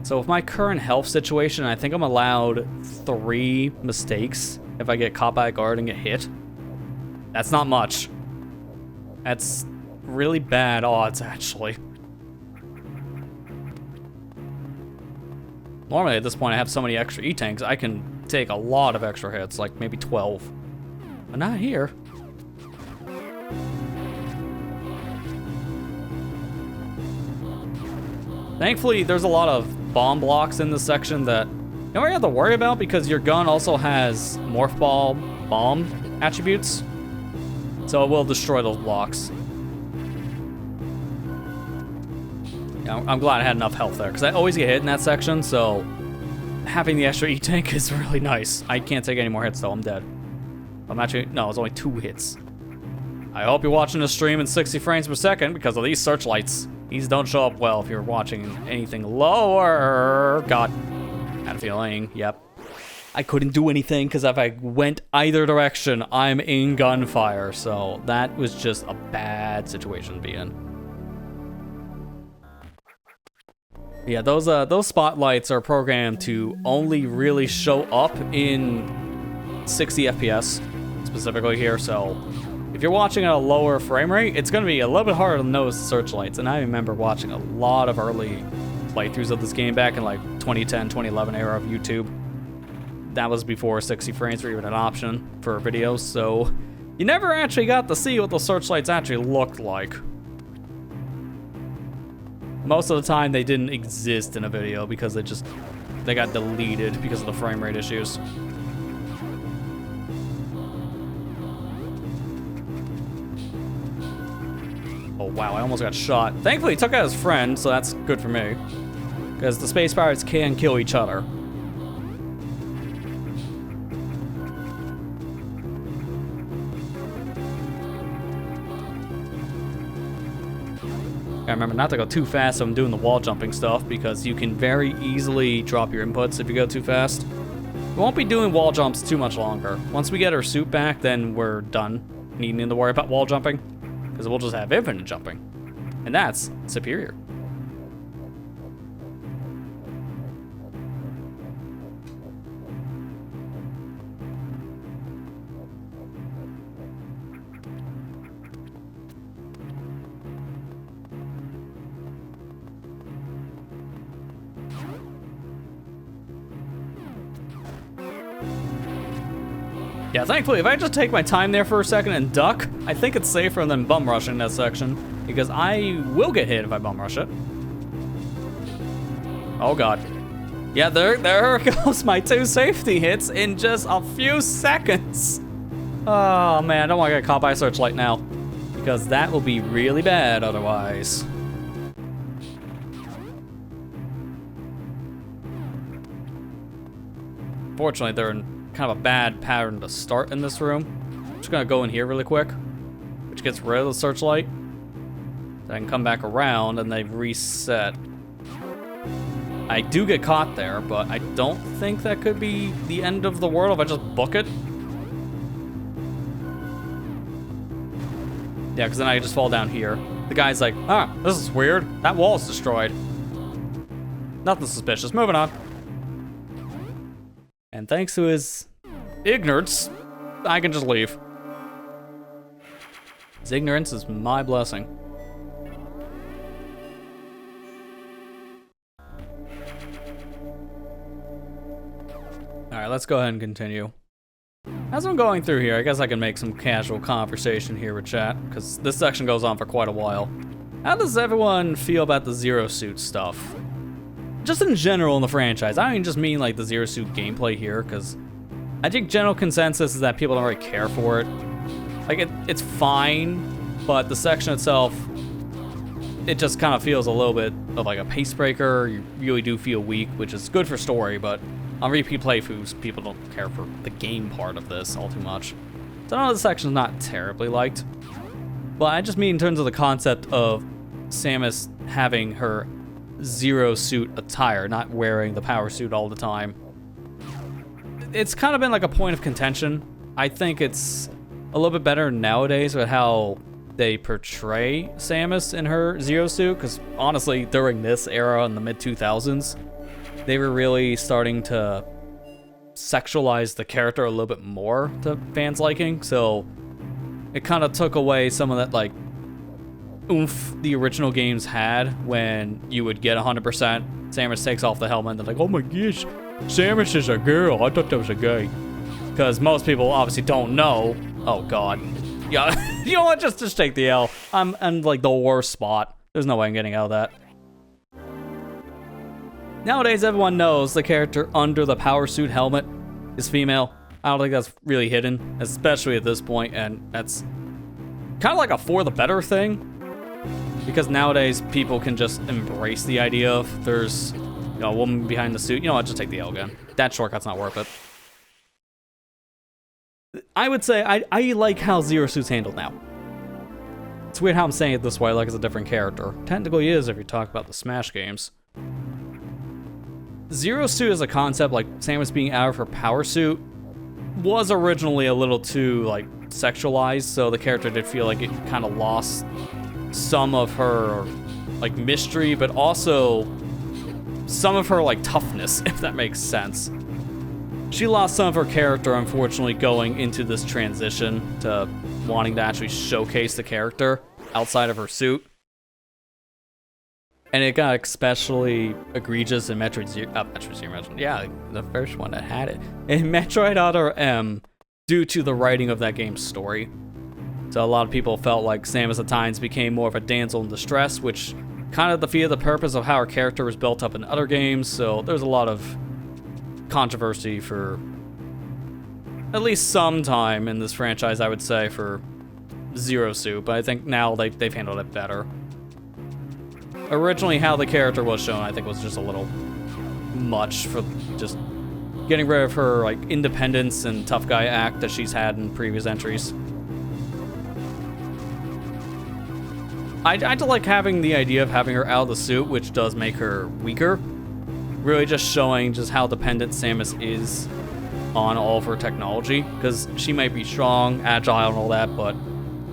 So with my current health situation, I think I'm allowed 3 mistakes if I get caught by a guard and get hit. That's not much. That's really bad odds, actually. Normally at this point I have so many extra E-tanks, I can take a lot of extra hits, like maybe 12. But not here. Thankfully, there's a lot of bomb blocks in this section that you don't really have to worry about because your gun also has morph ball bomb attributes. So it will destroy those blocks. Yeah, I'm glad I had enough health there because I always get hit in that section, so having the extra E-tank is really nice. I can't take any more hits though, I'm dead. I'm actually, no, it's only 2 hits. I hope you're watching this stream in 60 frames per second because of these searchlights. These don't show up well if you're watching anything lower. God, had a feeling, yep. I couldn't do anything because if I went either direction, I'm in gunfire. So that was just a bad situation to be in. Yeah, those spotlights are programmed to only really show up in 60 FPS, specifically here, so if you're watching at a lower frame rate, it's going to be a little bit harder to notice the searchlights, and I remember watching a lot of early playthroughs of this game back in like 2010, 2011 era of YouTube. That was before 60 frames were even an option for videos, so you never actually got to see what the searchlights actually looked like. Most of the time, they didn't exist in a video because they got deleted because of the frame rate issues. Oh wow, I almost got shot. Thankfully, he took out his friend, so that's good for me. Because the space pirates can kill each other. I remember not to go too fast when I'm doing the wall jumping stuff because you can very easily drop your inputs if you go too fast. We won't be doing wall jumps too much longer. Once we get our suit back, then we're done needing to worry about wall jumping because we'll just have infinite jumping. And that's superior. Yeah, thankfully, if I just take my time there for a second and duck, I think it's safer than bum rushing that section, because I will get hit if I bum rush it. Oh god. Yeah, there goes my 2 safety hits in just a few seconds. Oh man, I don't want to get caught by a searchlight now, because that will be really bad otherwise. Fortunately, they're in kind of a bad pattern to start in this room. I'm just gonna go in here really quick, which gets rid of the searchlight. Then I can come back around and they reset. I do get caught there, but I don't think that could be the end of the world if I just book it. Yeah, because then I just fall down here. The guy's like, ah, this is weird. That wall's destroyed. Nothing suspicious. Moving on. And thanks to his ignorance, I can just leave. His ignorance is my blessing. Alright, let's go ahead and continue. As I'm going through here, I guess I can make some casual conversation here with chat, because this section goes on for quite a while. How does everyone feel about the Zero Suit stuff? Just in general in the franchise. I don't even just mean like the Zero Suit gameplay here, because I think general consensus is that people don't really care for it. Like, it's fine, but the section itself, it just kind of feels a little bit of like a pace breaker. You really do feel weak, which is good for story, but on repeat playthroughs, people don't care for the game part of this all too much. So I know the section's not terribly liked, but I just mean in terms of the concept of Samus having her Zero Suit attire, not wearing the power suit all the time. It's kind of been like a point of contention. I think it's a little bit better nowadays with how they portray Samus in her Zero Suit, because honestly, during this era in the mid-2000s, they were really starting to sexualize the character a little bit more to fans' liking, so it kind of took away some of that, like, oomph the original games had when you would get 100%, Samus takes off the helmet, and they're like, oh my gosh, Samus is a girl, I thought that was a guy. Because most people obviously don't know. Oh god. Yeah, you know what, just take the L. I'm in, like, the worst spot. There's no way I'm getting out of that. Nowadays, everyone knows the character under the power suit helmet is female. I don't think that's really hidden, especially at this point, and that's kind of like a for the better thing, because nowadays people can just embrace the idea of there's, you know, a woman behind the suit. You know what, just take the L again. That shortcut's not worth it. I would say I like how Zero Suit's handled now. It's weird how I'm saying it this way, like it's a different character. Technically it is if you talk about the Smash games. Zero Suit as a concept, like Samus being out of her power suit, was originally a little too, like, sexualized, so the character did feel like it kind of lost some of her, like, mystery, but also some of her, like, toughness, if that makes sense. She lost some of her character, unfortunately, going into this transition to wanting to actually showcase the character outside of her suit. And it got especially egregious in Metroid Zero, yeah, the first one that had it. In Metroid Other M, due to the writing of that game's story. So a lot of people felt like Samus at times became more of a damsel in distress, which kind of defeated the purpose of how her character was built up in other games, so there's a lot of controversy for at least some time in this franchise, I would say, for Zero Suit, but I think now they've handled it better. Originally, how the character was shown, I think, was just a little much for just getting rid of her, like, independence and tough guy act that she's had in previous entries. I do like having the idea of having her out of the suit, which does make her weaker. Really just showing just how dependent Samus is on all of her technology, because she might be strong, agile, and all that, but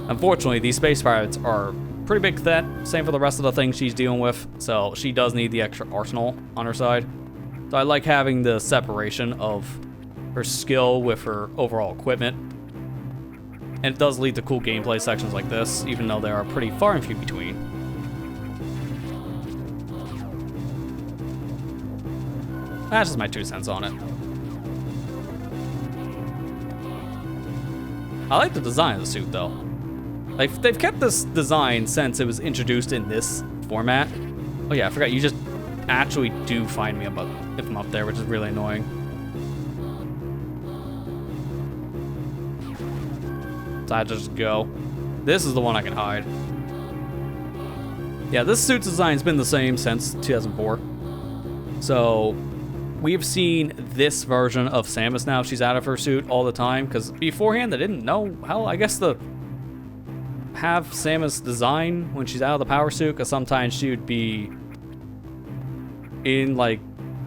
unfortunately, these space pirates are pretty big threat. Same for the rest of the things she's dealing with, so she does need the extra arsenal on her side. So I like having the separation of her skill with her overall equipment. And it does lead to cool gameplay sections like this, even though they are pretty far and few between. That's just my 2 cents on it. I like the design of the suit, though. Like, they've kept this design since it was introduced in this format. Oh yeah, I forgot, you just actually do find me if I'm up there, which is really annoying. So I just go. This is the one I can hide. Yeah, this suit's design's been the same since 2004. So, we've seen this version of Samus now. She's out of her suit all the time, because beforehand they didn't know how, I guess, to have Samus design when she's out of the power suit, because sometimes she would be in like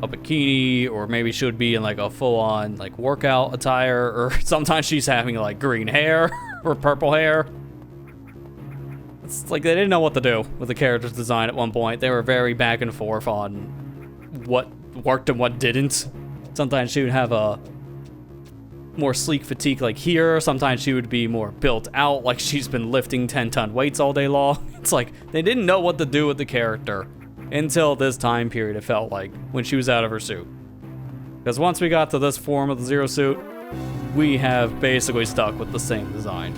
a bikini, or maybe she would be in like a full-on like workout attire, or sometimes she's having like green hair or purple hair. It's like they didn't know what to do with the character's design at one point. They were very back and forth on what worked and what didn't. Sometimes she would have a more sleek fatigue like here. Sometimes she would be more built out, like she's been lifting 10-ton weights all day long. It's like they didn't know what to do with the character until this time period, it felt like, when she was out of her suit. Because once we got to this form of the Zero suit, we have basically stuck with the same design,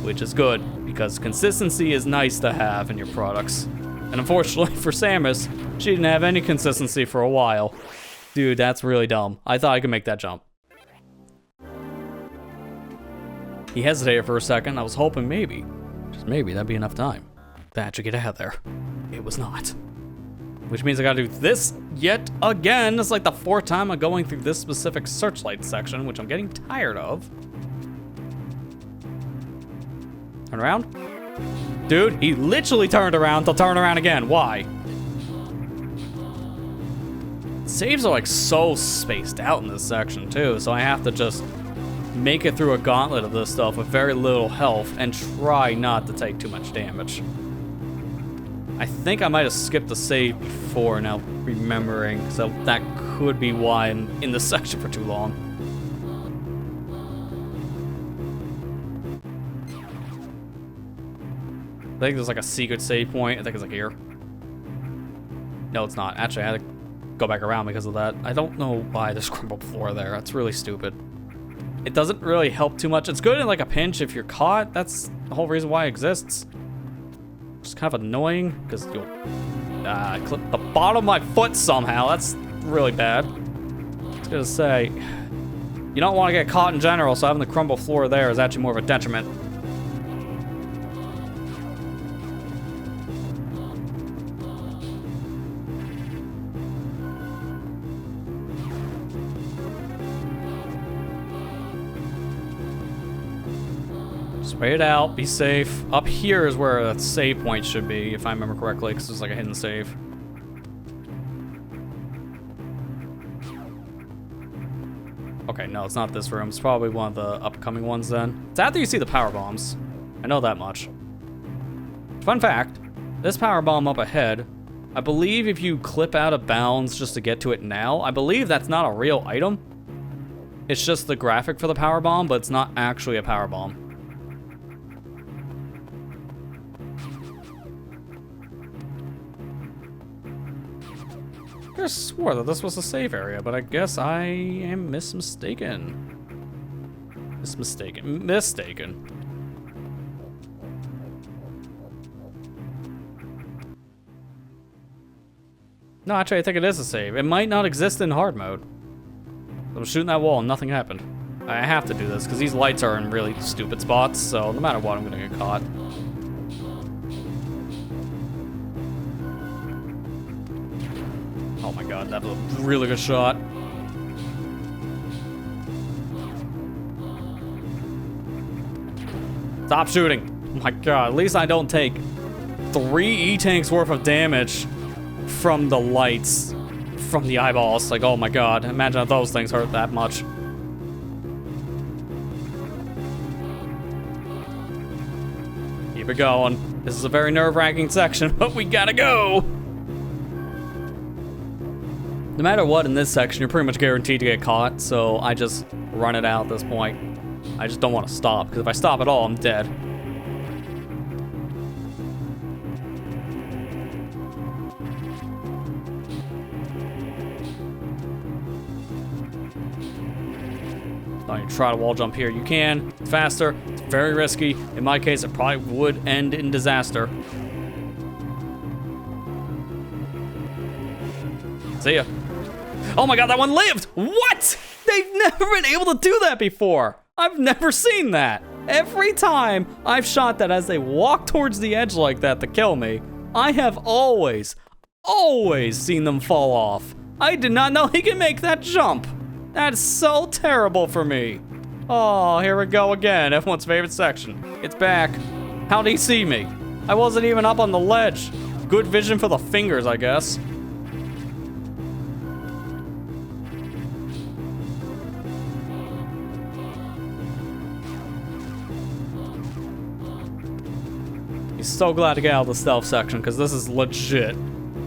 which is good, because consistency is nice to have in your products. And unfortunately for Samus, she didn't have any consistency for a while. Dude, that's really dumb. I thought I could make that jump. He hesitated for a second. I was hoping maybe, just maybe, that'd be enough time. That should get out of there. It was not. Which means I gotta do this yet again. It's like the 4th time I'm going through this specific searchlight section, which I'm getting tired of. Turn around. Dude, he literally turned around to turn around again. Why? Saves are like so spaced out in this section too, so I have to just make it through a gauntlet of this stuff with very little health and try not to take too much damage. I think I might have skipped the save before, now remembering, so that could be why I'm in this section for too long. I think there's like a secret save point. I think it's like here. No, it's not. Actually, I had to go back around because of that. I don't know why there's crumbled floor there. That's really stupid. It doesn't really help too much. It's good in like a pinch if you're caught. That's the whole reason why it exists. It's kind of annoying because you'll clip the bottom of my foot somehow. That's really bad. I was gonna say, you don't want to get caught in general, so having the crumble floor there is actually more of a detriment. Wait it out, be safe. Up here is where a save point should be, if I remember correctly, because there's like a hidden save. Okay, no, it's not this room. It's probably one of the upcoming ones then. It's after you see the power bombs. I know that much. Fun fact, this power bomb up ahead, I believe if you clip out of bounds just to get to it now, I believe that's not a real item. It's just the graphic for the power bomb, but it's not actually a power bomb. I swore that this was a safe area, but I guess I am mistaken. Mistaken. No, actually, I think it is a save. It might not exist in hard mode. I'm shooting that wall and nothing happened. I have to do this because these lights are in really stupid spots, so no matter what, I'm gonna get caught. Oh my god, that was a really good shot. Stop shooting. Oh my god, at least I don't take 3 E-tanks worth of damage from the lights, from the eyeballs. Like, oh my god, imagine if those things hurt that much. Keep it going. This is a very nerve-wracking section, but we gotta go! No matter what in this section, you're pretty much guaranteed to get caught, so I just run it out at this point. I just don't want to stop, because if I stop at all, I'm dead. Now you try to wall jump here, you can. It's faster, it's very risky. In my case, it probably would end in disaster. See ya. Oh my god, that one lived! What? They've never been able to do that before. I've never seen that. Every time I've shot that as they walk towards the edge like that to kill me, I have always seen them fall off. I did not know he could make that jump. That's so terrible for me. Oh, here we go again. Everyone's favorite section. It's back. How'd he see me? I wasn't even up on the ledge. Good vision for the fingers, I guess. He's so glad to get out of the stealth section because this is legit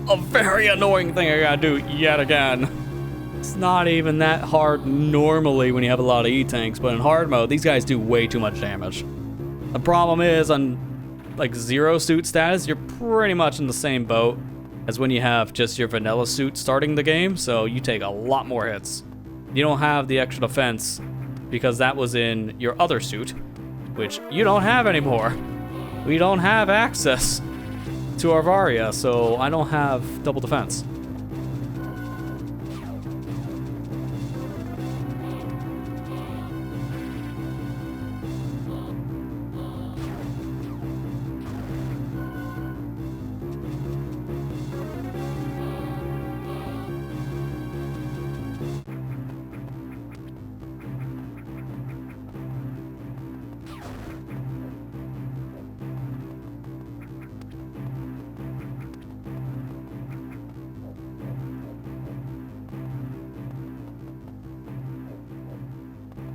a very annoying thing I gotta do yet again. It's not even that hard normally when you have a lot of E-tanks, but in hard mode, these guys do way too much damage. The problem is, on like zero suit status, you're pretty much in the same boat as when you have just your vanilla suit starting the game, so you take a lot more hits. You don't have the extra defense because that was in your other suit, which you don't have anymore. We don't have access to Arvaria, so I don't have double defense.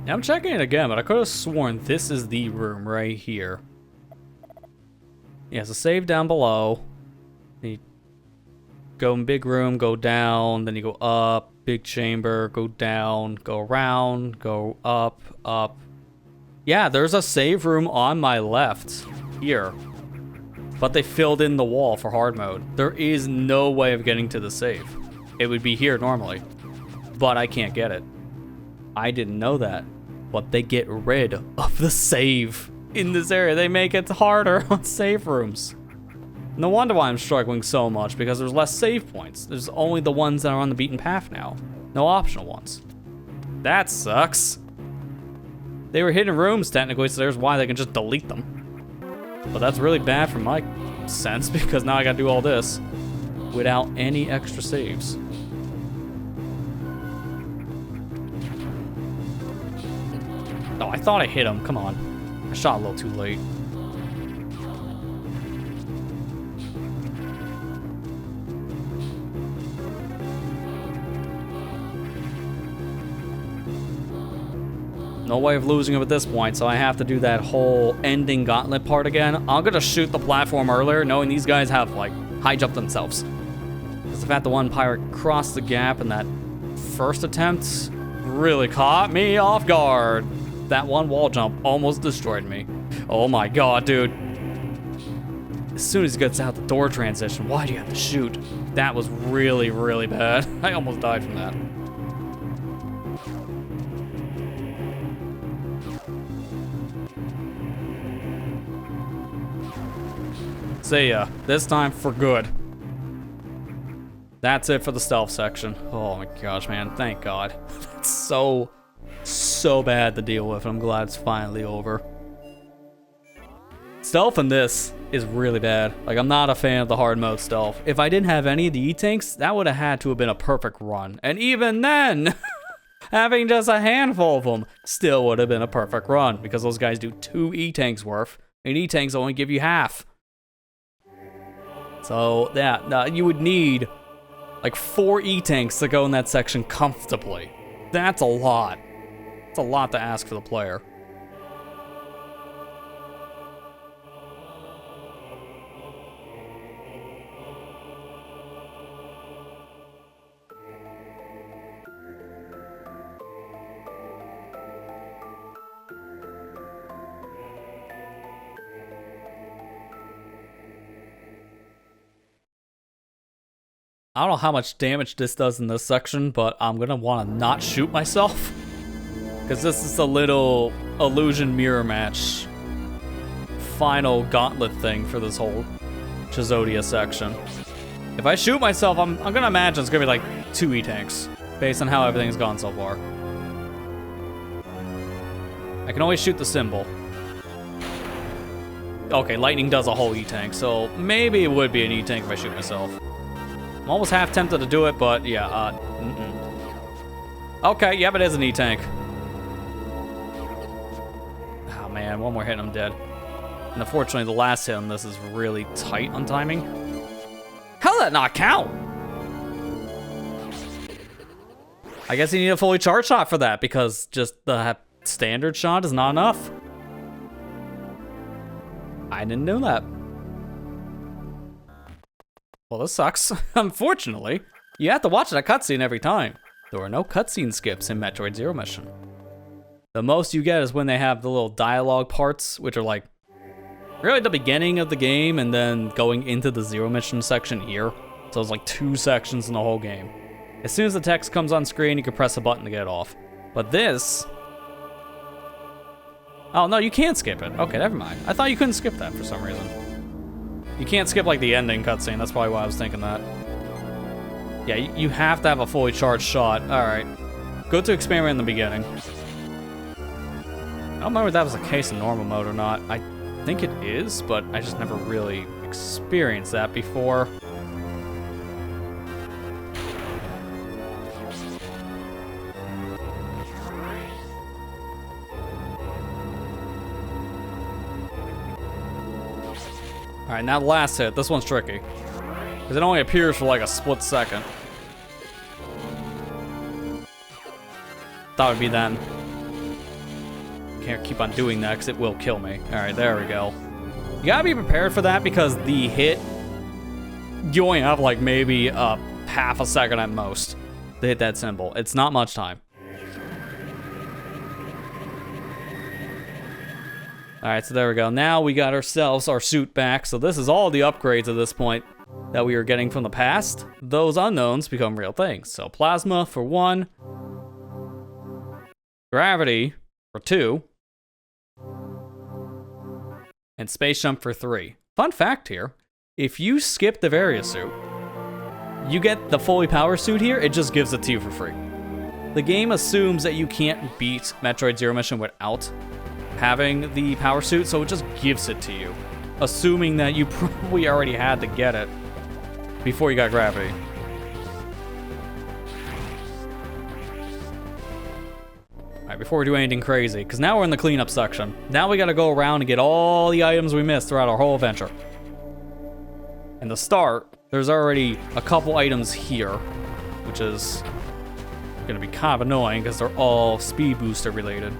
Now I'm checking it again, but I could have sworn this is the room right here. Yeah, so save down below. Then you go in big room, go down, then you go up, big chamber, go down, go around, go up, up. Yeah, there's a save room on my left here. But they filled in the wall for hard mode. There is no way of getting to the save. It would be here normally, but I can't get it. I didn't know that, but they get rid of the save in this area. They make it harder on save rooms. No wonder why I'm struggling so much, because there's less save points. There's only the ones that are on the beaten path now. No optional ones. That sucks. They were hidden rooms technically, so there's why they can just delete them. But that's really bad from my sense, because now I gotta do all this without any extra saves. Oh, I thought I hit him. Come on. I shot a little too late. No way of losing him at this point, so I have to do that whole ending gauntlet part again. I'm gonna shoot the platform earlier, knowing these guys have, like, high jump themselves. Because the fact the one pirate crossed the gap in that first attempt really caught me off guard. That one wall jump almost destroyed me. Oh my god, dude. As soon as he gets out the door transition, why do you have to shoot? That was really, really bad. I almost died from that. See ya. This time for good. That's it for the stealth section. Oh my gosh, man. Thank God. That's so bad to deal with. I'm glad it's finally over. Stealth in this is really bad. Like, I'm not a fan of the hard mode stealth. If I didn't have any of the E-tanks, that would have had to have been a perfect run. And even then, having just a handful of them still would have been a perfect run, because those guys do 2 E-tanks worth, and E-tanks only give you half. So, yeah, you would need like 4 E-tanks to go in that section comfortably. That's a lot. It's a lot to ask for the player. I don't know how much damage this does in this section, but I'm gonna want to not shoot myself, because this is a little illusion mirror match final gauntlet thing for this whole Chizodia section. If I shoot myself, I'm gonna imagine it's gonna be like 2 E-tanks, based on how everything's gone so far. I can always shoot the symbol. Okay, lightning does a whole E-tank, so maybe it would be an E-tank if I shoot myself. I'm almost half tempted to do it, but yeah, Okay, yep, it is an E-tank. Oh man, one more hit and I'm dead. And unfortunately, the last hit on this is really tight on timing. How did that not count? I guess you need a fully charged shot for that, because just the standard shot is not enough. I didn't know that. Well, this sucks. Unfortunately, you have to watch that cutscene every time. There are no cutscene skips in Metroid Zero Mission. The most you get is when they have the little dialogue parts, which are like really the beginning of the game and then going into the Zero Mission section here. So it's like 2 sections in the whole game. As soon as the text comes on screen, you can press a button to get it off. But this... Oh, no, you can't skip it. Okay, never mind. I thought you couldn't skip that for some reason. You can't skip, like, the ending cutscene. That's probably why I was thinking that. Yeah, you have to have a fully charged shot. Alright. Go to experiment in the beginning. I don't remember if that was the case in normal mode or not. I think it is, but I just never really experienced that before. Alright, now the last hit. This one's tricky. Because it only appears for like a split second. Thought it would be then. Can't keep on doing that because it will kill me. Alright, there we go. You gotta be prepared for that because the hit, you only have like maybe half a second at most to hit that symbol. It's not much time. Alright, so there we go. Now we got ourselves our suit back. So this is all the upgrades at this point that we were getting from the past. Those unknowns become real things. So plasma for 1. Gravity for 2. And space jump for 3. Fun fact here. If you skip the Varia suit, you get the fully power suit here. It just gives it to you for free. The game assumes that you can't beat Metroid Zero Mission without having the power suit, so it just gives it to you, assuming that you probably already had to get it before you got gravity. Alright, before we do anything crazy, because now we're in the cleanup section. Now we gotta go around and get all the items we missed throughout our whole adventure. And to start, there's already a couple items here, which is gonna be kind of annoying because they're all speed booster related.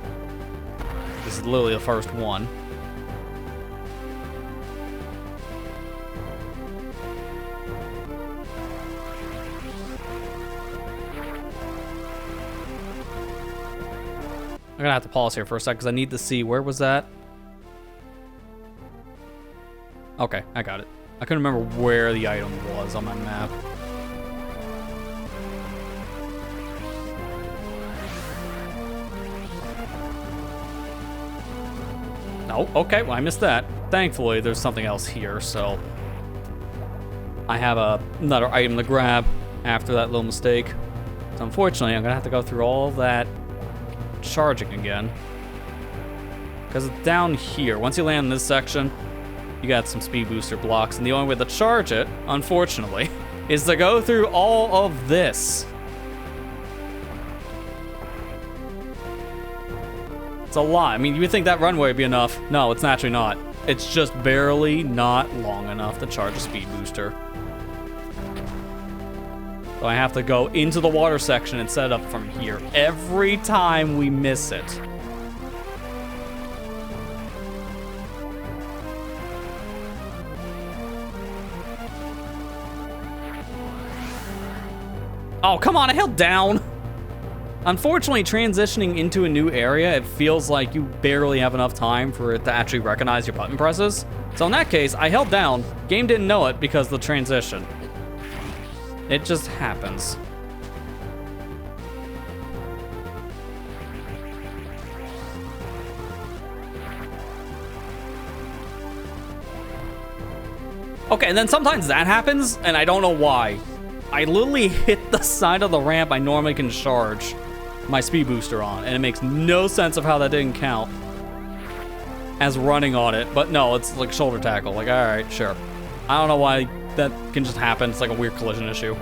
This is literally the first one. I'm gonna have to pause here for a sec because I need to see where was that. Okay, I got it. I couldn't remember where the item was on my map. Oh, okay, well I missed that. Thankfully, there's something else here, so I have another item to grab after that little mistake. So unfortunately, I'm gonna have to go through all that charging again. Because it's down here. Once you land in this section, you got some speed booster blocks, and the only way to charge it, unfortunately, is to go through all of this. It's a lot. I mean, you would think that runway would be enough. No, it's actually not. It's just barely not long enough to charge a speed booster. So I have to go into the water section and set it up from here every time we miss it. Oh, come on, I held down. Unfortunately, transitioning into a new area, it feels like you barely have enough time for it to actually recognize your button presses. So in that case, I held down. Game didn't know it because of the transition. It just happens. Okay, and then sometimes that happens, and I don't know why. I literally hit the side of the ramp I normally can charge my speed booster on, and it makes no sense of how that didn't count as running on it. But no, it's like shoulder tackle. Like, all right, sure. I don't know why that can just happen. It's like a weird collision issue.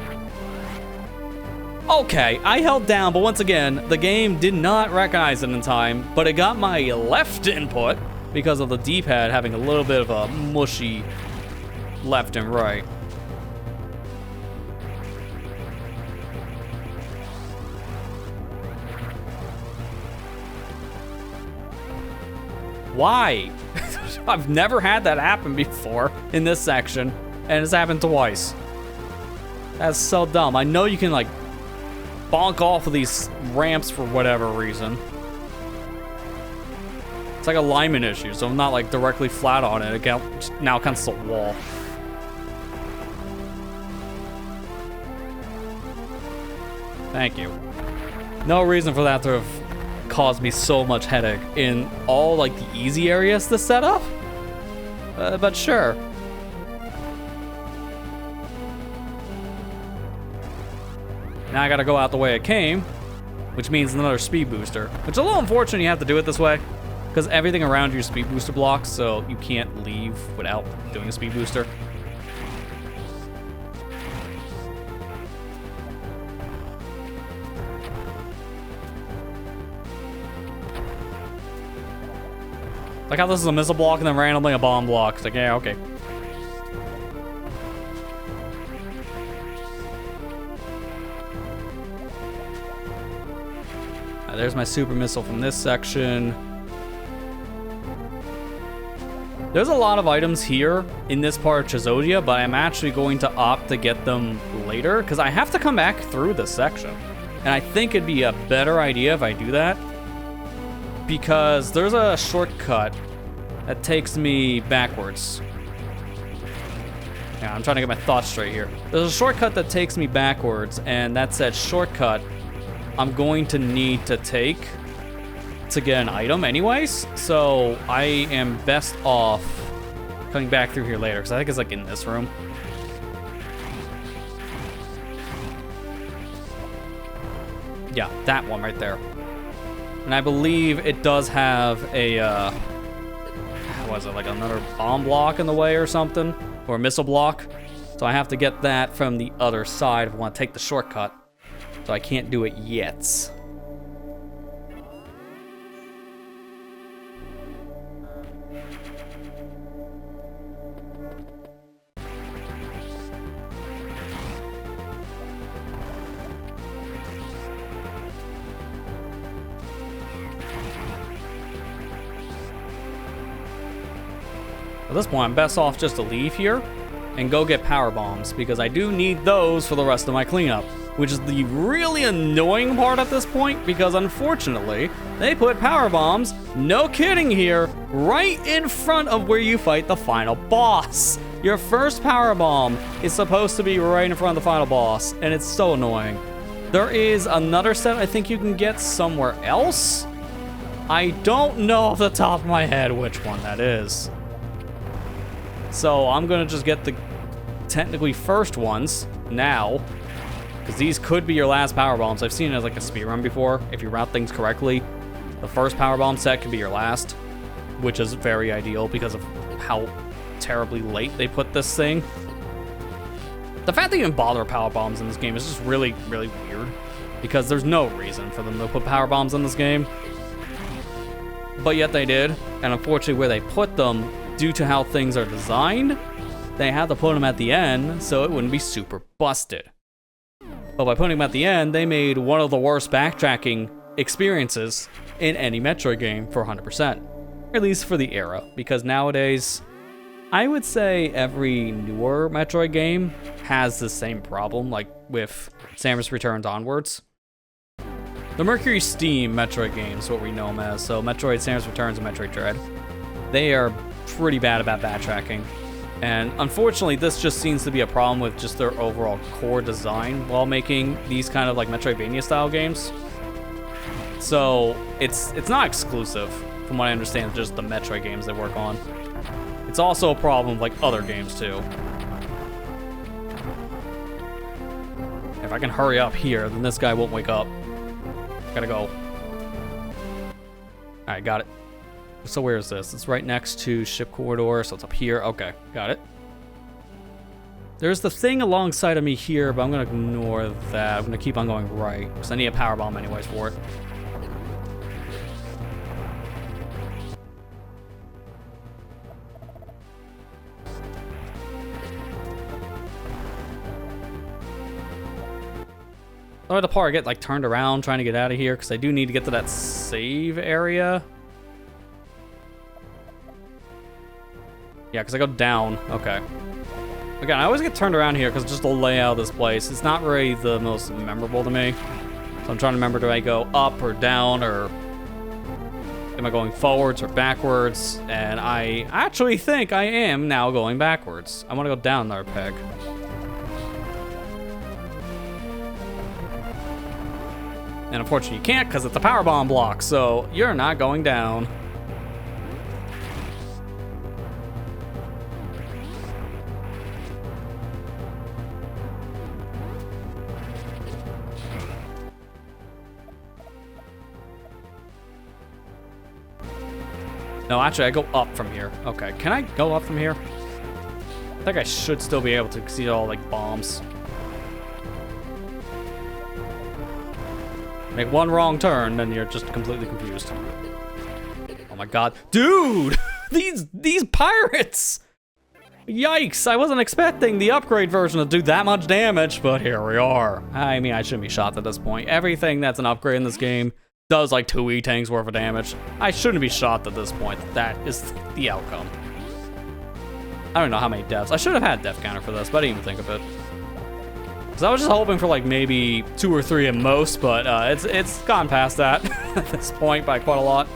Okay, I held down, but once again, the game did not recognize it in time, but it got my left input because of the D-pad having a little bit of a mushy left and right. Why? I've never had that happen before in this section, and it's happened twice. That's so dumb. I know you can, like, bonk off of these ramps for whatever reason. It's like a alignment issue, so I'm not, like, directly flat on it. It now counts as a wall. Thank you. No reason for that to have caused me so much headache in all, like, the easy areas to set up. But sure. Now I gotta go out the way it came, which means another speed booster. Which is a little unfortunate you have to do it this way, because everything around you is speed booster blocks, so you can't leave without doing a speed booster. Like how this is a missile block and then randomly a bomb block. It's like, yeah, okay. There's my super missile from this section. There's a lot of items here in this part of Chizodia, but I'm actually going to opt to get them later because I have to come back through this section. And I think it'd be a better idea if I do that, because there's a shortcut that takes me backwards. Yeah, I'm trying to get my thoughts straight here. There's a shortcut that takes me backwards, and that's that shortcut I'm going to need to take to get an item anyways, so I am best off coming back through here later, because I think it's like in this room. Yeah, that one right there. And I believe it does have a, what was it, like another bomb block in the way or something? Or a missile block. So I have to get that from the other side if I want to take the shortcut. So I can't do it yet. At this point, I'm best off just to leave here and go get power bombs, because I do need those for the rest of my cleanup, which is the really annoying part at this point, because unfortunately, they put power bombs, no kidding here, right in front of where you fight the final boss. Your first power bomb is supposed to be right in front of the final boss, and it's so annoying. There is another set I think you can get somewhere else. I don't know off the top of my head which one that is. So I'm gonna just get the technically first ones now, because these could be your last power bombs. I've seen it as like a speedrun before. If you route things correctly, the first power bomb set could be your last, which is very ideal because of how terribly late they put this thing. The fact they even bother power bombs in this game is just really, really weird, because there's no reason for them to put power bombs in this game. But yet they did, and unfortunately where they put them, due to how things are designed, they had to put them at the end so it wouldn't be super busted. But by putting them at the end, they made one of the worst backtracking experiences in any Metroid game for 100%. At least for the era, because nowadays, I would say every newer Metroid game has the same problem, like with Samus Returns onwards. The Mercury Steam Metroid games, what we know them as, so Metroid, Samus Returns, and Metroid Dread, they are pretty bad about backtracking. And unfortunately, this just seems to be a problem with just their overall core design while making these kind of like Metroidvania style games. So it's not exclusive, from what I understand, just the Metroid games they work on. It's also a problem with like other games too. If I can hurry up here, then this guy won't wake up. Gotta go. Alright, got it. So where is this? It's right next to Ship Corridor, so it's up here. Okay, got it. There's the thing alongside of me here, but I'm gonna ignore that. I'm gonna keep on going right, because I need a power bomb anyways for it. Oh, the part I get like turned around trying to get out of here, because I do need to get to that save area. Yeah, because I go down. Okay. Again, I always get turned around here because just the layout of this place. It's not really the most memorable to me. So I'm trying to remember, do I go up or down, or am I going forwards or backwards? And I actually think I am now going backwards. I want to go down there, peg. And unfortunately you can't because it's a power bomb block, so you're not going down. No, actually, I go up from here. Okay, can I go up from here? I think I should still be able to see all, like, bombs. Make one wrong turn, then you're just completely confused. Oh my god. Dude! These pirates! Yikes, I wasn't expecting the upgrade version to do that much damage, but here we are. I mean, I shouldn't be shocked at this point. Everything that's an upgrade in this game does like 2 E-tanks worth of damage. I shouldn't be shocked at this point. That is the outcome. I don't know how many deaths. I should have had death counter for this, but I didn't even think of it. Because I was just hoping for like maybe 2 or 3 at most, but it's gone past that at this point by quite a lot.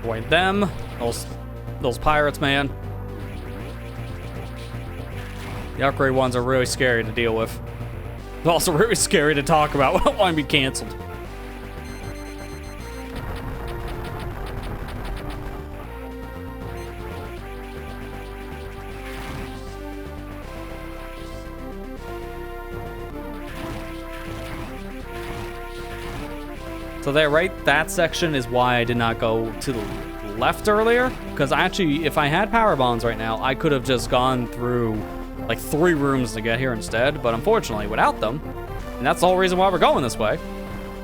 Avoid them. Those pirates, man. The upgrade ones are really scary to deal with. They're also really scary to talk about. I don't want to be canceled. So there, right? That section is why I did not go to the left earlier. Because actually, if I had power bombs right now, I could have just gone through like 3 rooms to get here instead. But unfortunately, without them, and that's the whole reason why we're going this way.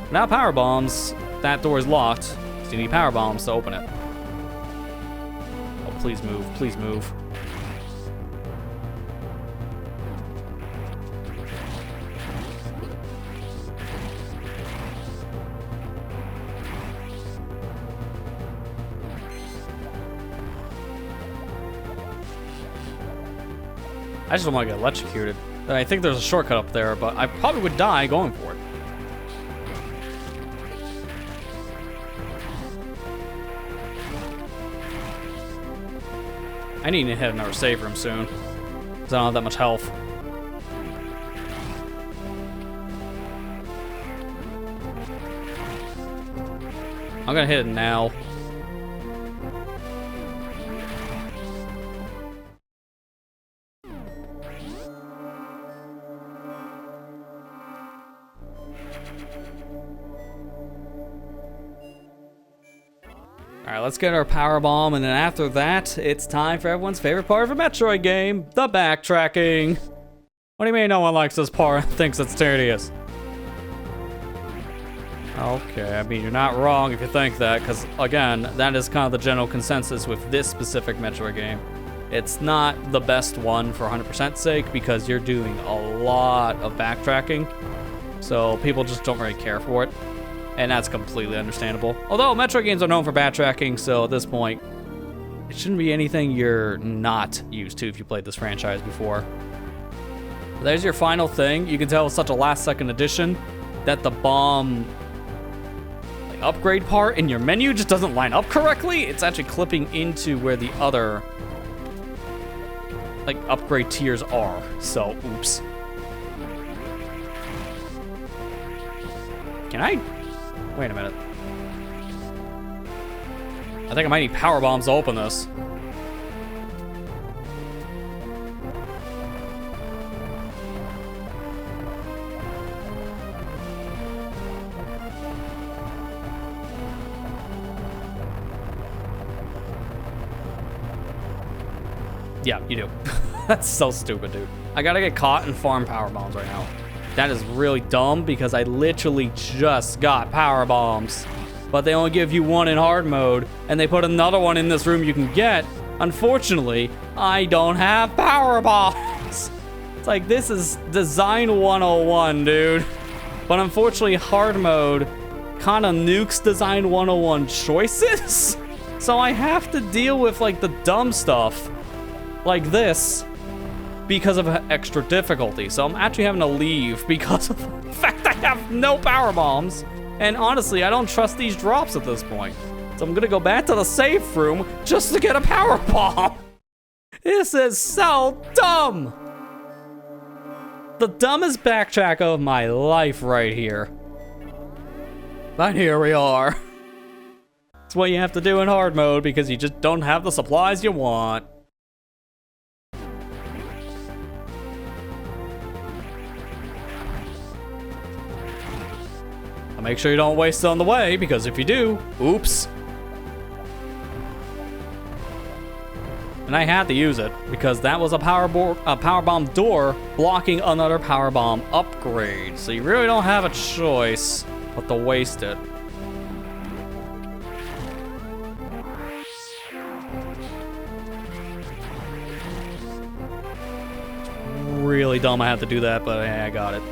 Without power bombs, that door is locked. So you need power bombs to open it. Oh, please move. Please move. I just don't want to get electrocuted. I think there's a shortcut up there, but I probably would die going for it. I need to hit another save room soon, because I don't have that much health. I'm gonna hit it now. Alright, let's get our power bomb, and then after that, it's time for everyone's favorite part of a Metroid game, the backtracking. What do you mean no one likes this part, thinks it's tedious? Okay, I mean, you're not wrong if you think that, because, again, that is kind of the general consensus with this specific Metroid game. It's not the best one for 100% sake, because you're doing a lot of backtracking, so people just don't really care for it. And that's completely understandable. Although Metroid games are known for backtracking, so at this point, it shouldn't be anything you're not used to if you played this franchise before. But there's your final thing. You can tell it's such a last-second addition that the bomb upgrade part in your menu just doesn't line up correctly. It's actually clipping into where the other upgrade tiers are. So, oops. Can I? Wait a minute. I think I might need power bombs to open this. Yeah, you do. That's so stupid, dude. I gotta get caught and farm power bombs right now. That is really dumb because I literally just got power bombs. But they only give you one in hard mode, and they put another one in this room you can get. Unfortunately, I don't have power bombs. It's like, this is design 101, dude. But unfortunately, hard mode kind of nukes design 101 choices. So I have to deal with like the dumb stuff like this because of extra difficulty. So I'm actually having to leave because of the fact I have no power bombs. And honestly, I don't trust these drops at this point. So I'm gonna go back to the safe room just to get a power bomb. This is so dumb. The dumbest backtrack of my life right here. But here we are. That's what you have to do in hard mode because you just don't have the supplies you want. Make sure you don't waste it on the way, because if you do, oops. And I had to use it, because that was a power bomb door blocking another power bomb upgrade. So you really don't have a choice but to waste it. Really dumb I had to do that, but yeah, I got it.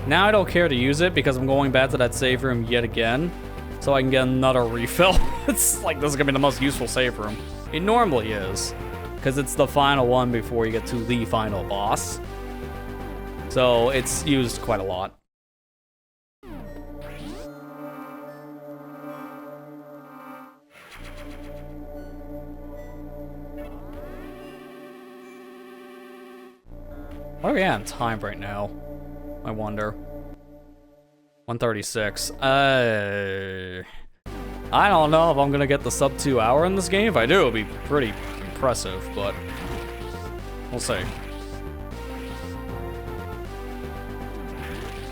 Now I don't care to use it because I'm going back to that save room yet again, so I can get another refill. It's like, this is gonna be the most useful save room. It normally is, because it's the final one before you get to the final boss. So it's used quite a lot. What are we at in time right now? I wonder. 136. I don't know if I'm gonna get the sub 2 hour in this game. If I do, it'll be pretty impressive, but we'll see.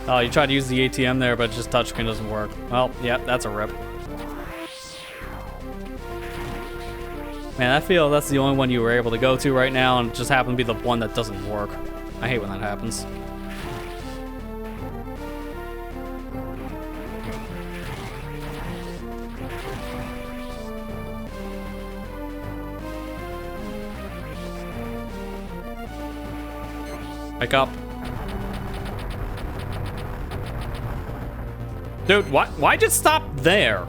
Oh, you tried to use the ATM there, but just touchscreen doesn't work. Well, yeah, that's a rip. Man, I feel that's the only one you were able to go to right now, and it just happened to be the one that doesn't work. I hate when that happens. Wake up. Dude, why'd you stop there?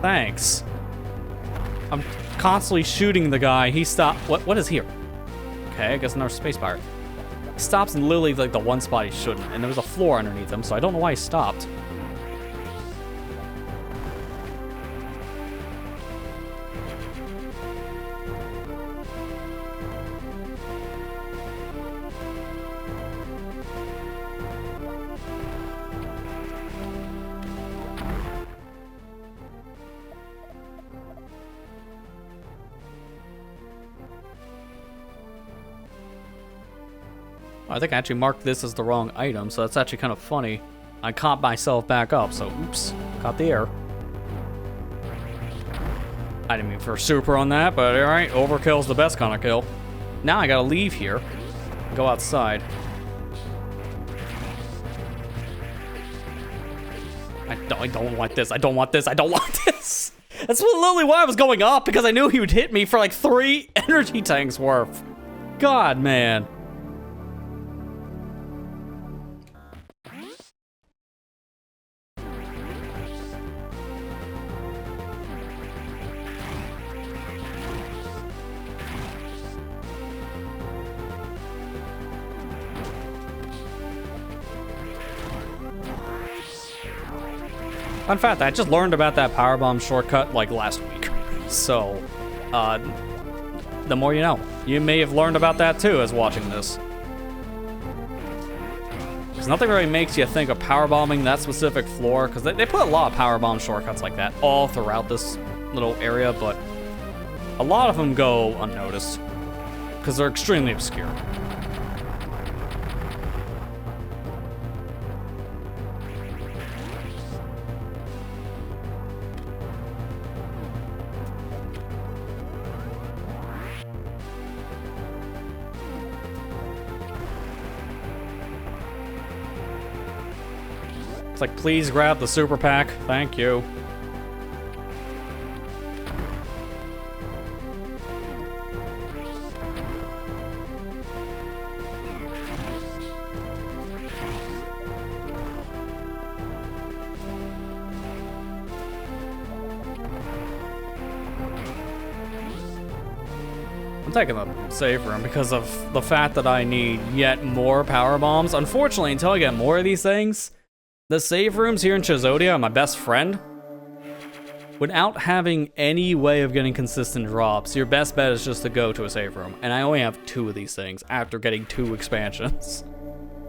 Thanks. I'm constantly shooting the guy. He stopped. What is here? Okay, I guess another space pirate. He stops in literally like the one spot he shouldn't, and there was a floor underneath him, so I don't know why he stopped. I think I actually marked this as the wrong item, so that's actually kind of funny. I caught myself back up, so oops, caught the air. I didn't mean for super on that, but alright, overkill's the best kind of kill. Now I gotta leave here, go outside. I don't want this, I don't want this, I don't want this! That's literally why I was going up, because I knew he would hit me for like 3 energy tanks worth. God, man. Fun fact, I just learned about that powerbomb shortcut like last week. So, the more you know. You may have learned about that too as watching this. Because nothing really makes you think of powerbombing that specific floor, because they put a lot of powerbomb shortcuts like that all throughout this little area, but a lot of them go unnoticed because they're extremely obscure. It's like, please grab the super pack. Thank you. I'm taking the save room because of the fact that I need yet more power bombs. Unfortunately, until I get more of these things, the save rooms here in Chizodia are my best friend. Without having any way of getting consistent drops, your best bet is just to go to a save room. And I only have 2 of these things after getting 2 expansions.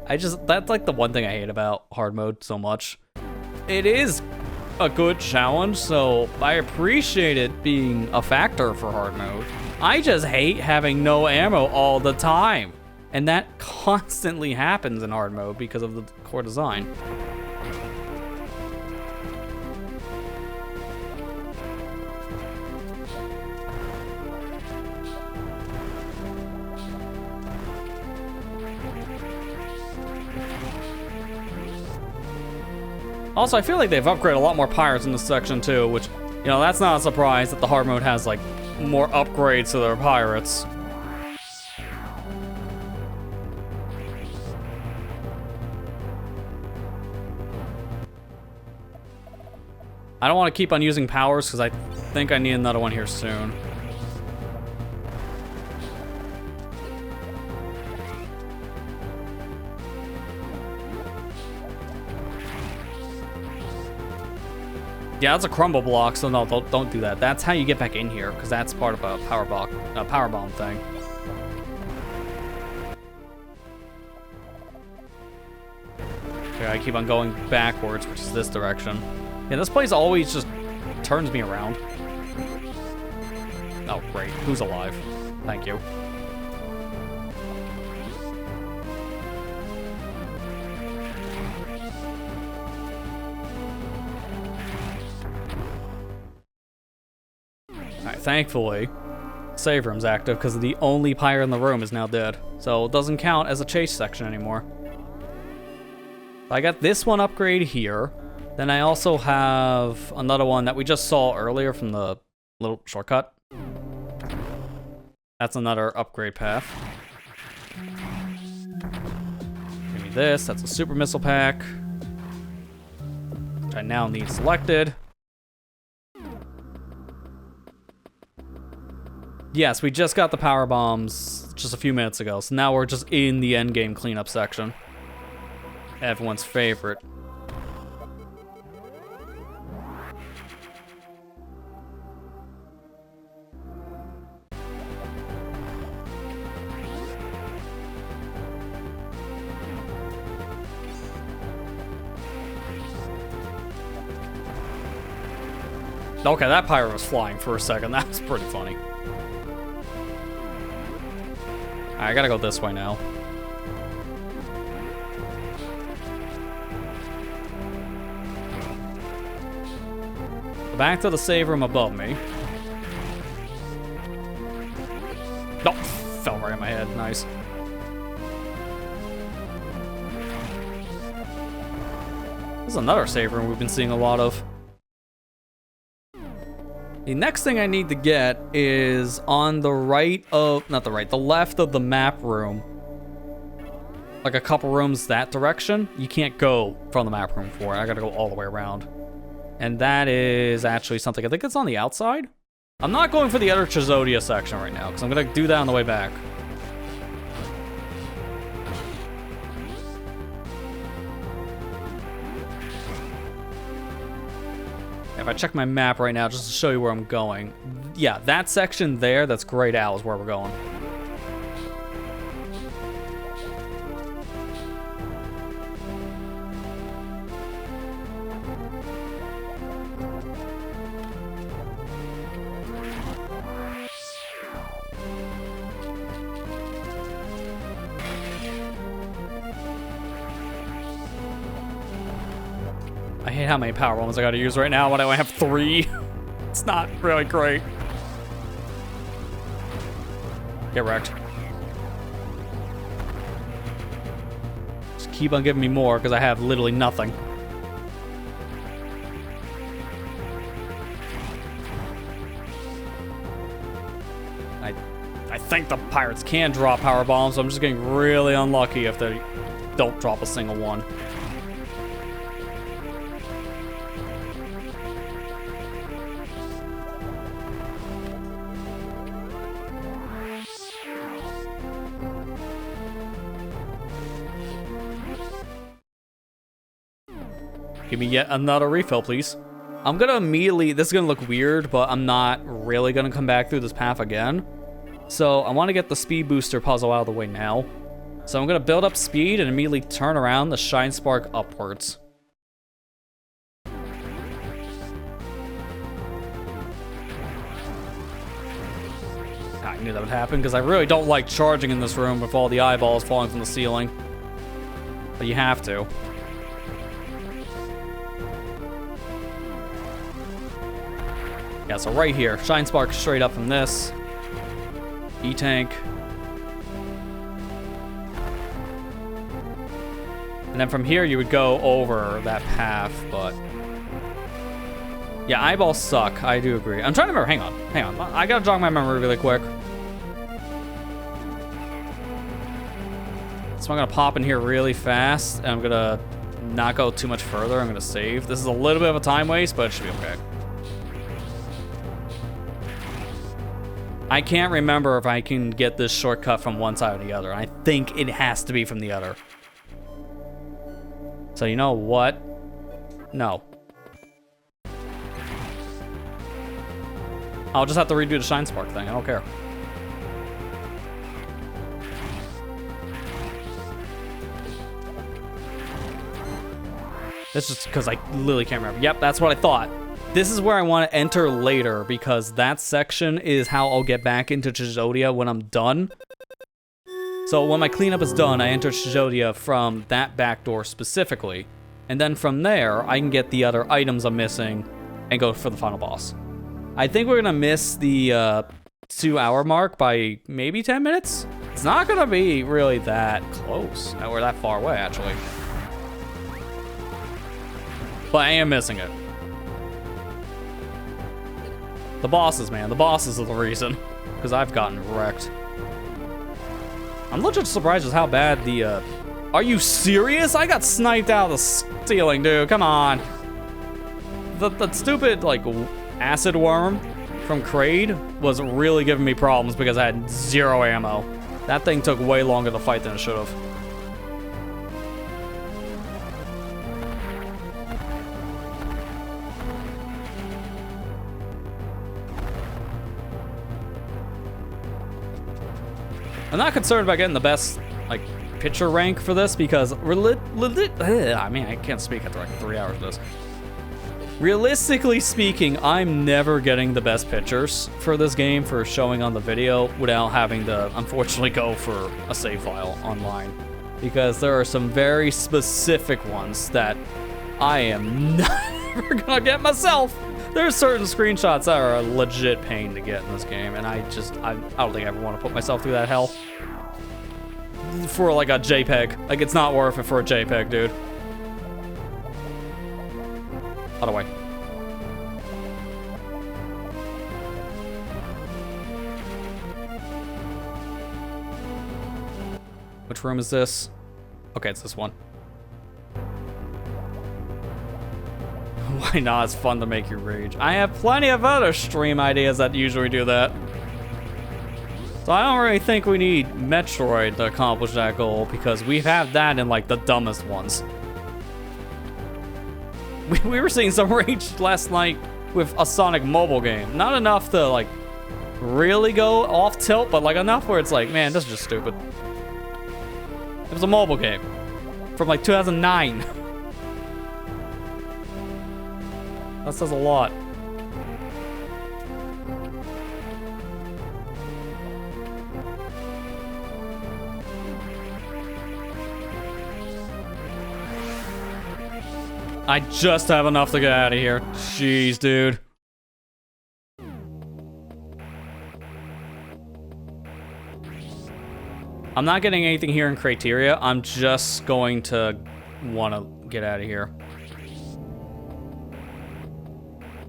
That's like the one thing I hate about hard mode so much. It is a good challenge, so I appreciate it being a factor for hard mode. I just hate having no ammo all the time. And that constantly happens in hard mode because of the core design. Also, I feel like they've upgraded a lot more pirates in this section too, which, you know, that's not a surprise that the hard mode has like more upgrades to their pirates. I don't want to keep on using powers because I think I need another one here soon. Yeah, that's a crumble block, so no, don't do that. That's how you get back in here, because that's part of a power bomb thing. Okay, I keep on going backwards, which is this direction. Yeah, this place always just turns me around. Oh, great. Who's alive? Thank you. Alright, thankfully, save room's active because the only pirate in the room is now dead. So it doesn't count as a chase section anymore. I got this one upgrade here. Then I also have another one that we just saw earlier from the little shortcut. That's another upgrade path. Give me this. That's a super missile pack, which I now need selected. Yes, we just got the power bombs just a few minutes ago, so now we're just in the endgame cleanup section. Everyone's favorite. Okay, that pirate was flying for a second. That was pretty funny. I gotta go this way now. Back to the save room above me. Oh, fell right in my head. Nice. This is another save room we've been seeing a lot of. The next thing I need to get is on the right of, not the right, the left of the map room. Like a couple rooms that direction. You can't go from the map room for it. I gotta go all the way around. And that is actually something, I think it's on the outside. I'm not going for the other Chizodia section right now, because I'm gonna do that on the way back. If I check my map right now, just to show you where I'm going. Yeah, that section there, that's grayed out, is where we're going. I hate how many power bombs I gotta use right now when I only have 3. It's not really great. Get wrecked. Just keep on giving me more because I have literally nothing. I think the pirates can drop power bombs, so I'm just getting really unlucky if they don't drop a single one. Give me yet another refill, please. I'm gonna immediately, this is gonna look weird, but I'm not really gonna come back through this path again. So I wanna get the speed booster puzzle out of the way now. So I'm gonna build up speed and immediately turn around the shine spark upwards. I knew that would happen because I really don't like charging in this room with all the eyeballs falling from the ceiling. But you have to. Yeah, so right here, shine spark straight up from this. E-tank. And then from here you would go over that path, but yeah, eyeballs suck. I do agree. I'm trying to remember. Hang on. I gotta jog my memory really quick. So I'm gonna pop in here really fast, and I'm gonna not go too much further. I'm gonna save. This is a little bit of a time waste, but it should be okay. I can't remember if I can get this shortcut from one side or the other. I think it has to be from the other. So you know what? No. I'll just have to redo the shine spark thing. I don't care. That's just because I literally can't remember. Yep, that's what I thought. This is where I want to enter later because that section is how I'll get back into Chijodia when I'm done. So when my cleanup is done, I enter Chijodia from that back door specifically. And then from there, I can get the other items I'm missing and go for the final boss. I think we're going to miss the 2-hour mark by maybe 10 minutes. It's not going to be really that close. We're that far away, actually. But I am missing it. The bosses, man. The bosses are the reason. Because I've gotten wrecked. I'm legit surprised with how bad the, Are you serious? I got sniped out of the ceiling, dude. Come on. The stupid, like, acid worm from Kraid was really giving me problems because I had 0 ammo. That thing took way longer to fight than it should have. I'm not concerned about getting the best, like, picture rank for this because I mean, I can't speak after like 3 hours of this. Realistically speaking, I'm never getting the best pictures for this game for showing on the video without having to, unfortunately, go for a save file online. Because there are some very specific ones that I am not ever gonna get myself. There's certain screenshots that are a legit pain to get in this game, and I don't think I ever want to put myself through that hell. For like a JPEG. Like, it's not worth it for a JPEG, dude. Other way. Which room is this? Okay, it's this one. Why not? It's fun to make you rage. I have plenty of other stream ideas that usually do that. So I don't really think we need Metroid to accomplish that goal because we've had that in like the dumbest ones. We were seeing some rage last night with a Sonic mobile game. Not enough to, like, really go off tilt, but, like, enough where it's like, man, this is just stupid. It was a mobile game from, like, 2009. That says a lot. I just have enough to get out of here. Jeez, dude. I'm not getting anything here in Criteria. I'm just going to want to get out of here.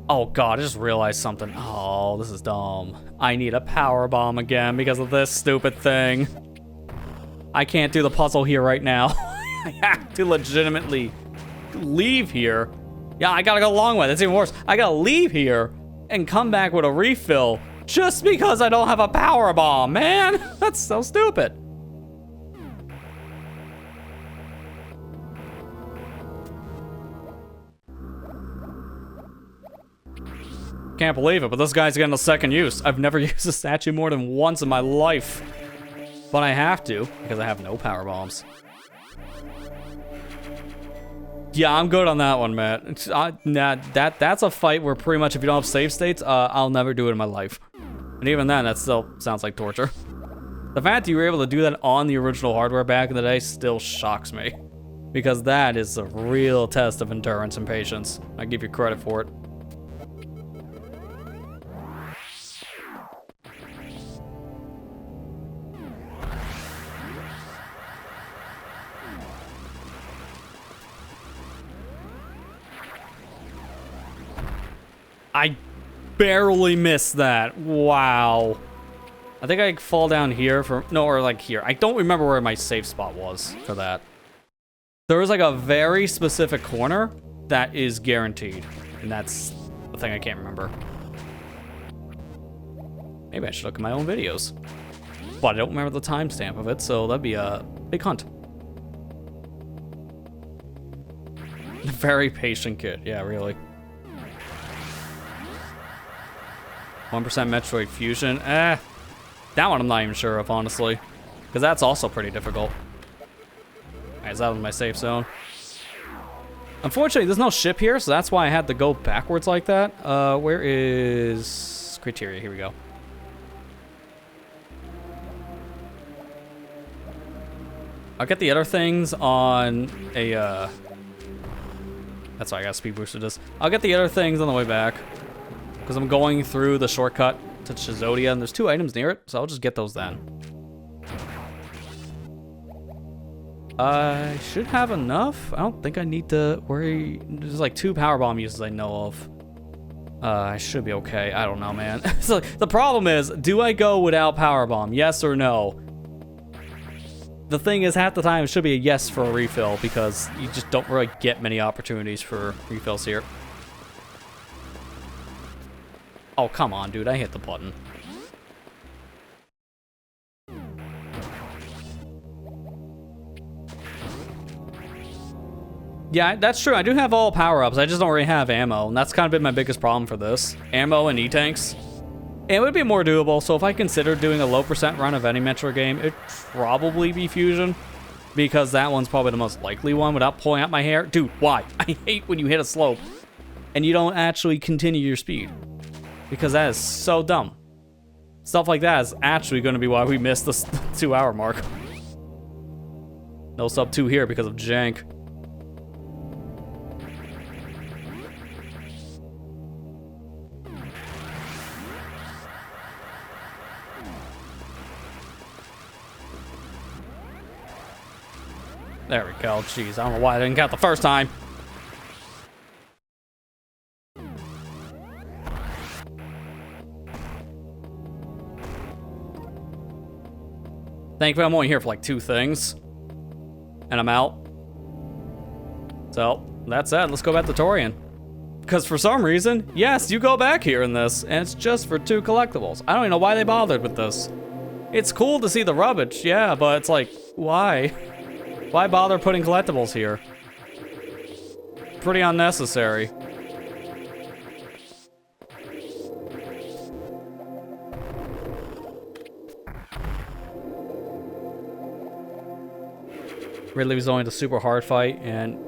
Oh god, I just realized something. Oh, this is dumb. I need a power bomb again because of this stupid thing. I can't do the puzzle here right now. I have to legitimately leave here. Yeah, I gotta go a long way. That's even worse. I gotta leave here and come back with a refill just because I don't have a power bomb, man. That's so stupid. Can't believe it, but this guy's getting a second use. I've never used a statue more than once in my life. But I have to, because I have no power bombs. Yeah, I'm good on that one, Matt. That's a fight where pretty much if you don't have save states, I'll never do it in my life. And even then, that still sounds like torture. The fact that you were able to do that on the original hardware back in the day still shocks me. Because that is a real test of endurance and patience. I give you credit for it. I barely missed that. Wow. I think I fall down here for... No, or like here. I don't remember where my safe spot was for that. There was like a very specific corner that is guaranteed. And that's the thing I can't remember. Maybe I should look at my own videos. But I don't remember the timestamp of it, so that'd be a big hunt. Very patient kid. Yeah, really. 1% Metroid Fusion. That one I'm not even sure of, honestly. Because that's also pretty difficult. Alright, is that in my safe zone? Unfortunately, there's no ship here, so that's why I had to go backwards like that. Where is... Criteria, here we go. I'll get the other things on a, That's why I got speed boosted this. I'll get the other things on the way back. Because I'm going through the shortcut to Chizodia, and there's 2 items near it, so I'll just get those then. I should have enough. I don't think I need to worry. There's like 2 power bomb uses I know of. I should be okay. I don't know, man. So the problem is, do I go without power bomb? Yes or no? The thing is, half the time it should be a yes for a refill because you just don't really get many opportunities for refills here. Oh, come on, dude. I hit the button. Yeah, that's true. I do have all power-ups. I just don't really have ammo, and that's kind of been my biggest problem for this. Ammo and E-tanks. It would be more doable, so if I considered doing a low percent run of any Metroid game, it'd probably be Fusion. Because that one's probably the most likely one without pulling out my hair. Dude, why? I hate when you hit a slope and you don't actually continue your speed. Because that is so dumb. Stuff like that is actually going to be why we missed the 2-hour mark. No sub 2 here because of jank. There we go. Jeez, I don't know why I didn't count the first time. Thankfully, I'm only here for like 2 things. And I'm out. So, that's it. Let's go back to Torian. Because for some reason, yes, you go back here in this, and it's just for 2 collectibles. I don't even know why they bothered with this. It's cool to see the rubbish, yeah, but it's like, why? Why bother putting collectibles here? pretty unnecessary. Ridley was only the super hard fight, and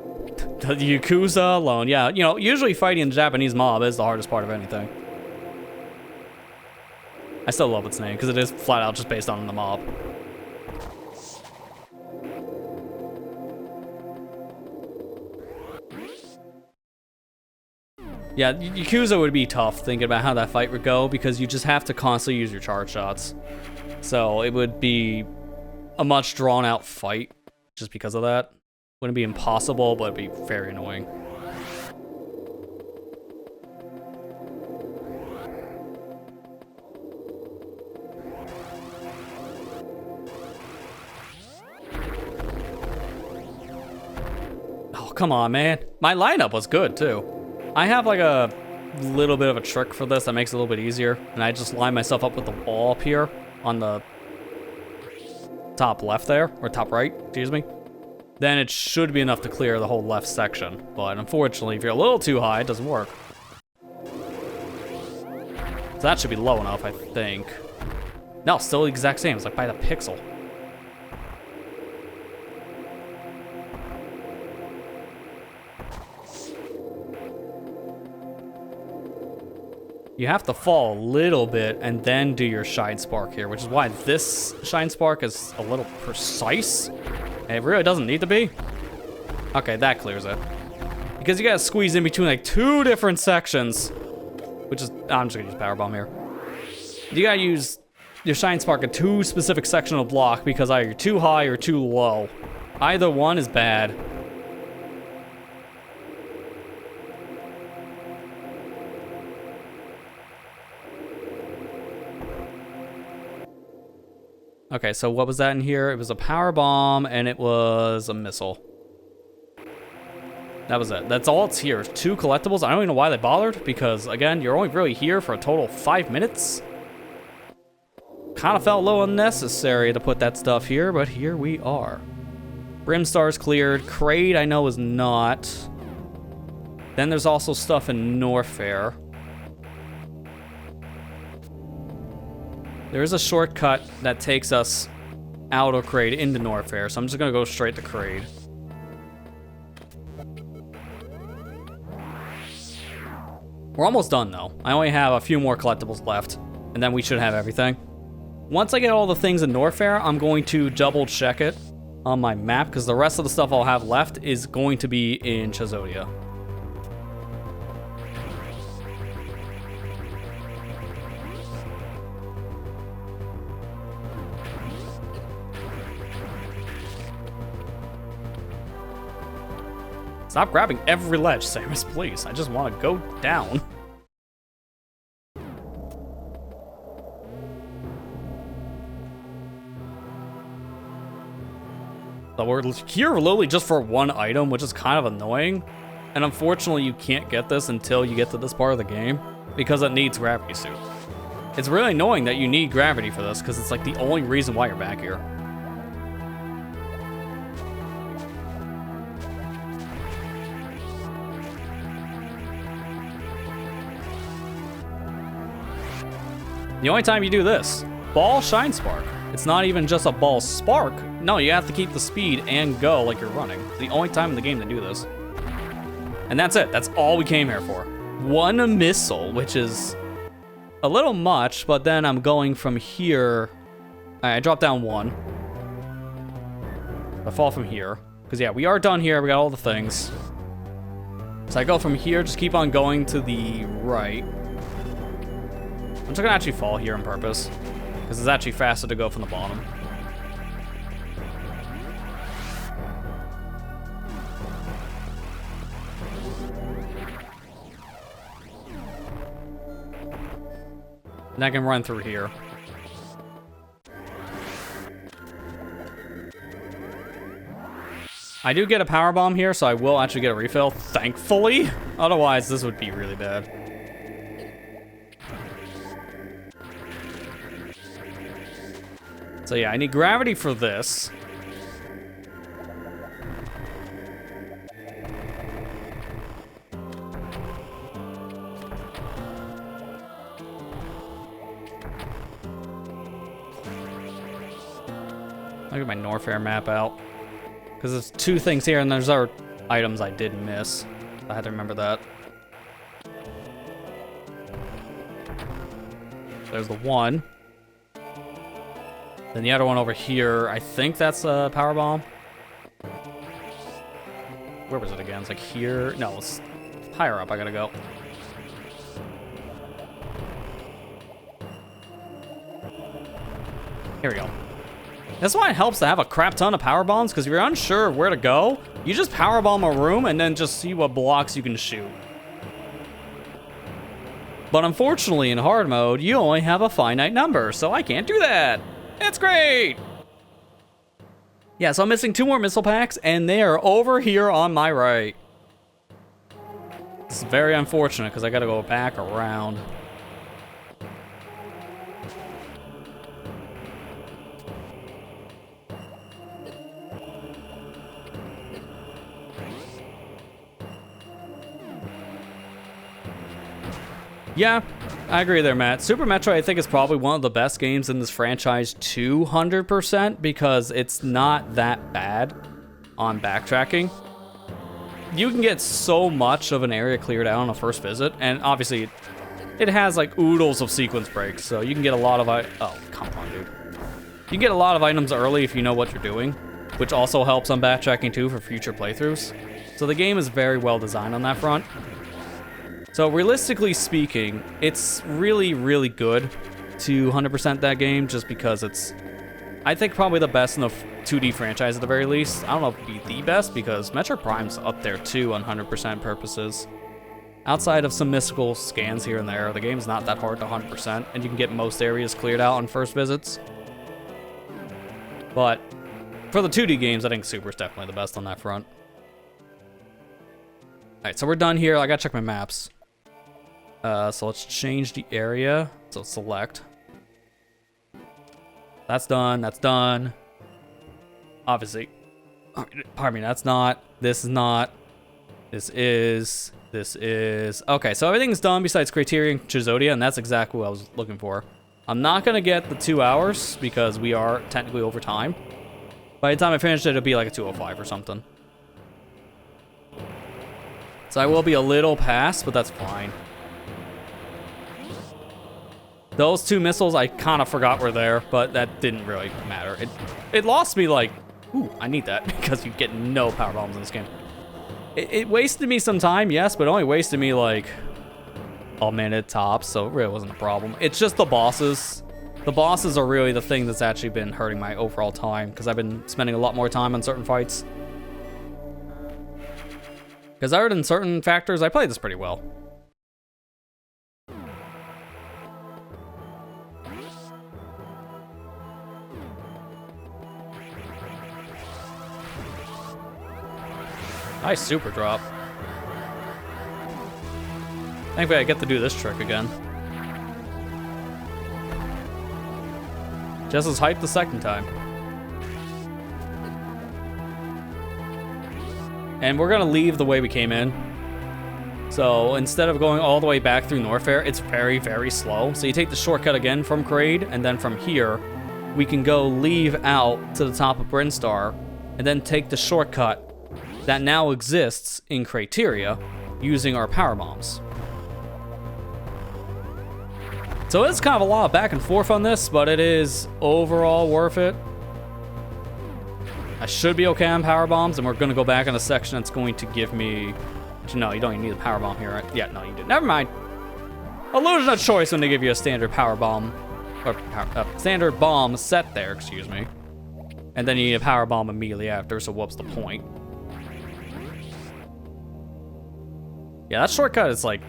the Yakuza alone. Yeah, you know, usually fighting the Japanese mob is the hardest part of anything. I still love its name, because it is flat out just based on the mob. Yeah, Yakuza would be tough thinking about how that fight would go, because you just have to constantly use your charge shots. So it would be a much drawn out fight just because of that. Wouldn't be impossible, but it'd be very annoying. Oh, come on, man. My lineup was good, too. I have like a little bit of a trick for this that makes it a little bit easier. And I just line myself up with the wall up here on the top left there, or top right, excuse me. Then it should be enough to clear the whole left section. But unfortunately, if you're a little too high, it doesn't work. So that should be low enough, I think. No, still the exact same. It's like by the pixel. You have to fall a little bit and then do your Shine Spark here, which is why this Shine Spark is a little precise. And it really doesn't need to be. Okay, that clears it. Because you gotta squeeze in between like 2 different sections, which is, I'm just gonna use Power Bomb here. You gotta use your Shine Spark in 2 specific sections of block because either you're too high or too low. Either one is bad. Okay, so what was that in here? It was a power bomb and it was a missile. That was it. That's all it's here. 2 collectibles. I don't even know why they bothered because, again, you're only really here for a total of 5 minutes. Kind of felt a little unnecessary to put that stuff here, but here we are. Brimstar's cleared. Kraid, I know, is not. Then there's also stuff in Norfair. There is a shortcut that takes us out of Kraid into Norfair, so I'm just gonna go straight to Kraid. We're almost done though. I only have a few more collectibles left, and then we should have everything. Once I get all the things in Norfair, I'm going to double check it on my map, because the rest of the stuff I'll have left is going to be in Chazodia. Stop grabbing every ledge, Samus, please. I just want to go down. So we're here literally just for 1 item, which is kind of annoying. And unfortunately, you can't get this until you get to this part of the game because it needs Gravity Suit. It's really annoying that you need Gravity for this because it's like the only reason why you're back here. The only time you do this, ball Shine Spark. It's not even just a ball spark. No, you have to keep the speed and go like you're running. It's the only time in the game to do this. And that's it. That's all we came here for. 1 missile, which is a little much, but then I'm going from here. All right, I dropped down 1. I fall from here. Because yeah, we are done here. We got all the things. So I go from here, just keep on going to the right. I'm just gonna actually fall here on purpose, because it's actually faster to go from the bottom. And I can run through here. I do get a power bomb here, so I will actually get a refill, thankfully. Otherwise, this would be really bad. So yeah, I need gravity for this. I'll get my Norfair map out. Because there's 2 things here, and there's other items I did miss. I had to remember that. There's the one. Then the other one over here, I think that's a power bomb. Where was it again? It's like here. No, it's higher up. I gotta go. Here we go. That's why it helps to have a crap ton of power bombs, because if you're unsure of where to go, you just power bomb a room and then just see what blocks you can shoot. But unfortunately, in hard mode, you only have a finite number, so I can't do that. It's great! Yeah, so I'm missing 2 more missile packs, and they are over here on my right. It's very unfortunate, because I gotta go back around. Yeah, I agree there, Matt. Super Metroid, I think, is probably one of the best games in this franchise 200% because it's not that bad on backtracking. You can get so much of an area cleared out on a first visit, and obviously it has like oodles of sequence breaks, so you can get a lot of oh, come on, dude. You can get a lot of items early if you know what you're doing, which also helps on backtracking too for future playthroughs. So the game is very well designed on that front. So realistically speaking, it's really, really good to 100% that game just because it's, I think, probably the best in the 2D franchise at the very least. I don't know if it'd be the best because Metroid Prime's up there too on 100% purposes. Outside of some mystical scans here and there, the game's not that hard to 100%, and you can get most areas cleared out on first visits. But for the 2D games, I think Super's definitely the best on that front. Alright, so we're done here. I gotta check my maps. So let's change the area. So select. That's done. That's done. Obviously. Pardon me. That's not. This is not. This is. This is. Okay, so everything's done besides Criteria and Chizodia, and that's exactly what I was looking for. I'm not going to get the 2 hours because we are technically over time. By the time I finish it, it'll be like a 2:05 or something. So I will be a little past, but that's fine. Those 2 missiles I kind of forgot were there, but that didn't really matter. It lost me like, ooh, I need that because you get no power bombs in this game. It wasted me some time, yes, but it only wasted me like a minute tops, so it really wasn't a problem. It's just the bosses. The bosses are really the thing that's actually been hurting my overall time because I've been spending a lot more time on certain fights. Because other than certain factors, I played this pretty well. Nice super drop. Thankfully I get to do this trick again. Just as hyped the second time. And we're gonna leave the way we came in. So instead of going all the way back through Norfair, it's very, very slow. So you take the shortcut again from Kraid, and then from here, we can go leave out to the top of Brinstar, and then take the shortcut that now exists in Criteria using our power bombs. So it's kind of a lot of back and forth on this, but it is overall worth it. I should be okay on power bombs, and we're going to go back in a section that's going to give me... No, you don't even need a power bomb here, right? Yeah, no, you did. Never mind. Illusion of choice when they give you a standard power bomb, or standard bomb set there, excuse me. And then you need a power bomb immediately after, so what's the point? Yeah, that shortcut is like,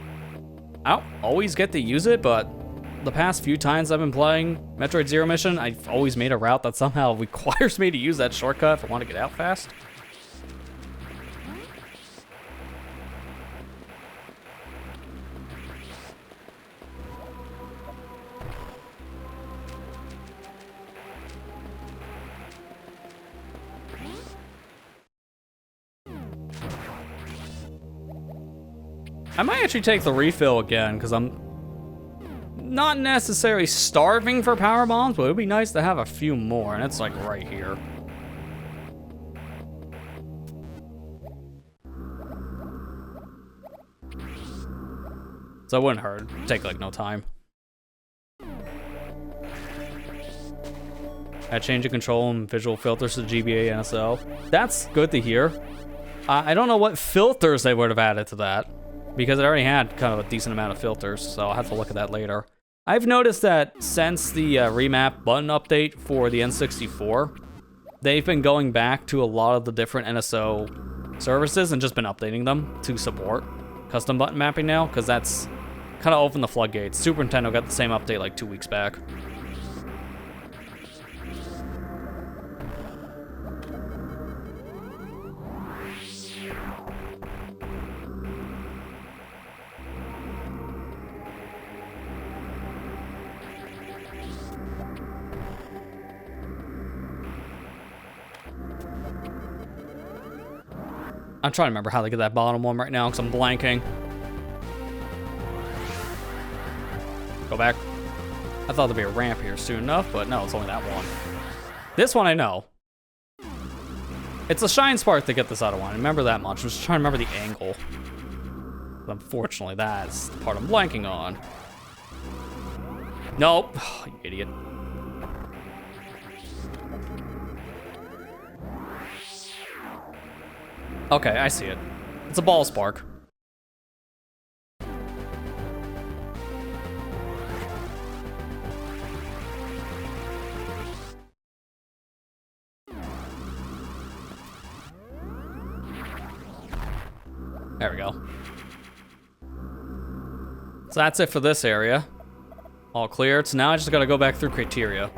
I don't always get to use it, but the past few times I've been playing Metroid Zero Mission, I've always made a route that somehow requires me to use that shortcut if I want to get out fast. I might actually take the refill again, because I'm not necessarily starving for power bombs, but it would be nice to have a few more, and it's like right here. So it wouldn't hurt. It'd take like no time. Add change of control and visual filters to GBA NSO. That's good to hear. I don't know what filters they would have added to that, because it already had kind of a decent amount of filters, so I'll have to look at that later. I've noticed that since the remap button update for the N64, they've been going back to a lot of the different NSO services and just been updating them to support custom button mapping now, because that's kind of opened the floodgates. Super Nintendo got the same update like 2 weeks back. I'm trying to remember how to get that bottom one right now because I'm blanking. Go back. I thought there'd be a ramp here soon enough, but no, it's only that one. This one I know. It's a shine spark to get this out of one. I remember that much. I'm just trying to remember the angle. But unfortunately, that's the part I'm blanking on. Nope. Oh, you idiot. Okay, I see it. It's a ball spark. There we go. So that's it for this area. All clear. So now I just gotta go back through criteria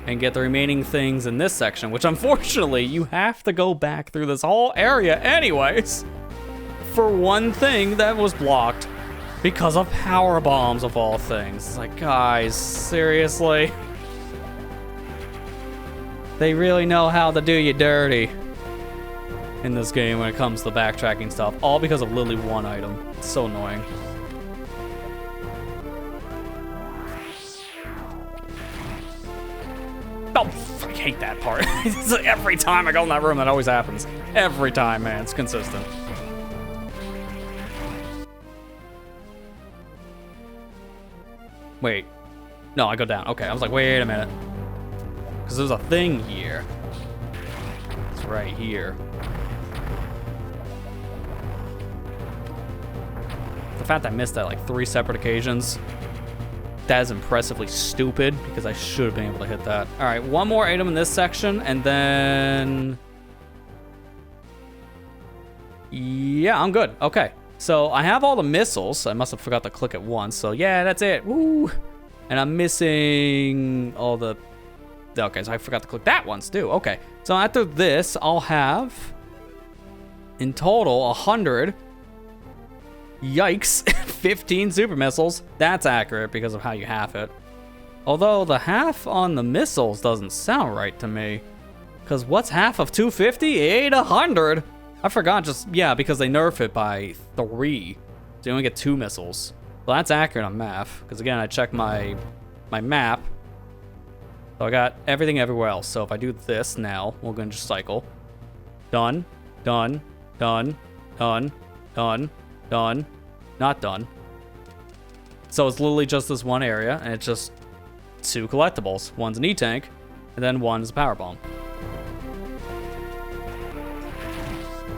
and get the remaining things in this section, which unfortunately you have to go back through this whole area anyways for one thing that was blocked because of power bombs of all things. It's like, guys, seriously? They really know how to do you dirty in this game when it comes to backtracking stuff, all because of literally one item. It's so annoying. Oh, I hate that part. Every time I go in that room, that always happens. Every time, man. It's consistent. Wait. No, I go down. Okay, I was like, wait a minute. Because there's a thing here. It's right here. The fact I missed that like 3 separate occasions. That is impressively stupid because I should have been able to hit that. All right, one more item in this section and then... Yeah, I'm good. Okay, so I have all the missiles. I must have forgot to click it once. So yeah, that's it. Woo! And I'm missing all the... Okay, so I forgot to click that once too. Okay, so after this, I'll have in total 100. Yikes, 15 super missiles. That's accurate because of how you half it. Although the half on the missiles doesn't sound right to me. Because what's half of 250? 800. I forgot just, yeah, because they nerf it by 3. So you only get 2 missiles. Well, that's accurate on math. Because again, I checked my map. So I got everything everywhere else. So if I do this now, we're going to just cycle. Done, done, done, done, done. Done. Not done. So it's literally just this one area, and it's just 2 collectibles. One's an E-tank, and then one is a power bomb.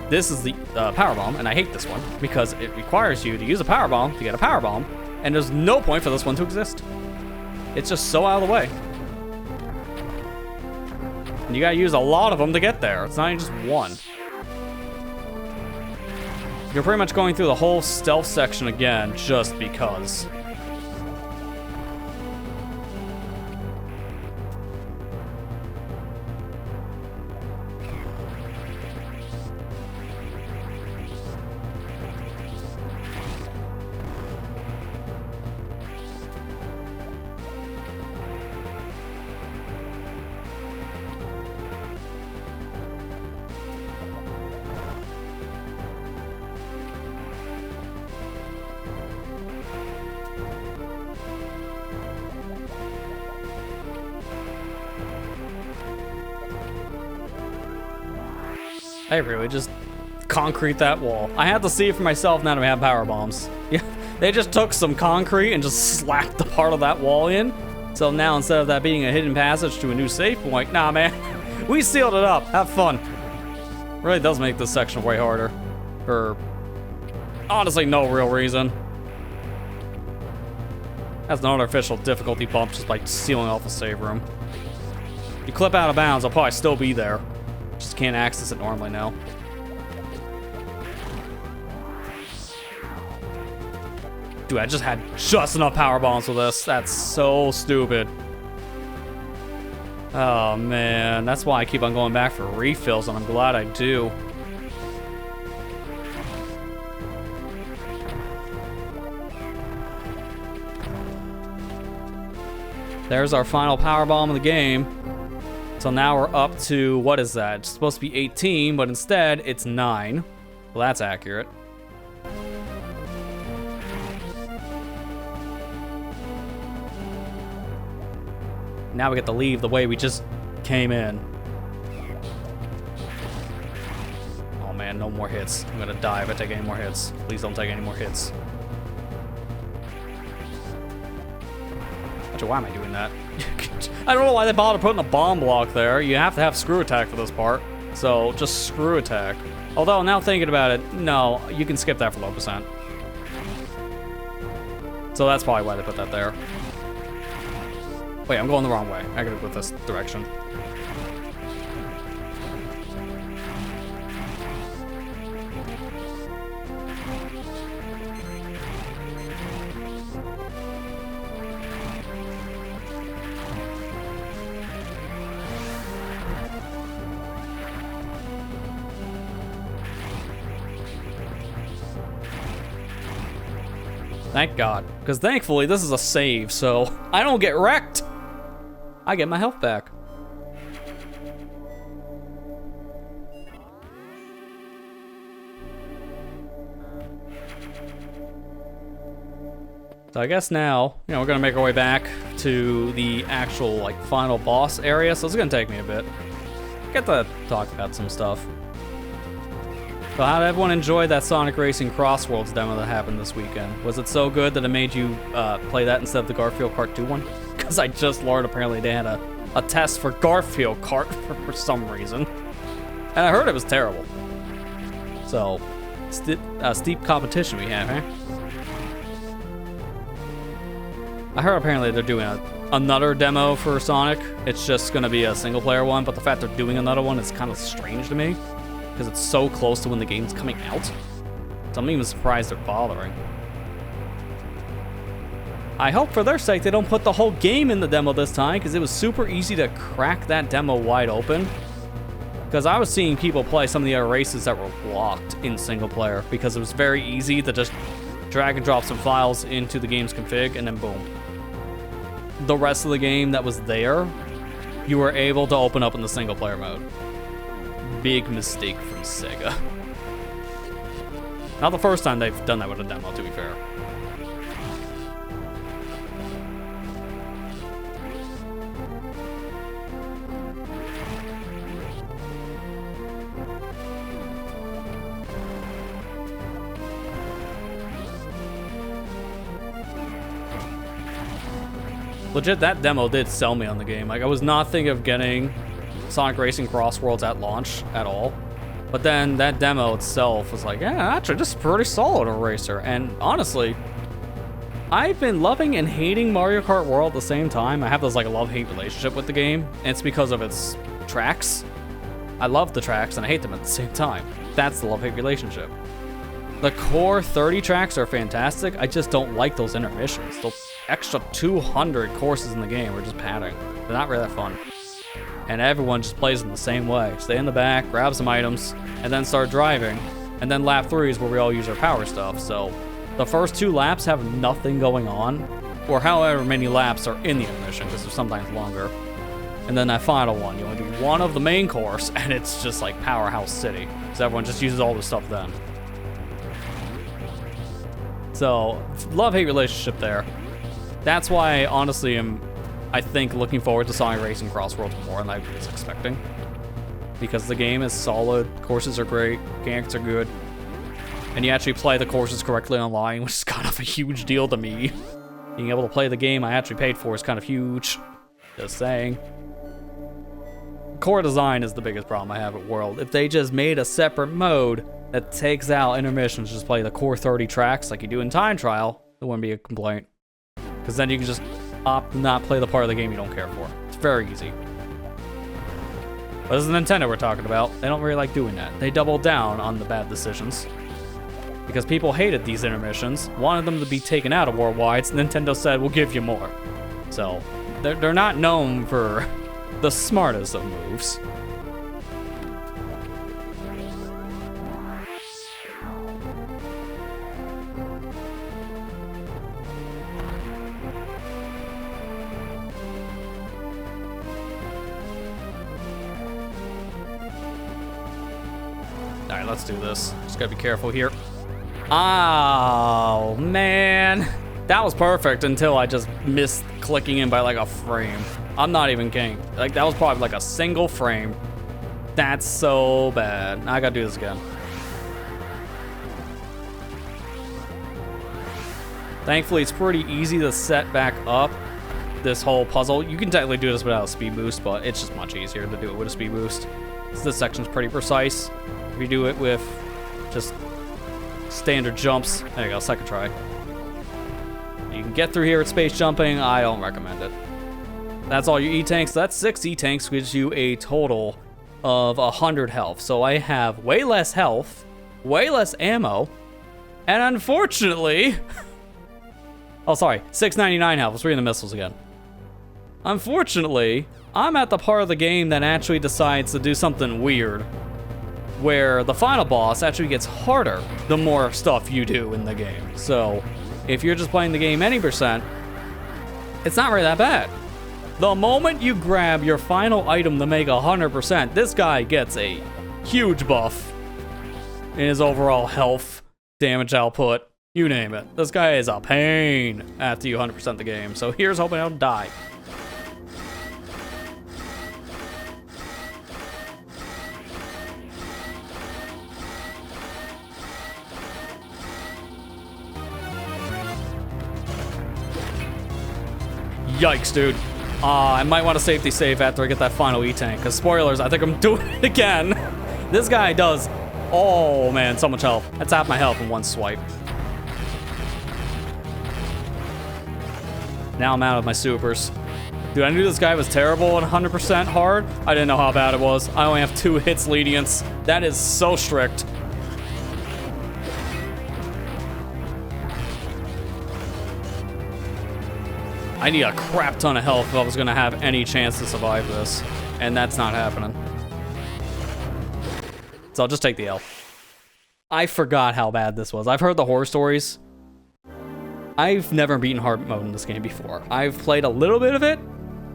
This is the power bomb, and I hate this one because it requires you to use a power bomb to get a power bomb, and there's no point for this one to exist. It's just so out of the way. And you gotta use a lot of them to get there. It's not even just one. You're pretty much going through the whole stealth section again just because. I really just concrete that wall. I had to see it for myself now that we have power bombs. Yeah, They just took some concrete and just slapped the part of that wall in. So now instead of that being a hidden passage to a new save point, nah, man, we sealed it up. Have fun. Really does make this section way harder. For honestly no real reason. That's an artificial difficulty bump just by sealing off the save room. You clip out of bounds, I'll probably still be there. Just can't access it normally now. Dude, I just had just enough power bombs with this. That's so stupid. Oh man, that's why I keep on going back for refills, and I'm glad I do. There's our final power bomb of the game. So now we're up to, what is that? It's supposed to be 18, but instead it's 9. Well, that's accurate. Now we get to leave the way we just came in. Oh man, no more hits. I'm gonna die if I take any more hits. Please don't take any more hits. Actually, why am I doing that? I don't know why they bothered putting a bomb block there. You have to have screw attack for this part. So just screw attack. Although now thinking about it, no, you can skip that for low percent. So that's probably why they put that there. Wait, I'm going the wrong way. I gotta go this direction. Thank God, because thankfully this is a save, so I don't get wrecked. I get my health back. So I guess now, we're gonna make our way back to the actual, like, final boss area, so it's gonna take me a bit. Get to talk about some stuff. So how did everyone enjoy that Sonic Racing Crossworlds demo that happened this weekend? Was it so good that it made you play that instead of the Garfield Kart 2 one? Because I just learned apparently they had a test for Garfield Kart for some reason. And I heard it was terrible. So, steep competition we have, huh? I heard apparently they're doing another demo for Sonic. It's just going to be a single player one, but the fact they're doing another one is kind of strange to me. Because it's so close to when the game's coming out. So I'm even surprised they're bothering. I hope for their sake they don't put the whole game in the demo this time, because it was super easy to crack that demo wide open. Because I was seeing people play some of the other races that were blocked in single player, because it was very easy to just drag and drop some files into the game's config, and then boom. The rest of the game that was there, you were able to open up in the single player mode. Big mistake from Sega. Not the first time they've done that with a demo, to be fair. Legit, that demo did sell me on the game. Like, I was not thinking of getting Sonic Racing Crossworlds at launch at all. But then that demo itself was like, yeah, actually, this is pretty solid a racer. And honestly, I've been loving and hating Mario Kart World at the same time. I have this like a love-hate relationship with the game, and it's because of its tracks. I love the tracks and I hate them at the same time. That's the love-hate relationship. The core 30 tracks are fantastic. I just don't like those intermissions. Those extra 200 courses in the game are just padding. They're not really that fun. And everyone just plays them the same way. Stay in the back, grab some items, and then start driving. And then lap 3 is where we all use our power stuff. So the first 2 laps have nothing going on, or however many laps are in the intermission, because they're sometimes longer. And then that final one, you only do one of the main course, and it's just like Powerhouse City. So everyone just uses all the stuff then. So, love-hate relationship there. That's why, honestly, I think, looking forward to Sonic Racing Crossworlds more than I was expecting. Because the game is solid, courses are great, mechanics are good. and you actually play the courses correctly online, which is kind of a huge deal to me. Being able to play the game I actually paid for is kind of huge. Just saying. Core design is the biggest problem I have at World. If they just made a separate mode that takes out intermissions, just play the core 30 tracks like you do in Time Trial, it wouldn't be a complaint. Because then you can just opt to not play the part of the game you don't care for. It's very easy. But this is Nintendo we're talking about. They don't really like doing that. They double down on the bad decisions. Because people hated these intermissions, wanted them to be taken out of Worldwide, so Nintendo said, we'll give you more. So, they're not known for the smartest of moves. Alright, let's do this. Just gotta be careful here. Oh, man. That was perfect until I just missed clicking in by like a frame. I'm not even kidding. Like, that was probably like a single frame. That's so bad. I gotta do this again. Thankfully, it's pretty easy to set back up this whole puzzle. You can technically do this without a speed boost, but it's just much easier to do it with a speed boost. So this section's pretty precise. If you do it with just standard jumps, there you go, second try. You can get through here with space jumping. I don't recommend it. That's all your E-tanks. That's 6 E-tanks, gives you a total of 100 health. So I have way less health, way less ammo, and unfortunately, oh sorry, 699 health. Let's read the missiles again. Unfortunately, I'm at the part of the game that actually decides to do something weird, where the final boss actually gets harder the more stuff you do in the game. So, if you're just playing the game any percent, it's not really that bad. The moment you grab your final item to make 100%, this guy gets a huge buff in his overall health, damage output, you name it. This guy is a pain after you 100% the game. So here's hoping I don't die. Yikes, dude. I might want to safety save after I get that final E-tank, because spoilers, I think I'm doing it again. This guy does, oh man, so much health. That's half my health in one swipe. Now I'm out of my supers. Dude, I knew this guy was terrible at 100% hard. I didn't know how bad it was. I only have 2 hits lenience. That is so strict. I need a crap ton of health if I was gonna have any chance to survive this. And that's not happening. So I'll just take the L. I forgot how bad this was. I've heard the horror stories. I've never beaten hard mode in this game before. I've played a little bit of it.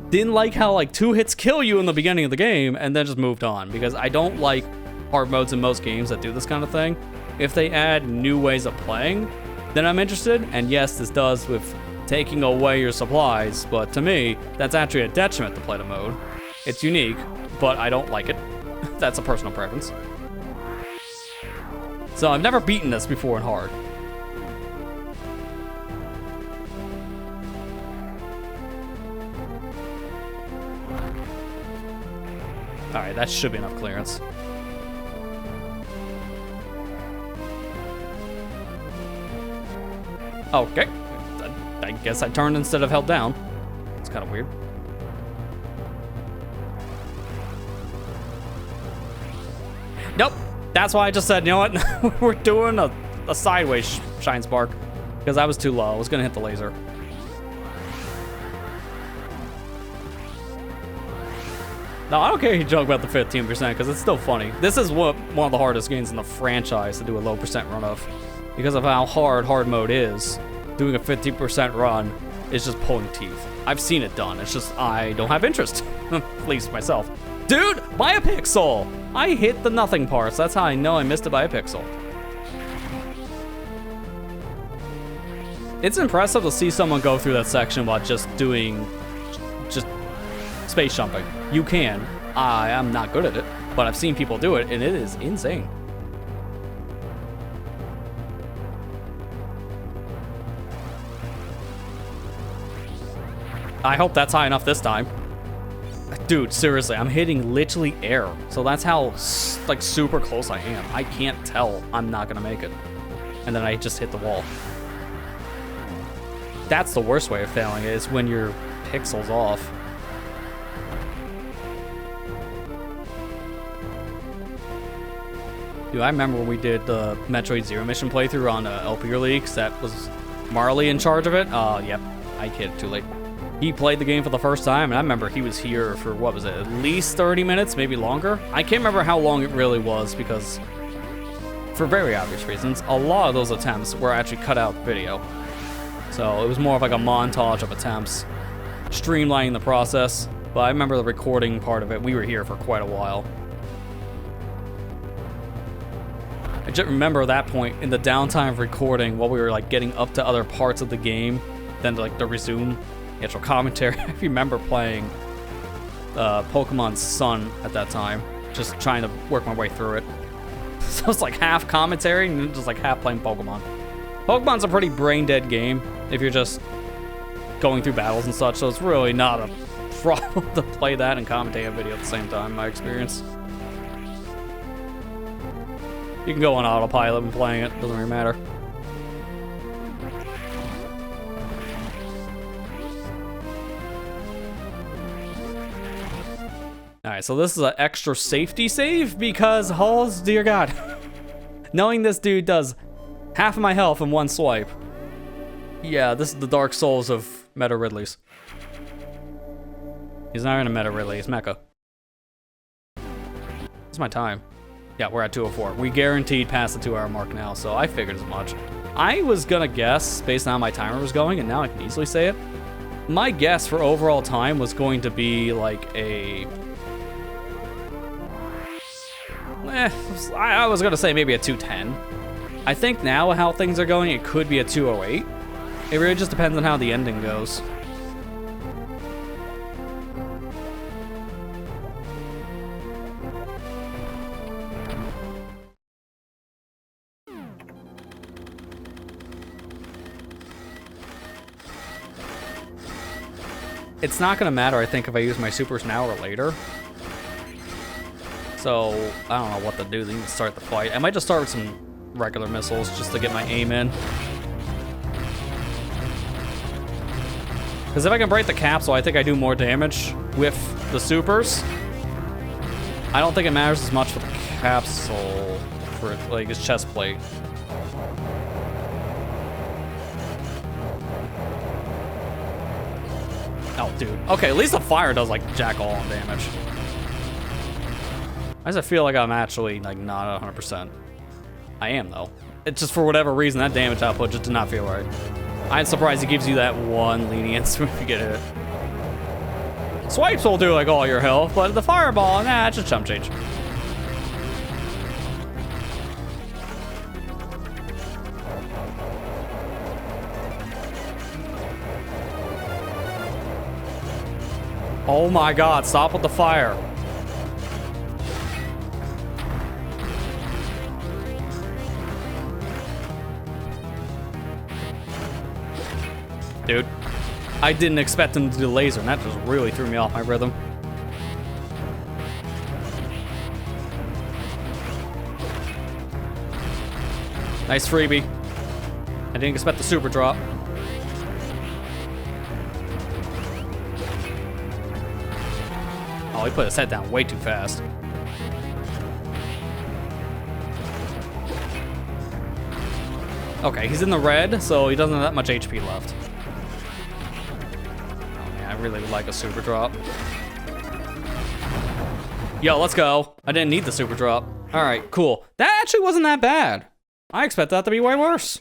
Didn't like how like 2 hits kill you in the beginning of the game and then just moved on, because I don't like hard modes in most games that do this kind of thing. If they add new ways of playing, then I'm interested. And yes, this does with taking away your supplies, but to me, that's actually a detriment to play the mode. It's unique, but I don't like it. That's a personal preference. So I've never beaten this before in hard. Alright, that should be enough clearance. Okay. I guess I turned instead of held down. It's kind of weird. Nope. That's why I just said, you know what? We're doing a sideways shine spark. Because I was too low. I was going to hit the laser. No, I don't care if you joke about the 15%, because it's still funny. This is one of the hardest games in the franchise to do a low percent run of. Because of how hard mode is. Doing a 50% run is just pulling teeth. I've seen it done. It's just I don't have interest. At least myself. Dude, by a pixel! I hit the nothing parts. That's how I know I missed it by a pixel. It's impressive to see someone go through that section while just doing space jumping. You can. I am not good at it, but I've seen people do it, and it is insane. I hope that's high enough this time. Dude, seriously, I'm hitting literally air. So that's how, like, super close I am. I can't tell I'm not gonna make it. And then I just hit the wall. That's the worst way of failing, is when your pixels off. Dude, I remember when we did the Metroid Zero Mission playthrough on LP Leaks. That was Marley in charge of it. Yep, I hit too late. He played the game for the first time, and I remember he was here for, what was it, at least 30 minutes, maybe longer? I can't remember how long it really was, because for very obvious reasons, a lot of those attempts were actually cut out video. So it was more of like a montage of attempts, streamlining the process. But I remember the recording part of it. We were here for quite a while. I just remember that point in the downtime of recording while we were like getting up to other parts of the game, then like to resume the actual commentary. I remember playing Pokemon Sun at that time, just trying to work my way through it. So it's like half commentary and then just like half playing Pokemon. Pokemon's a pretty brain dead game if you're just going through battles and such, so it's really not a problem to play that and commentate a video at the same time, in my experience. You can go on autopilot when playing it, doesn't really matter. Alright, so this is an extra safety save because, Halls, dear God, knowing this dude does half of my health in one swipe. Yeah, this is the Dark Souls of Meta Ridleys. He's not even a Meta Ridley, he's Mecha. It's my time. Yeah, we're at 2:04. We guaranteed past the 2-hour mark now, so I figured as much. I was gonna guess, based on how my timer was going, and now I can easily say it. My guess for overall time was going to be like a... I was gonna say maybe a 2:10. I think now how things are going, it could be a 2:08. It really just depends on how the ending goes. It's not gonna matter, I think, if I use my supers now or later. So, I don't know what to do to even start the fight. I might just start with some regular missiles just to get my aim in. Because if I can break the capsule, I think I do more damage with the supers. I don't think it matters as much for the capsule, for like his chest plate. Oh, dude. Okay, at least the fire does, like, jack all on damage. Why does it feel like I'm actually, like, not 100%? I am, though. It's just for whatever reason, that damage output just did not feel right. I'm surprised he gives you that one lenience if you get hit. Swipes will do, like, all your health, but the fireball, nah, it's just chump change. Oh my God, stop with the fire. Dude, I didn't expect him to do laser, and that just really threw me off my rhythm. Nice freebie. I didn't expect the super drop. Oh, he put his head down way too fast. Okay, he's in the red, so he doesn't have that much HP left. Oh man, I really would like a super drop. Yo, let's go. I didn't need the super drop. All right, cool. That actually wasn't that bad. I expect that to be way worse.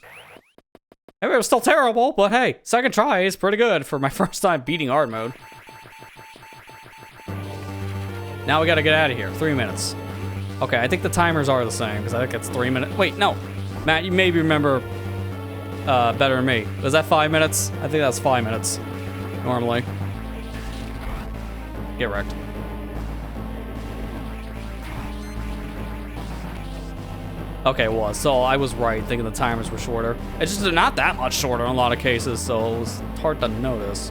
It was still terrible, but hey, second try is pretty good for my first time beating hard mode. Now we gotta get out of here. 3 minutes. Okay, I think the timers are the same, because I think it's 3 minutes. Wait, no. Matt, you maybe remember better than me. Was that 5 minutes? I think that's 5 minutes, normally. Get wrecked. Okay, it was. So I was right, thinking the timers were shorter. It's just not that much shorter in a lot of cases, so it was hard to notice.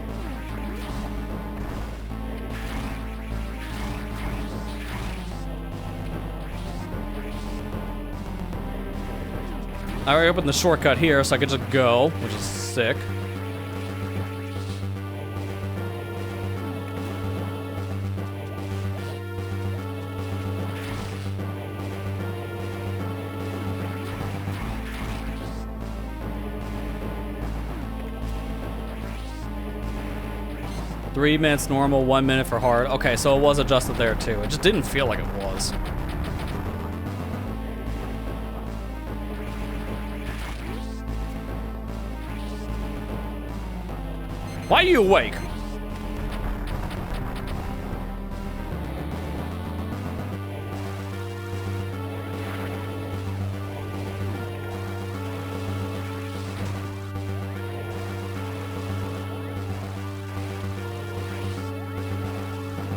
I already opened the shortcut here, so I could just go, which is sick. Three minutes normal, 1 minute for hard. Okay, so it was adjusted there too. It just didn't feel like it was. Why are you awake?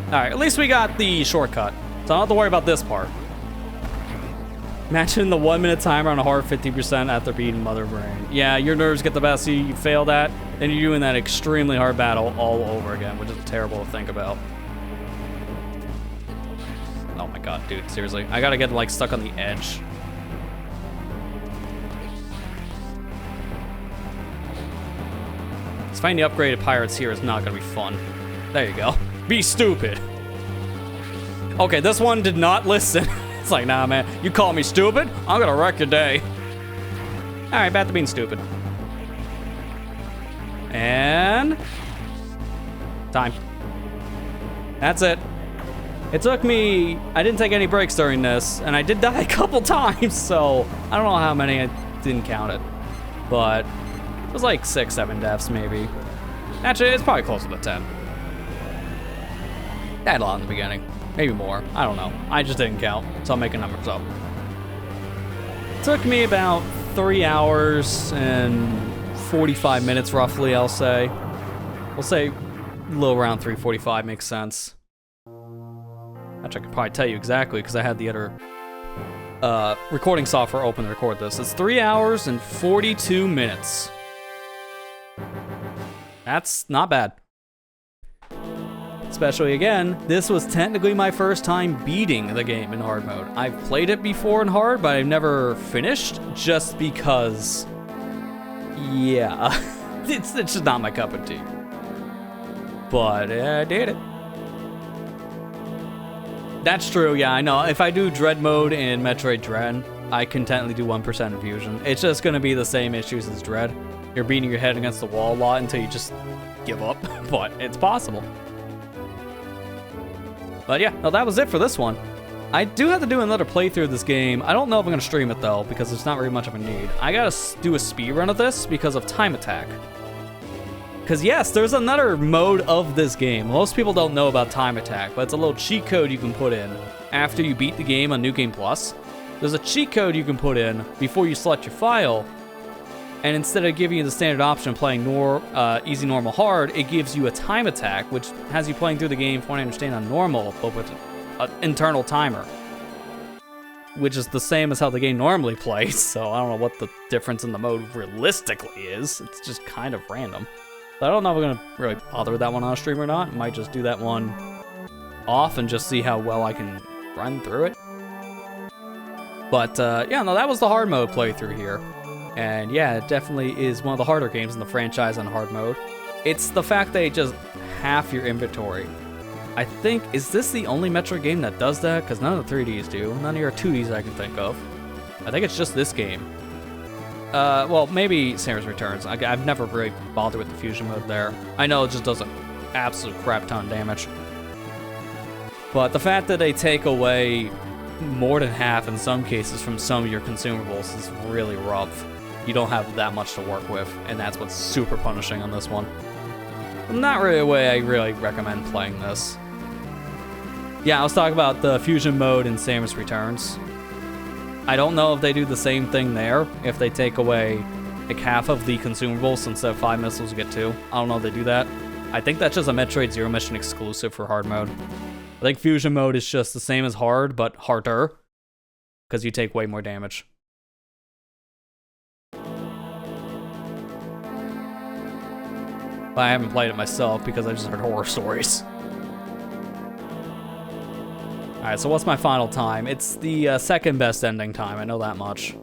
Alright, at least we got the shortcut. So I don't have to worry about this part. Imagine the 1 minute timer on a hard 50% after beating Mother Brain. Yeah, your nerves get the best of you, you fail that, and you're doing that extremely hard battle all over again, which is terrible to think about. Oh my god, dude, seriously. I gotta get, like, stuck on the edge. Finding the upgraded pirates here is not gonna be fun. There you go. Be stupid. Okay, this one did not listen. It's like, nah, man, you call me stupid? I'm gonna wreck your day. All right, back to being stupid. And time. That's it. It took me, I didn't take any breaks during this, and I did die a couple times, so I don't know how many, I didn't count it. But it was like 6, 7 deaths, maybe. Actually, it's probably closer to 10. I had a lot in the beginning. Maybe more. I don't know. I just didn't count, so I'm making numbers up. It took me about 3 hours and 45 minutes, roughly, I'll say. We'll say a little around 3:45 makes sense. Actually, I could probably tell you exactly, because I had the other recording software open to record this. It's 3 hours and 42 minutes. That's not bad. Especially, again, this was technically my first time beating the game in hard mode. I've played it before in hard, but I've never finished, just because, yeah, it's just not my cup of tea. But I did it. That's true, yeah, I know. If I do Dread mode in Metroid Dread, I can technically do 1% infusion. It's just gonna be the same issues as Dread. You're beating your head against the wall a lot until you just give up, but it's possible. But yeah, no, that was it for this one. I do have to do another playthrough of this game. I don't know if I'm gonna stream it though, because there's not very much of a need. I gotta do a speed run of this because of time attack. Because yes, there's another mode of this game. Most people don't know about time attack, but it's a little cheat code you can put in after you beat the game on New Game Plus. There's a cheat code you can put in before you select your file, and instead of giving you the standard option of playing easy, normal, hard, it gives you a time attack, which has you playing through the game, from what I understand, on normal, but with an internal timer, which is the same as how the game normally plays, so I don't know what the difference in the mode realistically is. It's just kind of random. But I don't know if I'm gonna really bother with that one on stream or not. I might just do that one off and just see how well I can run through it. But yeah, no, that was the hard mode playthrough here. And yeah, it definitely is one of the harder games in the franchise on hard mode. It's the fact that it just half your inventory. I think, is this the only Metroid game that does that? Because none of the 3Ds do. None of your 2Ds I can think of. I think it's just this game. Well, maybe Samus Returns. I've never really bothered with the fusion mode there. I know it just does an absolute crap ton of damage. But the fact that they take away more than half in some cases from some of your consumables is really rough. You don't have that much to work with, and that's what's super punishing on this one. Not really a way I really recommend playing this. Yeah, I was talking about the fusion mode in Samus Returns. I don't know if they do the same thing there, if they take away like half of the consumables, so instead of 5 missiles you get 2. I don't know if they do that. I think that's just a Metroid Zero Mission exclusive for hard mode. I think fusion mode is just the same as hard, but harder, because you take way more damage. But I haven't played it myself because I just heard horror stories. Alright, so what's my final time? It's the second best ending time, I know that much.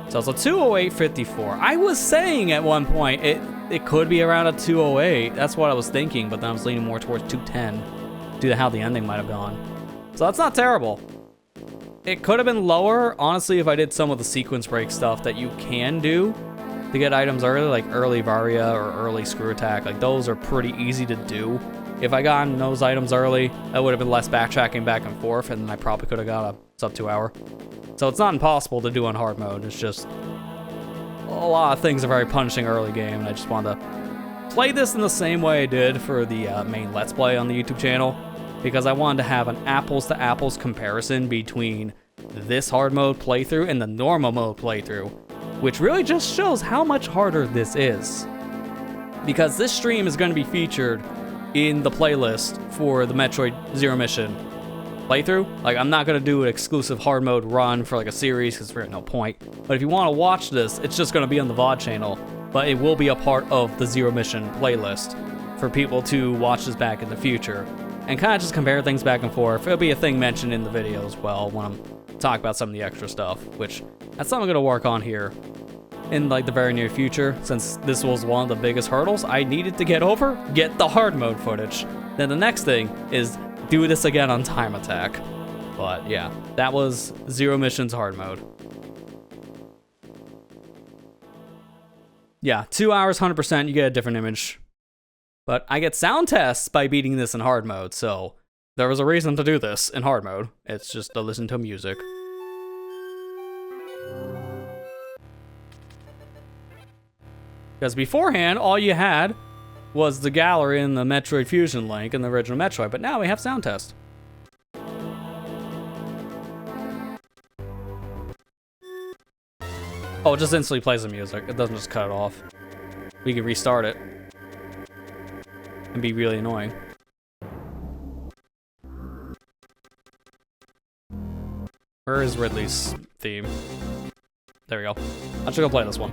So it's a 208.54. I was saying at one point it could be around a 208. That's what I was thinking, but then I was leaning more towards 210 due to how the ending might have gone. So that's not terrible. It could have been lower, honestly, if I did some of the sequence break stuff that you can do to get items early, like early Varia or early Screw Attack. Like, those are pretty easy to do. If I gotten those items early, that would have been less backtracking back and forth, and I probably could have got a sub 2 hour. So it's not impossible to do on hard mode. It's just a lot of things are very punishing early game, and I just wanted to play this in the same way I did for the main Let's Play on the YouTube channel, because I wanted to have an apples-to-apples comparison between this hard mode playthrough and the normal mode playthrough, which really just shows how much harder this is. Because this stream is going to be featured in the playlist for the Metroid Zero Mission playthrough. Like, I'm not going to do an exclusive hard mode run for like a series, because there's no point. But if you want to watch this, it's just going to be on the VOD channel, but it will be a part of the Zero Mission playlist for people to watch this back in the future and kind of just compare things back and forth. It'll be a thing mentioned in the video as well when I'm talking about some of the extra stuff, which that's something I'm going to work on here in like the very near future. Since this was one of the biggest hurdles I needed to get over, get the hard mode footage. Then the next thing is do this again on time attack. But yeah, that was Zero Mission's hard mode. Yeah, 2 hours, 100%, you get a different image. But I get sound tests by beating this in hard mode, so there was a reason to do this in hard mode. It's just to listen to music. Because beforehand, all you had was the gallery and the Metroid Fusion Link in the original Metroid, but now we have sound test. Oh, it just instantly plays the music. It doesn't just cut it off. We can restart it and be really annoying. Where is Ridley's theme? There we go. I should go play this one.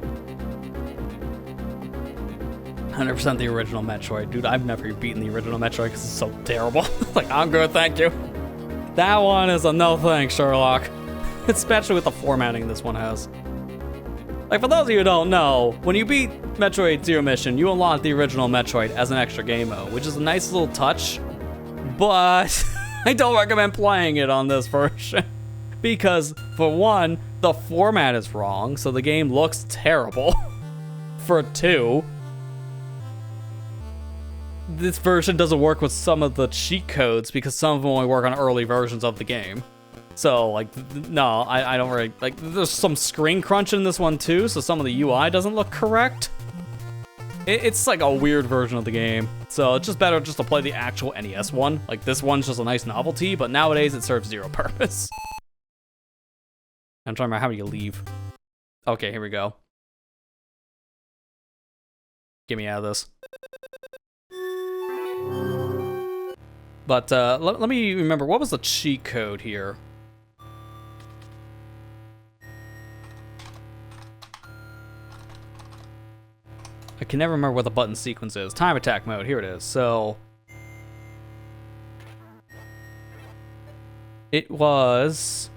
100% the original Metroid. Dude, I've never beaten the original Metroid because it's so terrible. Like, I'm good, thank you. That one is a no thanks, Sherlock. Especially with the formatting this one has. Like, for those of you who don't know, when you beat Metroid Zero Mission, you unlock the original Metroid as an extra game mode, which is a nice little touch, but I don't recommend playing it on this version. Because, for one, the format is wrong, so the game looks terrible. For two, this version doesn't work with some of the cheat codes because some of them only work on early versions of the game. So, like, no, I don't really, like, there's some screen crunch in this one too, so some of the UI doesn't look correct. It's like a weird version of the game, so it's just better just to play the actual NES one. Like, this one's just a nice novelty, but nowadays it serves zero purpose. I'm trying to remember how you leave. Okay, here we go. Get me out of this. But let me remember, what was the cheat code here? I can never remember what the button sequence is. Time attack mode, here it is. So it was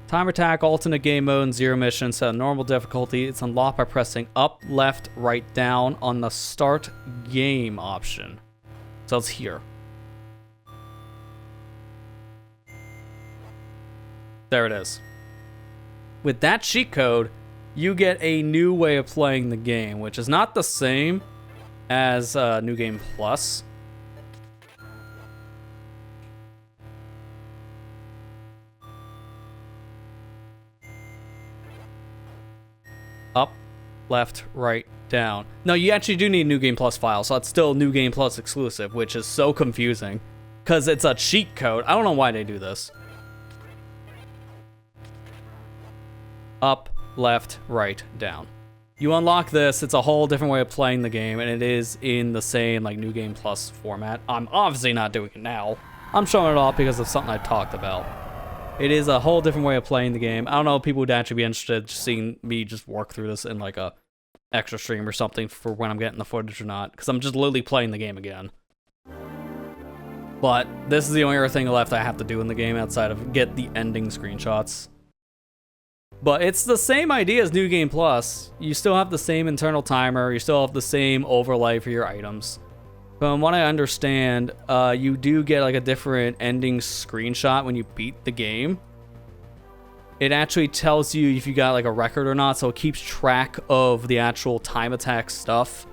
time attack, alternate game mode, and Zero Mission, set normal difficulty. It's unlocked by pressing up, left, right, down on the start game option. So it's here. There it is. With that cheat code, you get a new way of playing the game, which is not the same as New Game Plus. Up, left, right, down. No, you actually do need a New Game Plus file, so it's still New Game Plus exclusive, which is so confusing. Because it's a cheat code. I don't know why they do this. Up, left, right, down. You unlock this, it's a whole different way of playing the game, and it is in the same like New Game Plus format. I'm obviously not doing it now. I'm showing it off because of something I talked about. It is a whole different way of playing the game. I don't know if people would actually be interested in seeing me just work through this in like a extra stream or something for when I'm getting the footage or not, because I'm just literally playing the game again. But this is the only other thing left I have to do in the game outside of get the ending screenshots. But it's the same idea as New Game Plus. You still have the same internal timer, you still have the same overlay for your items. From what I understand, you do get like a different ending screenshot when you beat the game. It actually tells you if you got like a record or not, so it keeps track of the actual time attack stuff.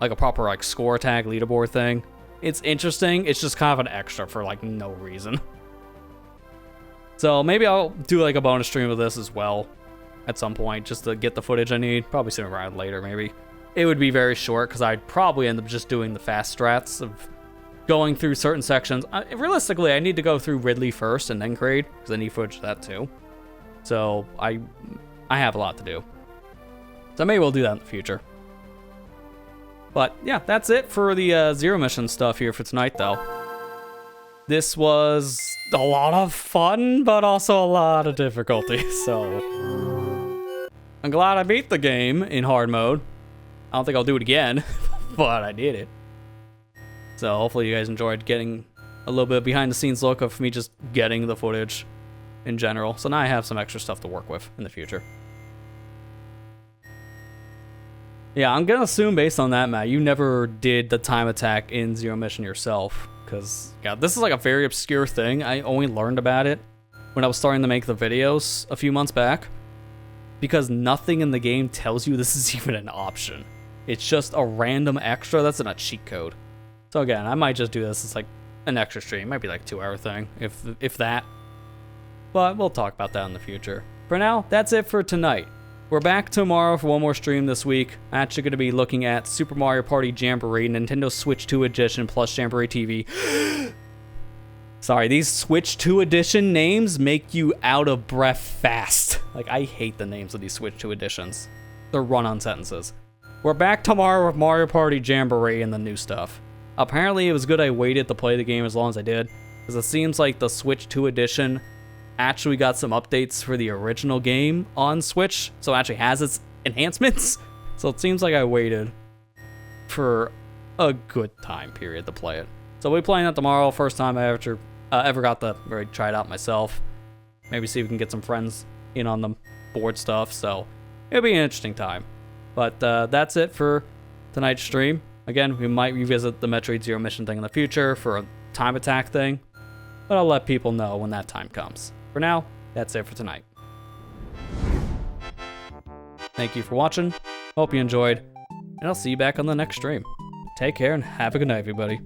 Like a proper like score tag leaderboard thing. It's interesting, it's just kind of an extra for like no reason. So maybe I'll do like a bonus stream of this as well at some point just to get the footage I need. Probably sooner rather than later, maybe. It would be very short because I'd probably end up just doing the fast strats of going through certain sections. Realistically, I need to go through Ridley first and then Kraid because I need footage of that too. So I have a lot to do. So maybe we'll do that in the future. But yeah, that's it for the Zero Mission stuff here for tonight though. This was a lot of fun, but also a lot of difficulty, so I'm glad I beat the game in hard mode. I don't think I'll do it again, but I did it. So hopefully you guys enjoyed getting a little bit behind the scenes look of me just getting the footage in general. So now I have some extra stuff to work with in the future. Yeah, I'm gonna assume based on that, Matt, you never did the time attack in Zero Mission yourself. Because, yeah, this is like a very obscure thing. I only learned about it when I was starting to make the videos a few months back. Because nothing in the game tells you this is even an option. It's just a random extra that's in a cheat code. So again, I might just do this as like an extra stream. It might be like a 2-hour thing, if that. But we'll talk about that in the future. For now, that's it for tonight. We're back tomorrow for one more stream this week. I'm actually going to be looking at Super Mario Party Jamboree, Nintendo Switch 2 Edition plus Jamboree TV. Sorry, these Switch 2 Edition names make you out of breath fast. Like, I hate the names of these Switch 2 Editions. They're run-on sentences. We're back tomorrow with Mario Party Jamboree and the new stuff. Apparently, it was good I waited to play the game as long as I did, because it seems like the Switch 2 Edition actually got some updates for the original game on Switch, so it actually has its enhancements. So it seems like I waited for a good time period to play it. So we'll be playing that tomorrow. First time I ever got to really try it out myself. Maybe see if we can get some friends in on the board stuff. So it'll be an interesting time. But that's it for tonight's stream. Again, we might revisit the Metroid Zero Mission thing in the future for a time attack thing, but I'll let people know when that time comes. For now, that's it for tonight. Thank you for watching. Hope you enjoyed, and I'll see you back on the next stream. Take care and have a good night, everybody.